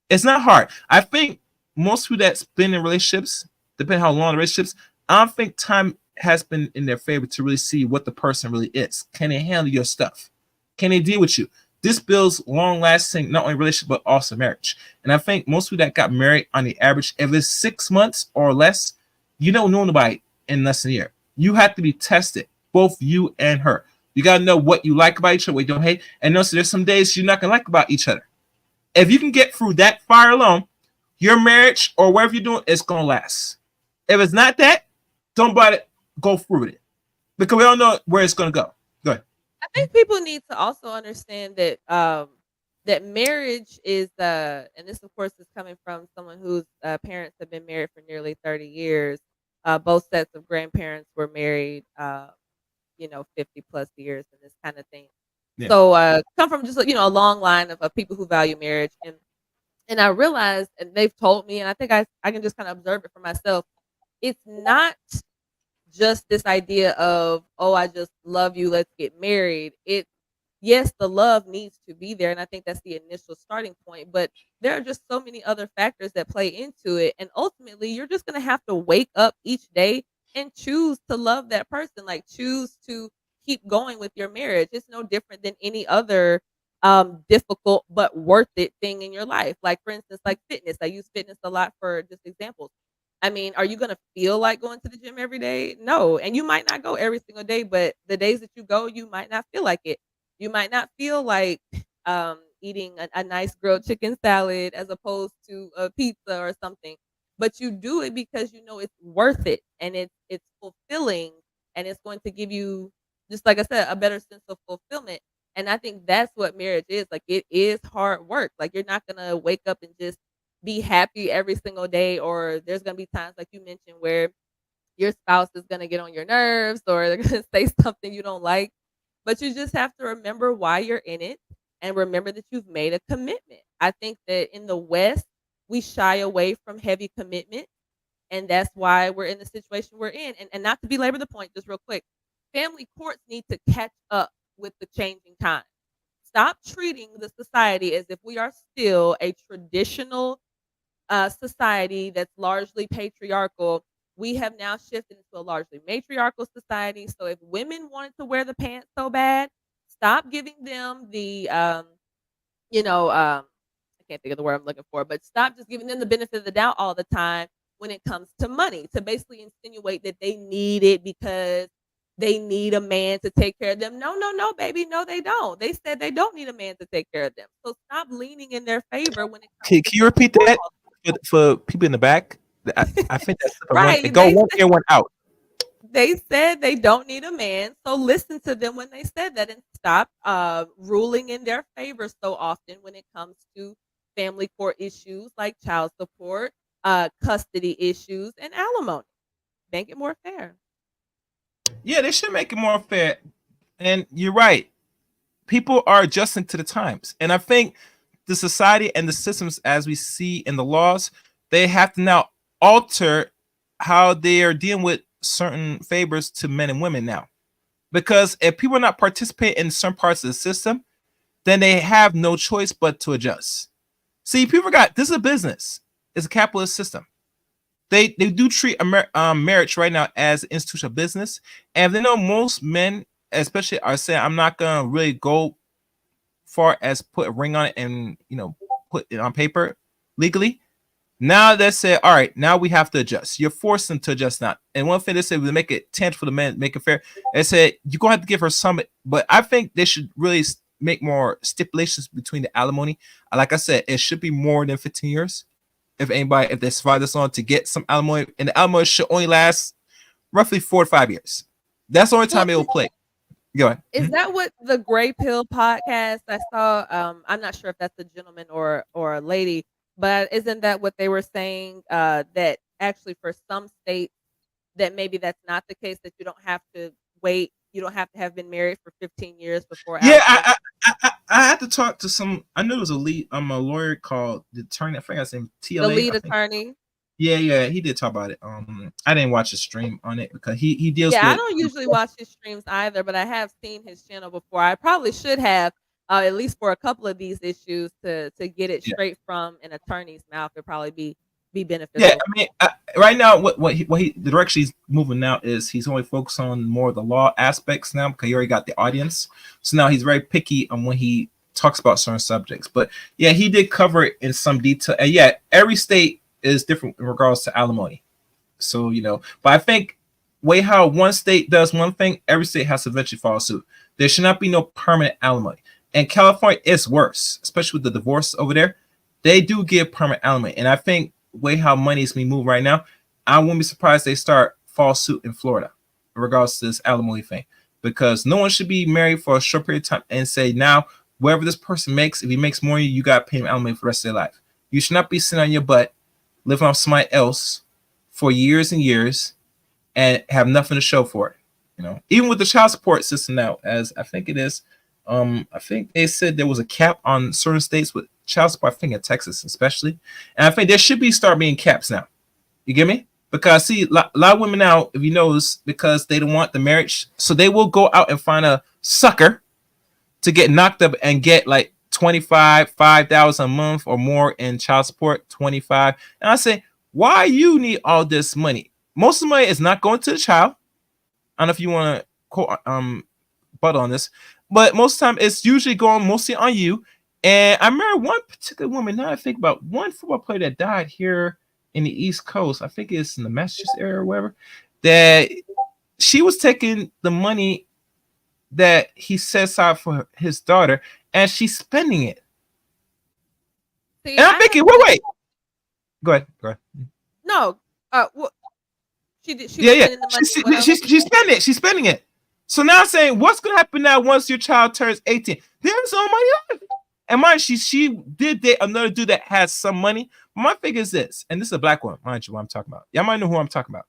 It's not hard. I think most people that's been in relationships, depending how long the relationships, I don't think time has been in their favor to really see what the person really is. Can they handle your stuff? Can they deal with you? This builds long-lasting, not only relationship, but also marriage. And I think most people that got married on the average, if it's 6 months or less, you don't know nobody in less than a year. You have to be tested, both you and her. You got to know what you like about each other, what you don't hate. And also there's some days you're not going to like about each other. If you can get through that fire alone, your marriage or whatever you're doing is gonna last. If it's not that, don't buy it. Go through with it because we don't know where it's gonna go. Go ahead. I think people need to also understand that that marriage is and this of course is coming from someone whose parents have been married for nearly 30 years. Both sets of grandparents were married 50 plus years and this kind of thing. Yeah. So come from just a long line of people who value marriage, and I realized, and they've told me, and I think I can just kind of observe it for myself. It's not just this idea of, oh, I just love you, let's get married. Yes, the love needs to be there, and I think that's the initial starting point, but there are just so many other factors that play into it, and ultimately you're just going to have to wake up each day and choose to love that person, like choose to keep going with your marriage. It's no different than any other difficult but worth it thing in your life. Like for instance, like fitness. I use fitness a lot for just examples. I mean, are you gonna feel like going to the gym every day? No, and you might not go every single day, but the days that you go, you might not feel like it. You might not feel like eating a nice grilled chicken salad as opposed to a pizza or something, but you do it because you know it's worth it and it's fulfilling and it's going to give you, just like I said, a better sense of fulfillment. And I think that's what marriage is. Like it is hard work. Like you're not gonna wake up and just be happy every single day, or there's gonna be times like you mentioned where your spouse is gonna get on your nerves or they're gonna say something you don't like. But you just have to remember why you're in it and remember that you've made a commitment. I think that in the West, we shy away from heavy commitment, and that's why we're in the situation we're in. And not to belabor the point, just real quick, family courts need to catch up with the changing times. Stop treating the society as if we are still a traditional society that's largely patriarchal. We have now shifted into a largely matriarchal society. So if women wanted to wear the pants so bad, stop giving them the I can't think of the word I'm looking for, but stop just giving them the benefit of the doubt all the time when it comes to money, to basically insinuate that they need it because they need a man to take care of them. No, no, no, baby. No, they don't. They said they don't need a man to take care of them. So stop leaning in their favor when it comes Can to you repeat that for people in the back? I think that's right. Go one ear, one out. They said they don't need a man, so listen to them when they said that and stop ruling in their favor so often when it comes to family court issues like child support, custody issues, and alimony. Make it more fair. Yeah, they should make it more fair. And you're right. People are adjusting to the times. And I think the society and the systems as we see in the laws, they have to now alter how they are dealing with certain favors to men and women now. Because if people are not participating in certain parts of the system, then they have no choice but to adjust. See, people forgot this is a business. It's a capitalist system. They do treat marriage right now as an institutional business, and they know most men, especially, are saying, "I'm not gonna really go far as put a ring on it and put it on paper legally." Now they say, "All right, now we have to adjust." You're forcing them to adjust now. And one thing they said, we make it tangible for the men, make it fair. They said you're gonna have to give her some, but I think they should really make more stipulations between the alimony. Like I said, it should be more than 15 years. If they survive this long to get some alimony, and the alimony should only last roughly 4 to 5 years. That's the only time it will play. Go ahead. Is that what the Gray Pill podcast I saw? I'm not sure if that's a gentleman or a lady, but isn't that what they were saying? That actually for some states that maybe that's not the case, that you don't have to wait, you don't have to have been married for 15 years before. Yeah, I had to talk to some. I knew it was a lawyer called the attorney. I forgot his name. TLA. The lead attorney. Yeah, he did talk about it. I didn't watch the stream on it because he deals. Yeah, with, I don't usually watch his streams either, but I have seen his channel before. I probably should have, at least for a couple of these issues, to get it straight from an attorney's mouth. It'd probably be beneficial. Yeah, I mean, right now, the direction he's moving now is he's only focused on more of the law aspects now because he already got the audience. So now he's very picky on when he talks about certain subjects. But yeah, he did cover it in some detail. And yeah, every state is different in regards to alimony. So but I think way how one state does one thing, every state has to eventually follow suit. There should not be no permanent alimony. And California is worse, especially with the divorce over there. they do give permanent alimony. And I think way how money is being moved right now, I wouldn't be surprised they start fall suit in Florida in regards to this alimony thing. Because no one should be married for a short period of time and say now whatever this person makes, if he makes more, you got to pay him alimony for the rest of their life. You should not be sitting on your butt living off somebody else for years and years and have nothing to show for it. You know, even with the child support system now, as I think it is, I think they said there was a cap on certain states with child support. I think in Texas especially, and I think there should be start being caps now. You get me? Because see, a lot of women now, if you notice, because they don't want the marriage, so they will go out and find a sucker to get knocked up and get like 5,000 a month or more in child support, 25. And I say, why you need all this money? Most of the money is not going to the child. I don't know if you want to quote butt on this, but most of the time it's usually going mostly on you. And I remember one particular woman, now I think about one football player that died here in the East Coast, I think it's in the Massachusetts area or wherever, that she was taking the money that he set aside for his daughter and she's spending it. See, And I'm thinking, wait. Go ahead. No, well, she did. She Yeah, was yeah. spending the money. She's spending it. She's spending it. So now I'm saying, what's gonna happen now once your child turns 18? There's no money left. And mind she did date another dude that has some money. My figure is this, and this is a black one, mind you, what I'm talking about. Y'all might know who I'm talking about.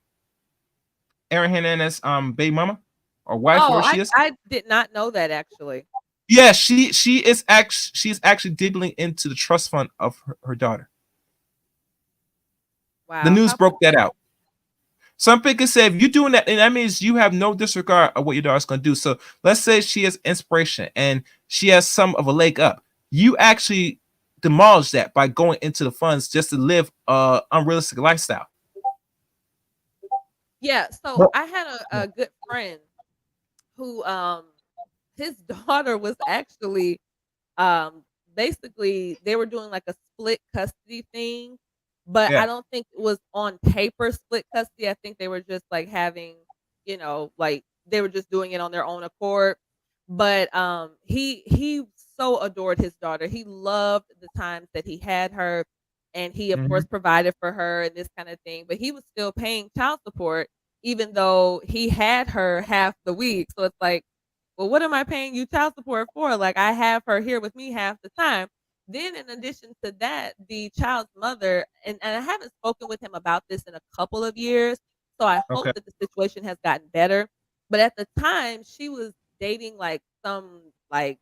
Aaron Hernandez, baby mama or wife, Oh, or she is. I did not know that actually. Yeah, she's actually diddling into the trust fund of her daughter. Wow. The news broke that out. Some people say if you're doing that, and that means you have no disregard of what your daughter's going to do. So let's say she has inspiration and she has some of a leg up. You actually demolish that by going into the funds just to live unrealistic lifestyle. Yeah. So I had a good friend who his daughter was actually basically they were doing like a split custody thing, but Yeah. I don't think it was on paper split custody. I think they were just like having, like they were just doing it on their own accord. But he so adored his daughter. He loved the times that he had her, and he of course provided for her and this kind of thing. But he was still paying child support even though he had her half the week. So it's like, well, what am I paying you child support for? Like, I have her here with me half the time. Then, in addition to that, the child's mother, and I haven't spoken with him about this in a couple of years. So I hope Okay. that the situation has gotten better. But at the time, she was dating like some, like,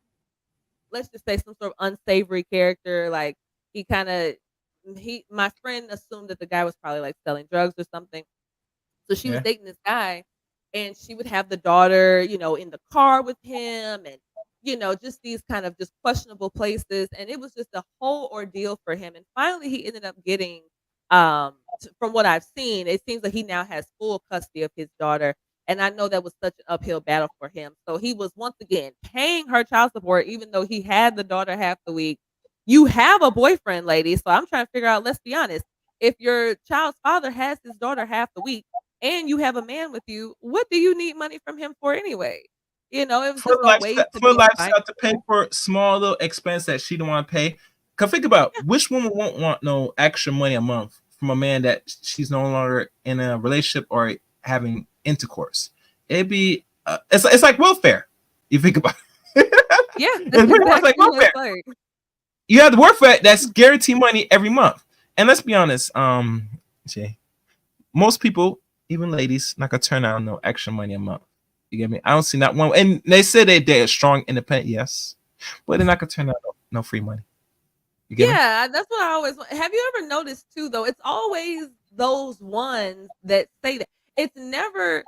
let's just say some sort of unsavory character. Like, he kind of, my friend assumed that the guy was probably like selling drugs or something. So she was Yeah. dating this guy, and she would have the daughter, in the car with him, and just these kind of just questionable places, and it was just a whole ordeal for him. And finally, he ended up getting, from what I've seen, it seems like he now has full custody of his daughter, and I know that was such an uphill battle for him. So he was once again paying her child support, even though he had the daughter half the week. You have a boyfriend, lady. So I'm trying to figure out. Let's be honest. If your child's father has his daughter half the week, and you have a man with you, what do you need money from him for anyway? It was For just a way to for be lifestyle to pay spiteful. for small little expense that she don't want to pay. Cause think about Yeah, which woman won't want no extra money a month from a man that she's no longer in a relationship or having intercourse. It'd be it's like welfare. You think about it. yeah, It's that's pretty much exactly like what welfare. it's like. You have to work for it. That's guaranteed money every month. And let's be honest, Jay, most people, even ladies, not gonna turn out no extra money a month. You get me? I don't see not one. And they say they're strong, independent, yes, but they're not gonna turn out no free money. You get me? Yeah, that's what I always have. You ever noticed too, though? It's always those ones that say that. It's never,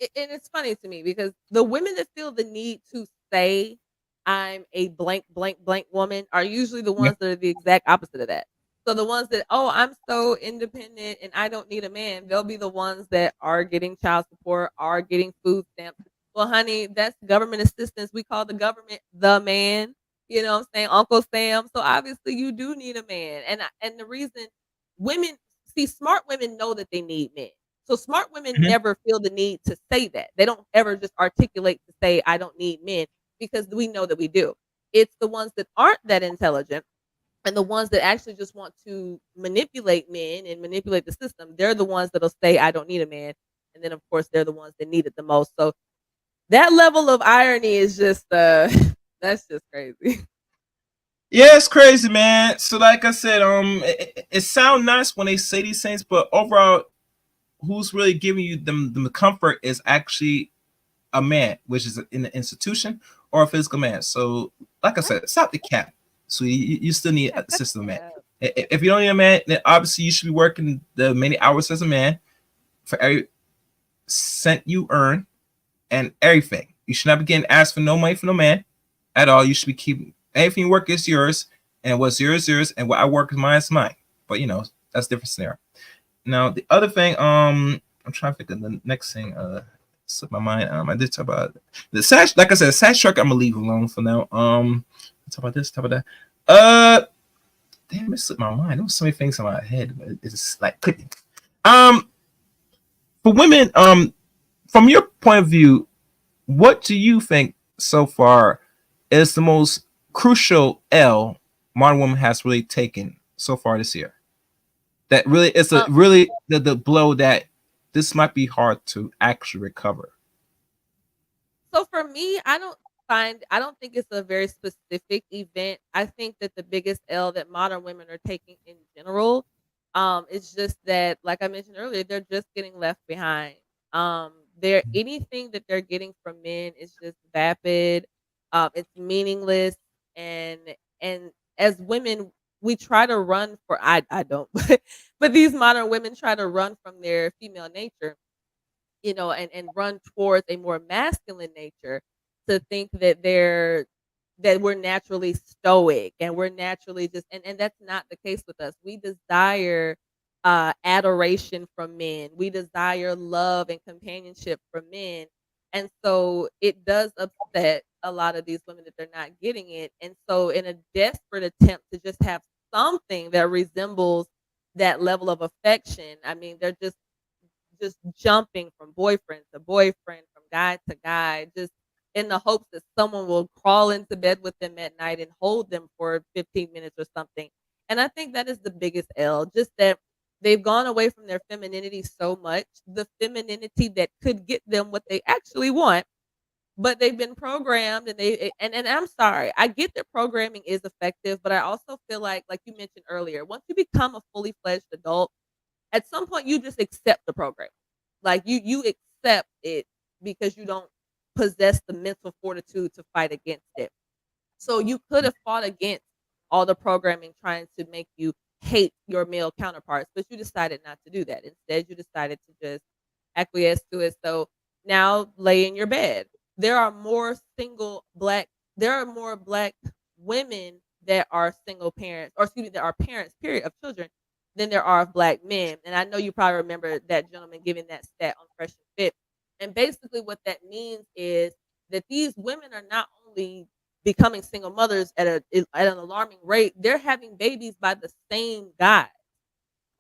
and it's funny to me because the women that feel the need to say I'm a blank, blank, blank woman are usually the Yeah. ones that are the exact opposite of that. So the ones that, oh, I'm so independent and I don't need a man, they'll be the ones that are getting child support, are getting food stamps. Well, honey, that's government assistance. We call the government the man. You know what I'm saying? Uncle Sam. So obviously you do need a man. And the reason women see smart women know that they need men. So smart women Mhm. never feel the need to say that. They don't ever just articulate to say I don't need men because we know that we do. It's the ones that aren't that intelligent And the ones that actually just want to manipulate men and manipulate the system, they're the ones that'll say, "I don't need a man." And then, of course, they're the ones that need it the most. So that level of irony is just, that's just crazy. Yeah, it's crazy, man. So, like I said, it sounds nice when they say these things, but overall, who's really giving you them the comfort is actually a man, which is in the institution, or a physical man. So, like I Right. said, stop the cap. So you still need Yeah, a cut system the man. crap. If you don't need a man, then obviously you should be working the many hours as a man for every cent you earn and everything. You should not be getting asked for no money from no man at all. You should be keeping anything you work is yours, and what's yours is yours, and what I work is mine. But that's a different scenario. Now the other thing, I'm trying to think of the next thing. Slipped my mind. I did talk about the sash. Like I said, the sash truck. I'm gonna leave alone for now. Talk about this. Talk about that. Damn, it slipped my mind. There was so many things in my head, but it's like clicking. Um, for women, from your point of view, what do you think so far is the most crucial L modern woman has really taken so far this year? That really is a Um, really the blow that this might be hard to actually recover. so for me, I don't think it's a very specific event. I think that the biggest L that modern women are taking in general, is just that, like I mentioned earlier, they're just getting left behind. They're anything that they're getting from men is just vapid, it's meaningless, and and as women, we try to run for I don't, but these modern women try to run from their female nature, and run towards a more masculine nature, to think that we're naturally stoic and we're naturally just, and that's not the case with us. We desire adoration from men. We desire love and companionship from men. And so it does upset a lot of these women that they're not getting it. And so in a desperate attempt to just have something that resembles that level of affection, I mean, they're just jumping from boyfriend to boyfriend, from guy to guy, just in the hopes that someone will crawl into bed with them at night and hold them for 15 minutes or something. And I think that is the biggest L, just that they've gone away from their femininity so much, the femininity that could get them what they actually want, but they've been programmed, and I'm sorry. I get that programming is effective, but I also feel like you mentioned earlier, once you become a fully fledged adult, at some point you just accept the program. Like you accept it because you don't possess the mental fortitude to fight against it. So you could have fought against all the programming trying to make you hate your male counterparts, but you decided not to do that. Instead, you decided to just acquiesce to it. So now lay in your bed. There are more single black there are more black women that are single parents, or excuse me, that are parents, period, of children, than there are of black men. And I know you probably remember that gentleman giving that stat on Fresh and Fit. And basically what that means is that these women are not only becoming single mothers at an alarming rate, they're having babies by the same guy.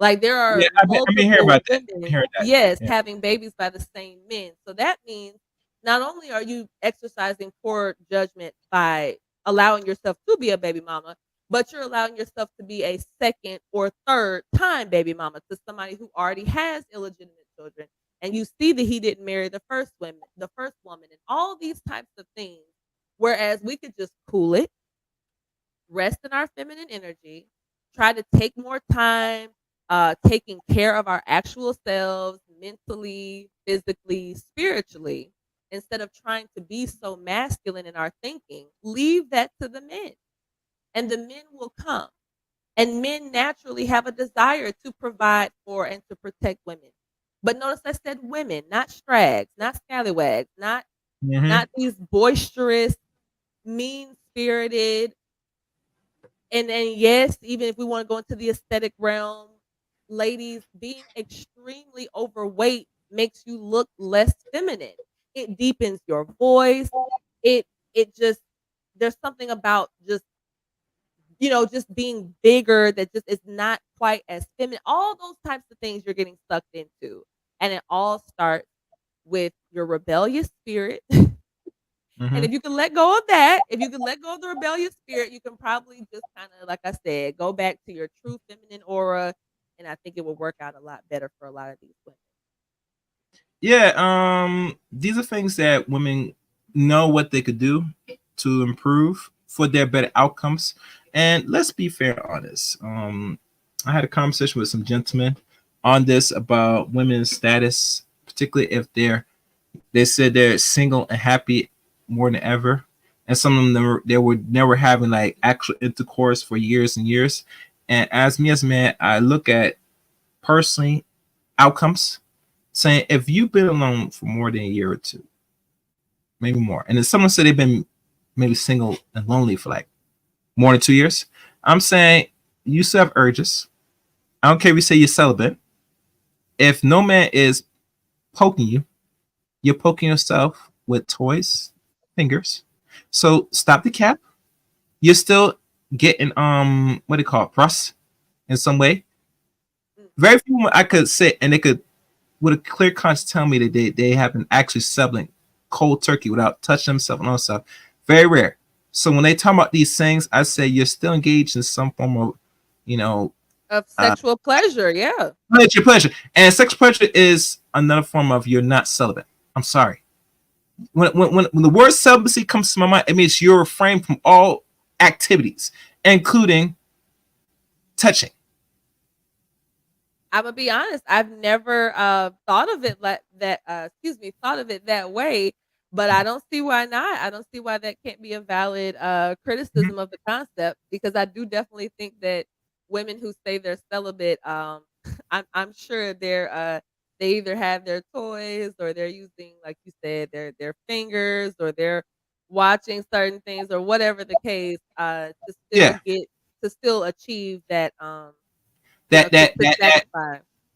Like there Yeah, are I've been hearing multiple about that. I've been women, hearing that. yes, Yeah. having babies by the same men. So that means not only are you exercising poor judgment by allowing yourself to be a baby mama, but you're allowing yourself to be a second or third time baby mama to somebody who already has illegitimate children. And you see that he didn't marry the first woman, and all these types of things. Whereas we could just cool it, rest in our feminine energy, try to take more time taking care of our actual selves mentally, physically, spiritually, instead of trying to be so masculine in our thinking. Leave that to the men, and the men will come. And men naturally have a desire to provide for and to protect women. But notice I said women, not strags, not scallywags, Mm-hmm. not these boisterous, mean spirited, and then yes, even if we want to go into the aesthetic realm, ladies, being extremely overweight makes you look less feminine. It deepens your voice. It just there's something about just being bigger that just is not quite as feminine. All those types of things you're getting sucked into. And it all starts with your rebellious spirit And Hmm. if you can let go of that, if you can let go of the rebellious spirit, you can probably just kind of, like I said, go back to your true feminine aura. And I think it will work out a lot better for a lot of these women. Yeah, these are things that women know what they could do to improve for their better outcomes. And let's be fair on this. I had a conversation with some gentlemen on this about women's status, particularly if they said they're single and happy more than ever, and some of them they were never having like actual intercourse for years and years. And as me as a man, I look at personally outcomes, saying if you've been alone for more than a year or two, maybe more, and then someone said they've been maybe single and lonely for like more than 2 years, I'm saying you still have urges. I don't care if you say you're celibate. If no man is poking you, you're poking yourself with toys, fingers. So stop the cap. You're still getting what do you call it, thrust in some way. Mm. Very few I could sit and they could with a clear conscience tell me that they have been actually subbing cold turkey without touching themselves and all stuff. Very rare. So when they talk about these things, I say you're still engaged in some form of, you know, Of uh, sexual pleasure, yeah. pleasure. And sexual pleasure is another form of you're not celibate. I'm sorry. When the word celibacy comes to my mind, it means you're refrained from all activities, including touching. I'm gonna be honest. I've never thought of it like that. Excuse me, thought of it that way. But I don't see why not. I don't see why that can't be a valid Mhm. criticism of the concept, because I do definitely think that women who say they're celibate, I'm sure they either have their toys, or they're using, like you said, their fingers, or they're watching certain things, or whatever the case, Yeah, to still achieve that, that that to that that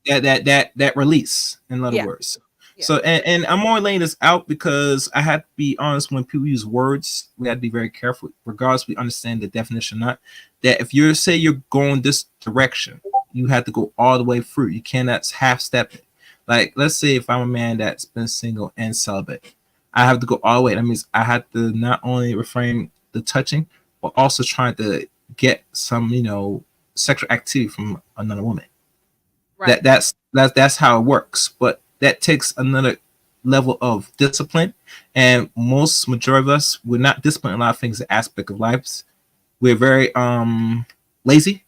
satisfy. that release, in other Yeah, words. yeah. So and I'm only laying this out because I have to be honest. When people use words, we have to be very careful, regardless we understand the definition or not. That if you say you're going this direction, you have to go all the way through. You cannot half step it. Like let's say if I'm a man that's been single and celibate, I have to go all the way. That means I have to not only refrain the touching, but also trying to get some sexual activity from another woman. Right. That's how it works, but that takes another level of discipline, and most majority of us, we're not disciplined in a lot of things, the aspect of lives. We're very lazy.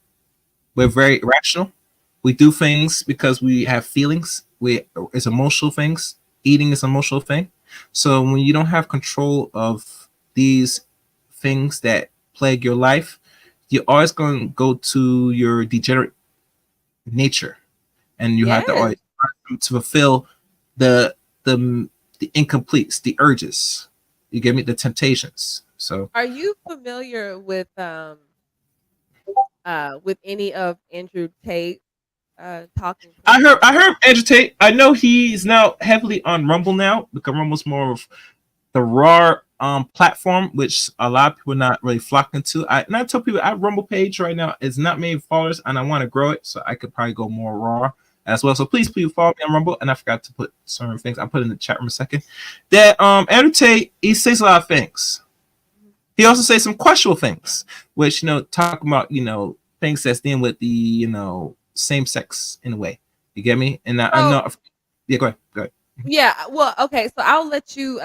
We're very irrational. We do things because we have feelings. It's emotional things. Eating is an emotional thing. So when you don't have control of these things that plague your life, you're always going to go to your degenerate nature, and you have to Yes. always to fulfill the the incompletes, the urges. You give me the temptations. So Are you familiar with any of Andrew Tate talking points? I heard agitate. I know he's now heavily on Rumble now because Rumble's more of the raw platform, which a lot of people are not really flocking to. And I tell people, our Rumble page right now is not many followers, and I want to grow it, so I could probably go more raw as well. So please follow me on Rumble. And I forgot to put certain things. I'll put in the chat room a second. That Andrew Tate, he says a lot of things. Mhm. He also says some questionable things, which talk about things that's dealing with the same sex in a way. You get me? And I So, know, yeah. Go ahead. Go ahead. yeah, well, okay, so I'll let you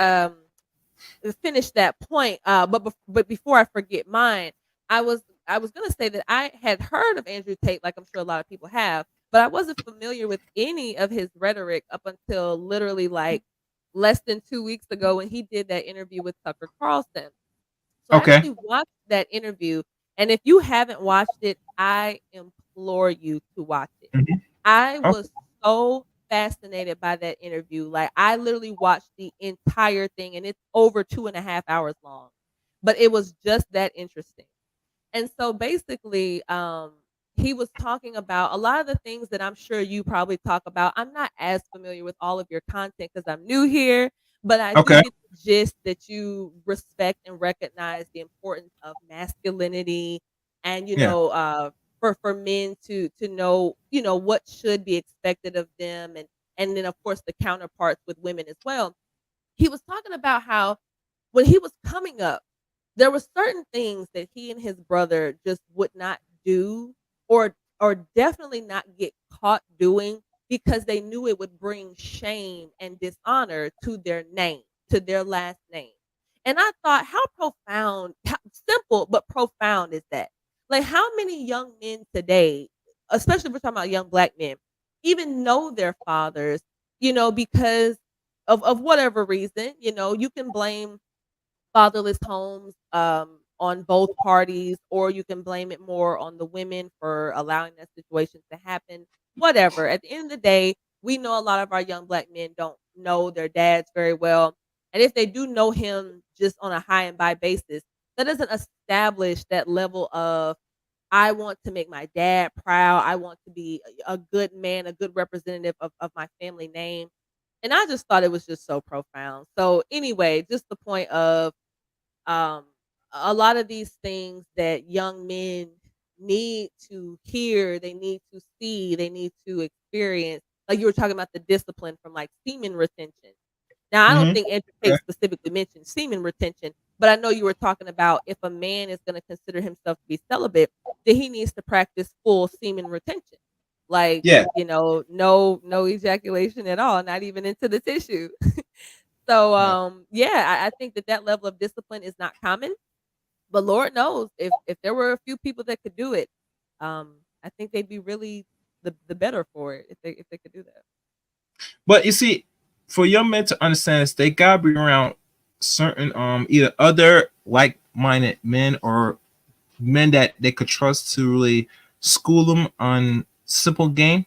finish that point. But before I forget mine, I was gonna say that I had heard of Andrew Tate, like I'm sure a lot of people have, but I wasn't familiar with any of his rhetoric up until literally like less than 2 weeks ago when he did that interview with Tucker Carlson. So I Okay. actually watched that interview, and if you haven't watched it, I implore you to watch it. Mhm. I Oh, was so fascinated by that interview. Like, I literally watched the entire thing, and it's over 2.5 hours long, but it was just that interesting. And so basically, he was talking about a lot of the things that I'm sure you probably talk about. I'm not as familiar with all of your content because I'm new here, but I do okay. get the gist that you respect and recognize the importance of masculinity, and Yeah. for men to know what should be expected of them, and then of course the counterparts with women as well. He was talking about how when he was coming up, there were certain things that he and his brother just would not do, or definitely not get caught doing, because they knew it would bring shame and dishonor to their name, to their last name. And I thought, how profound, how simple but profound is that? Like, how many young men today, especially if we're talking about young black men, even know their fathers, because of whatever reason. You can blame fatherless homes on both parties, or you can blame it more on the women for allowing that situation to happen. Whatever. At the end of the day, we know a lot of our young black men don't know their dads very well. And if they do know him just on a high and by basis, that doesn't establish that level of, I want to make my dad proud. I want to be a good man, a good representative of my family name. And I just thought it was just so profound. So anyway, just the point of, um, a lot of these things that young men need to hear, they need to see, they need to experience. Like you were talking about the discipline from like semen retention. Now, I don't Mm-hmm. think Andrew Tate specifically mentioned semen retention, but I know you were talking about if a man is going to consider himself to be celibate, then he needs to practice full semen retention. Like, Yeah. no ejaculation at all, not even into the tissue. So, Right. yeah, I think that level of discipline is not common, but Lord knows if there were a few people that could do it, I think they'd be really the better for it if they could do that. But you see, for young men to understand this, they gotta be around certain either other like minded men or men that they could trust to really school them on simple game,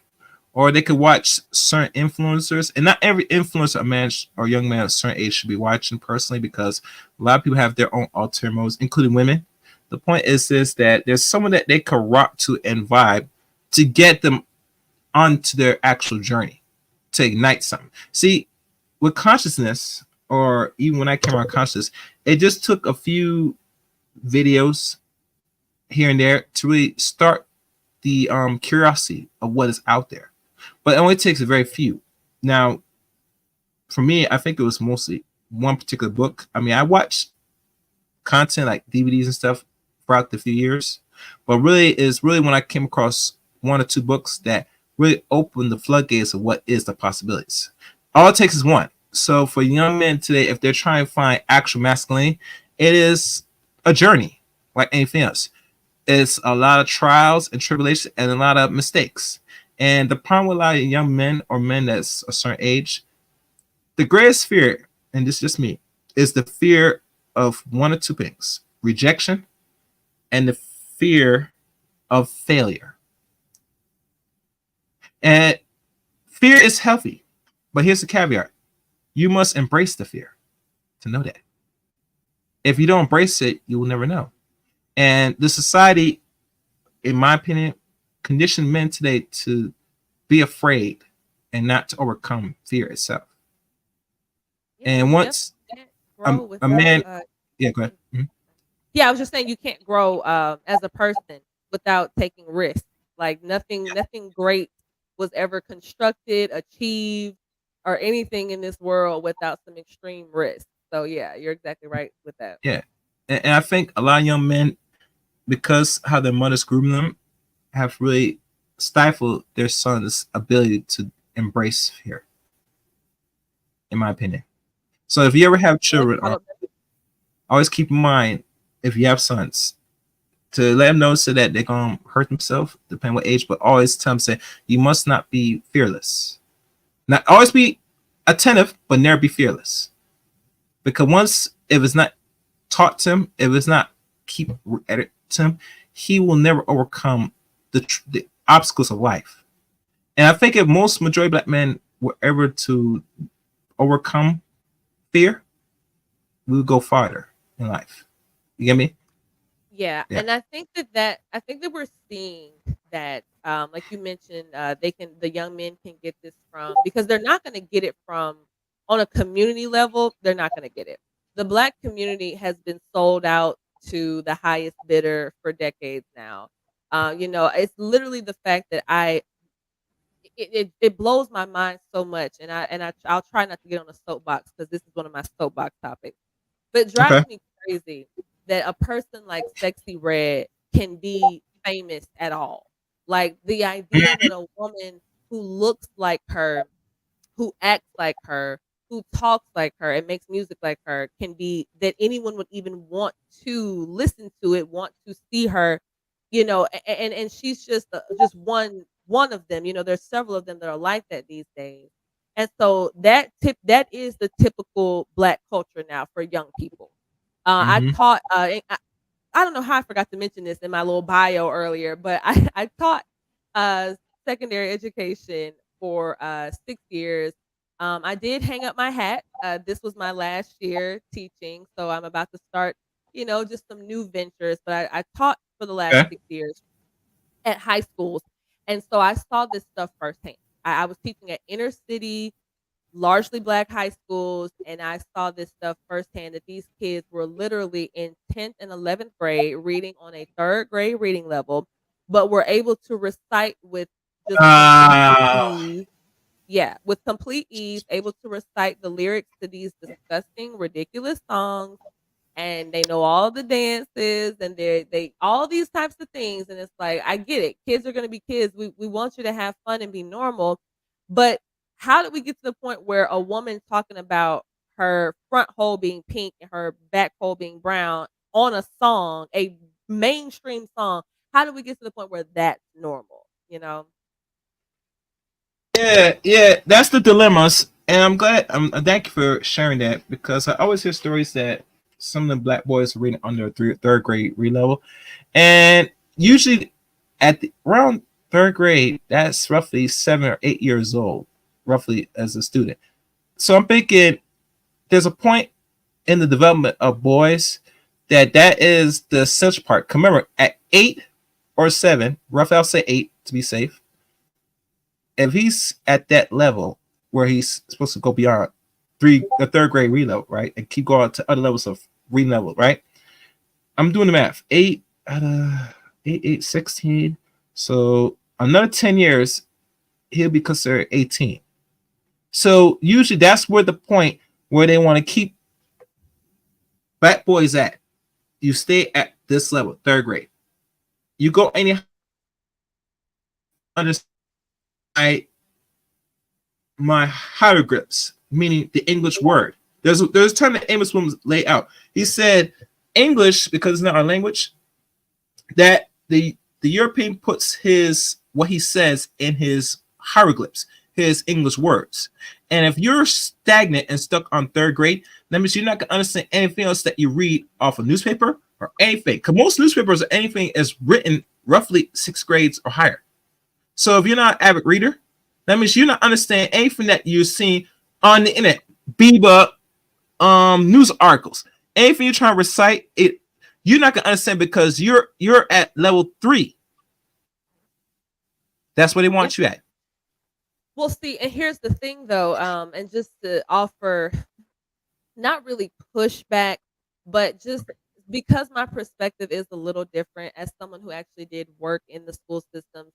or they could watch certain influencers. And not every influencer, a man or young man at a certain age, should be watching personally, because a lot of people have their own ulterior motives, including women. The point is that there's someone that they could rock to and vibe to get them onto their actual journey, to ignite something. See, with consciousness, or even when I came around consciousness, it just took a few videos here and there to really start the curiosity of what is out there. But it only takes a very few. Now, for me, I think it was mostly one particular book. I mean, I watched content like DVDs and stuff throughout the few years, but really is really when I came across one or two books that really opened the floodgates of what is the possibilities. All it takes is one. So for young men today, if they're trying to find actual masculinity, it is a journey like anything else. It's a lot of trials and tribulations and a lot of mistakes. And the problem with a lot of young men or men that's a certain age, the greatest fear, and this is just me, is the fear of one or two things: rejection and the fear of failure. And fear is healthy, but here's the caveat: you must embrace the fear to know that. If you don't embrace it, you will never know. And the society, in my opinion, conditioned men today to be afraid and not to overcome fear itself. Yeah, And you once definitely can't grow a without. man, yeah, go ahead. Mhm. Yeah, I was just saying you can't grow as a person without taking risks. Like nothing great was ever constructed, achieved, or anything in this world without some extreme risk. So yeah, you're exactly right with that. Yeah, and I think a lot of young men, because how their mothers groom them, have really stifled their son's ability to embrace fear, in my opinion. So if you ever have Yeah, they children, brought up always keep in mind, if you have sons, to let them know so that they're gonna hurt themselves, depending what age, but always tell them, say, you must not be fearless. Not always be attentive, but never be fearless. Because once, if it's not taught to him, if it's not keep at it to him, he will never overcome the obstacles of life. And I think if most majority of black men were ever to overcome fear, we would go farther in life. You get me? Yeah, Yeah. and I think that we're seeing that, like you mentioned, the young men can get this from, because they're not going to get it from on a community level. They're not going to get it. The black community has been sold out to the highest bidder for decades now. It's literally the fact that it blows my mind so much, and I'll try not to get on a soapbox because this is one of my soapbox topics. But it Okay. drives me crazy that a person like Sexy Red can be famous at all. Like the idea that a woman who looks like her, who acts like her, who talks like her, and makes music like her can be that anyone would even want to listen to it, want to see her, and she's just one of them. There's several of them that are like that these days. And so that is the typical black culture now for young people. I Mm-hmm. taught I don't know how I forgot to mention this in my little bio earlier, but I taught uh, secondary education for 6 years. I did hang up my hat. This was my last year teaching, so I'm about to start, just some new ventures. But I taught for the last Okay. 6 years at high schools, and so I saw this stuff firsthand. I was teaching at inner city largely black high schools, and I saw this stuff firsthand that these kids were literally in 10th and 11th grade reading on a third grade reading level, but were able to recite with just complete Uh, ease. Yeah, with complete ease, able to recite the lyrics to these disgusting, ridiculous songs, and they know all the dances, and they all these types of things. And it's like, I get it. Kids are gonna be kids. We want you to have fun and be normal. But how did we get to the point where a woman talking about her front hole being pink and her back hole being brown on a song, a mainstream song? How did we get to the point where that's normal? yeah, yeah, that's the dilemmas, and I'm glad. Thank you for sharing that because I always hear stories that some of the black boys are reading under third grade read level, and usually around third grade, that's roughly 7 or 8 years old, roughly as a student. So I'm thinking there's a point in the development of boys that is the essential part. Remember, at 8 or 7, roughly I'll say 8 to be safe. If he's at that level where he's supposed to go beyond the third grade read level, right, and keep going to other levels of read level, right? I'm doing the math. 8, 16. So another 10 years, he'll be considered 18. So usually that's where the point where they want to keep black boys at. You stay at this level, third grade. You go any under my hieroglyphs, meaning the English word. There's a time that Amos Williams laid out. He said English, because it's not our language, that the European puts his what he says in his hieroglyphs, his English words. And if you're stagnant and stuck on third grade, that means you're not gonna understand anything else that you read off a newspaper or anything. Because most newspapers or anything is written roughly 6 grades or higher. So if you're not an avid reader, that means you're not understanding anything that you're seeing on the internet. Biba news articles. Anything you're trying to recite, you're not gonna understand because you're at level 3. That's where they Yeah. want you at. Well, see, and here's the thing though, and just to offer not really pushback, but just because my perspective is a little different as someone who actually did work in the school system,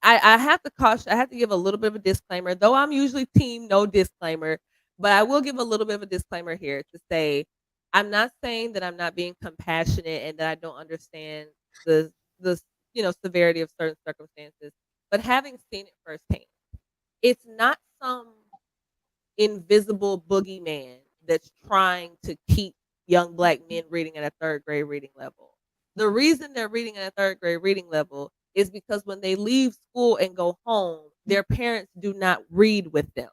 I have to caution. I have to give a little bit of a disclaimer, though I'm usually team no disclaimer, but I will give a little bit of a disclaimer here to say I'm not saying that I'm not being compassionate and that I don't understand the severity of certain circumstances, but having seen it firsthand, it's not some invisible boogeyman that's trying to keep young black men reading at a third grade reading level. The reason they're reading at a third grade reading level is because when they leave school and go home, their parents do not read with them.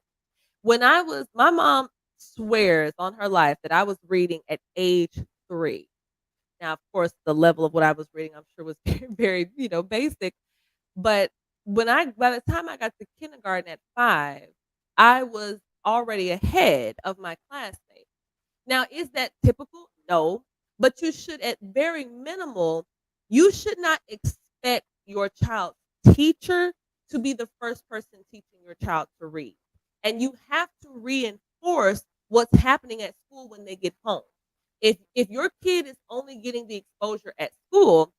My mom swears on her life that I was reading at age 3. Now, of course, the level of what I was reading, I'm sure, was very, very, basic. But by the time I got to kindergarten at 5, I was already ahead of my classmates. Now, is that typical? No, but you should, at very minimal, you should not expect your child's teacher to be the first person teaching your child to read. And you have to reinforce what's happening at school when they get home. If your kid is only getting the exposure at school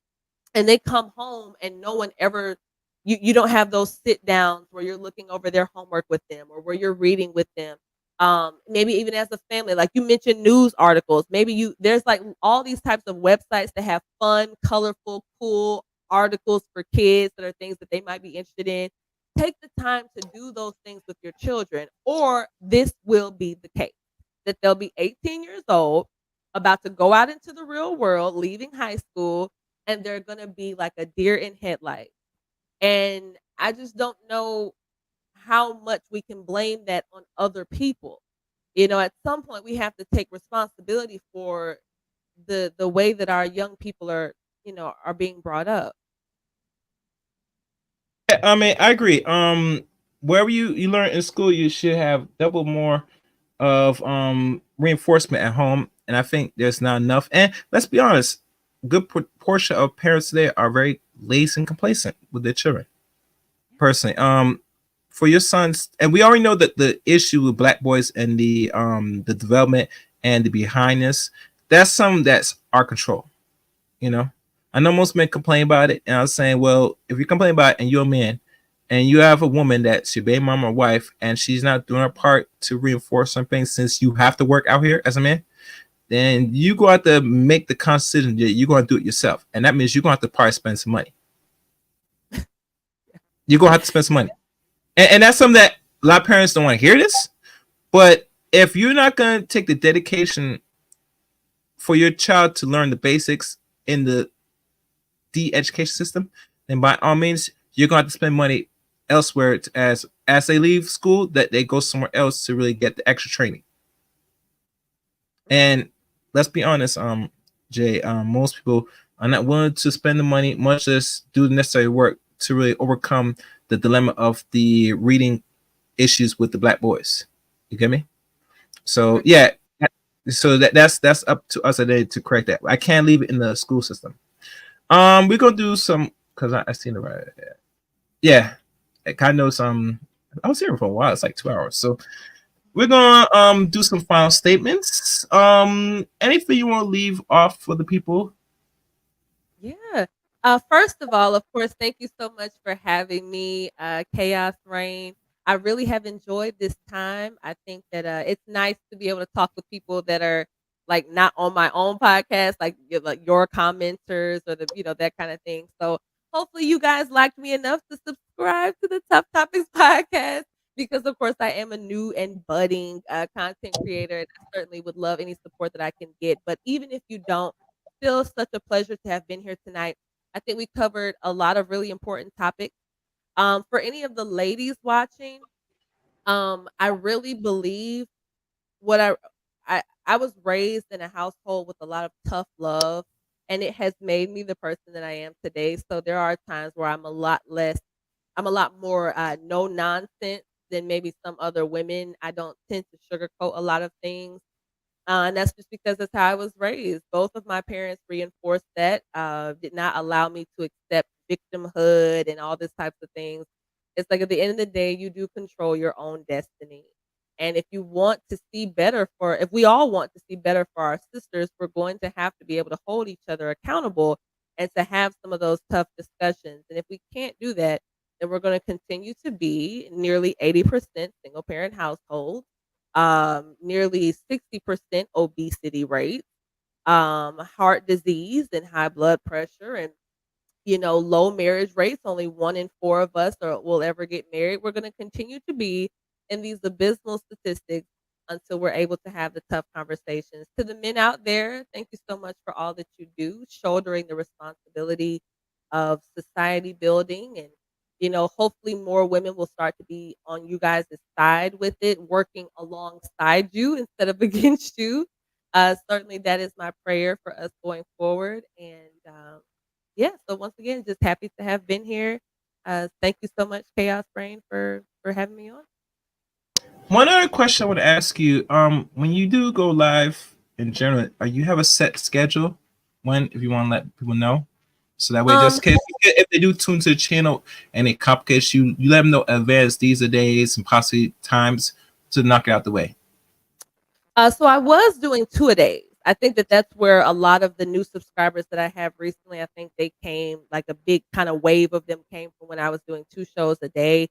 and they come home and no one ever you don't have those sit downs where you're looking over their homework with them or where you're reading with them, Maybe even as a family, like you mentioned news articles, maybe there's like all these types of websites that have fun, colorful, cool articles for kids that are things that they might be interested in. Take the time to do those things with your children, or this will be the case that they'll be 18 years old, about to go out into the real world, leaving high school, and they're going to be like a deer in headlights. And I just don't know how much we can blame that on other people. At some point we have to take responsibility for the way that our young people are being brought up. I mean, I agree. Wherever you learn in school, you should have double more of reinforcement at home, and I think there's not enough. And let's be honest, good portion of parents today are very lazy and complacent with their children. Personally, for your sons, and we already know that the issue with black boys and the development and the behindness, that's something that's our control. You know, I know most men complain about it, and I was saying, well, if you complain about it and you're a man, and you have a woman that's your baby mama or wife, and she's not doing her part to reinforce something, since you have to work out here as a man, then you go out to make the conscious decision that you're going to do it yourself, and that means you're going to have to probably spend some money. You're going to have to spend some money, and that's something that a lot of parents don't want to hear this. But if you're not going to take the dedication for your child to learn the basics in the education system, then by all means, you're going to have to spend money elsewhere as they leave school, that they go somewhere else to really get the extra training. And let's be honest, Jay, most people are not willing to spend the money, much less do the necessary work to really overcome the dilemma of the reading issues with the black boys. You get me? So yeah, so that's up to us today to correct that. I can't leave it in the school system. We're gonna do some, because I seen it right. Yeah, I kind of some. I was here for a while. It's like 2 hours. So we're gonna do some final statements. Anything you want to leave off for the people? Yeah. First of all, of course, thank you so much for having me, Chaos Rain. I really have enjoyed this time. I think that it's nice to be able to talk with people that are like not on my own podcast, like your commenters or that kind of thing. So hopefully you guys liked me enough to subscribe to the Tough Topics podcast, because of course I am a new and budding content creator, and I certainly would love any support that I can get. But even if you don't, still such a pleasure to have been here tonight. I think we covered a lot of really important topics. For any of the ladies watching, I really believe what I was raised in a household with a lot of tough love, and it has made me the person that I am today. So there are times where I'm a lot more no nonsense than maybe some other women. I don't tend to sugarcoat a lot of things. And that's just because that's how I was raised. Both of my parents reinforced that, did not allow me to accept victimhood and all this types of things. It's like at the end of the day, you do control your own destiny. And if we all want to see better for our sisters, we're going to have to be able to hold each other accountable and to have some of those tough discussions. And if we can't do that, then we're going to continue to be nearly 80% single parent households, nearly 60% obesity rate, heart disease and high blood pressure, and low marriage rates. Only 1 in 4 of us will ever get married. We're going to continue to be in these abysmal statistics until we're able to have the tough conversations. To the men out there, thank you so much for all that you do, shouldering the responsibility of society building. And hopefully more women will start to be on you guys' side with it, working alongside you instead of against you. Certainly that is my prayer for us going forward. And yeah, so once again, just happy to have been here. Thank you so much, Chaos Brain, for having me on. One other question I would ask you: when you do go live in general, are you have a set schedule when, if you want to let people know, so that way, just Um, in case if they do tune to the channel and it complicates you let them know in advance these are days and possibly times to knock it out the way. so I was doing 2-a-days. I think that that's where a lot of the new subscribers that I have recently, I think they came like a big kind of wave of them came from when I was doing 2 shows a day.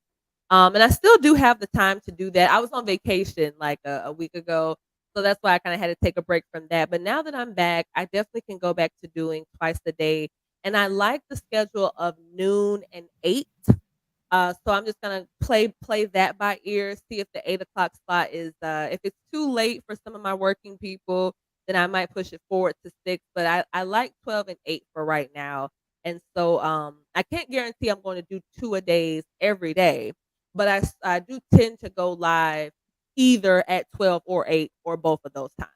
And I still do have the time to do that. I was on vacation like a week ago, so that's why I kind of had to take a break from that. But now that I'm back, I definitely can go back to doing twice a day. And I like the schedule of noon and 8. So I'm just gonna play that by ear, see if the 8 o'clock slot is if it's too late for some of my working people, then I might push it forward to 6. But I like 12 and 8 for right now. And so I can't guarantee I'm going to do 2 a days every day, but I do tend to go live either at 12 or 8 or both of those times.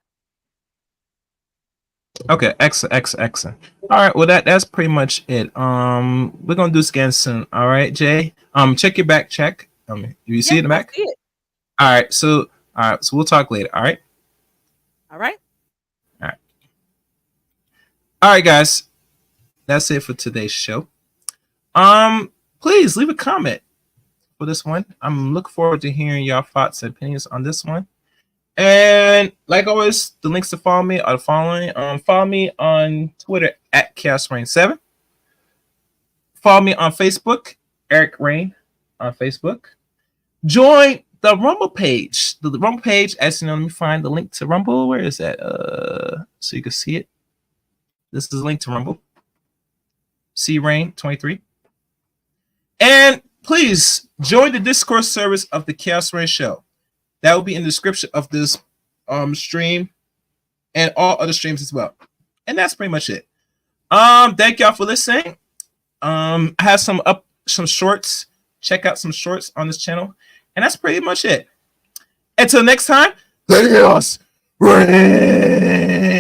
Okay, excellent. All right, well that's pretty much it. We're gonna do this again soon. All right, Jay. Check your back check. You see Yeah, it in the I back? see it. All right, so we'll talk later. All right. All right. All right. All right, guys. That's it for today's show. Please leave a comment for this one. I'm looking forward to hearing your thoughts and opinions on this one. And like always, the links to follow me are the following. Follow me on Twitter at ChaosRain7. Follow me on Facebook, Eric Rain on Facebook. Join the Rumble page. The Rumble page, as you know, let me find the link to Rumble. Where is that? So you can see it. This is a link to Rumble. CRain23. And please join the Discord service of the Chaos Rain Show. That will be in the description of this stream and all other streams as well. And that's pretty much it. Thank y'all for listening. I have some shorts. Check out some shorts on this channel. And that's pretty much it. Until next time, Chaos Rain.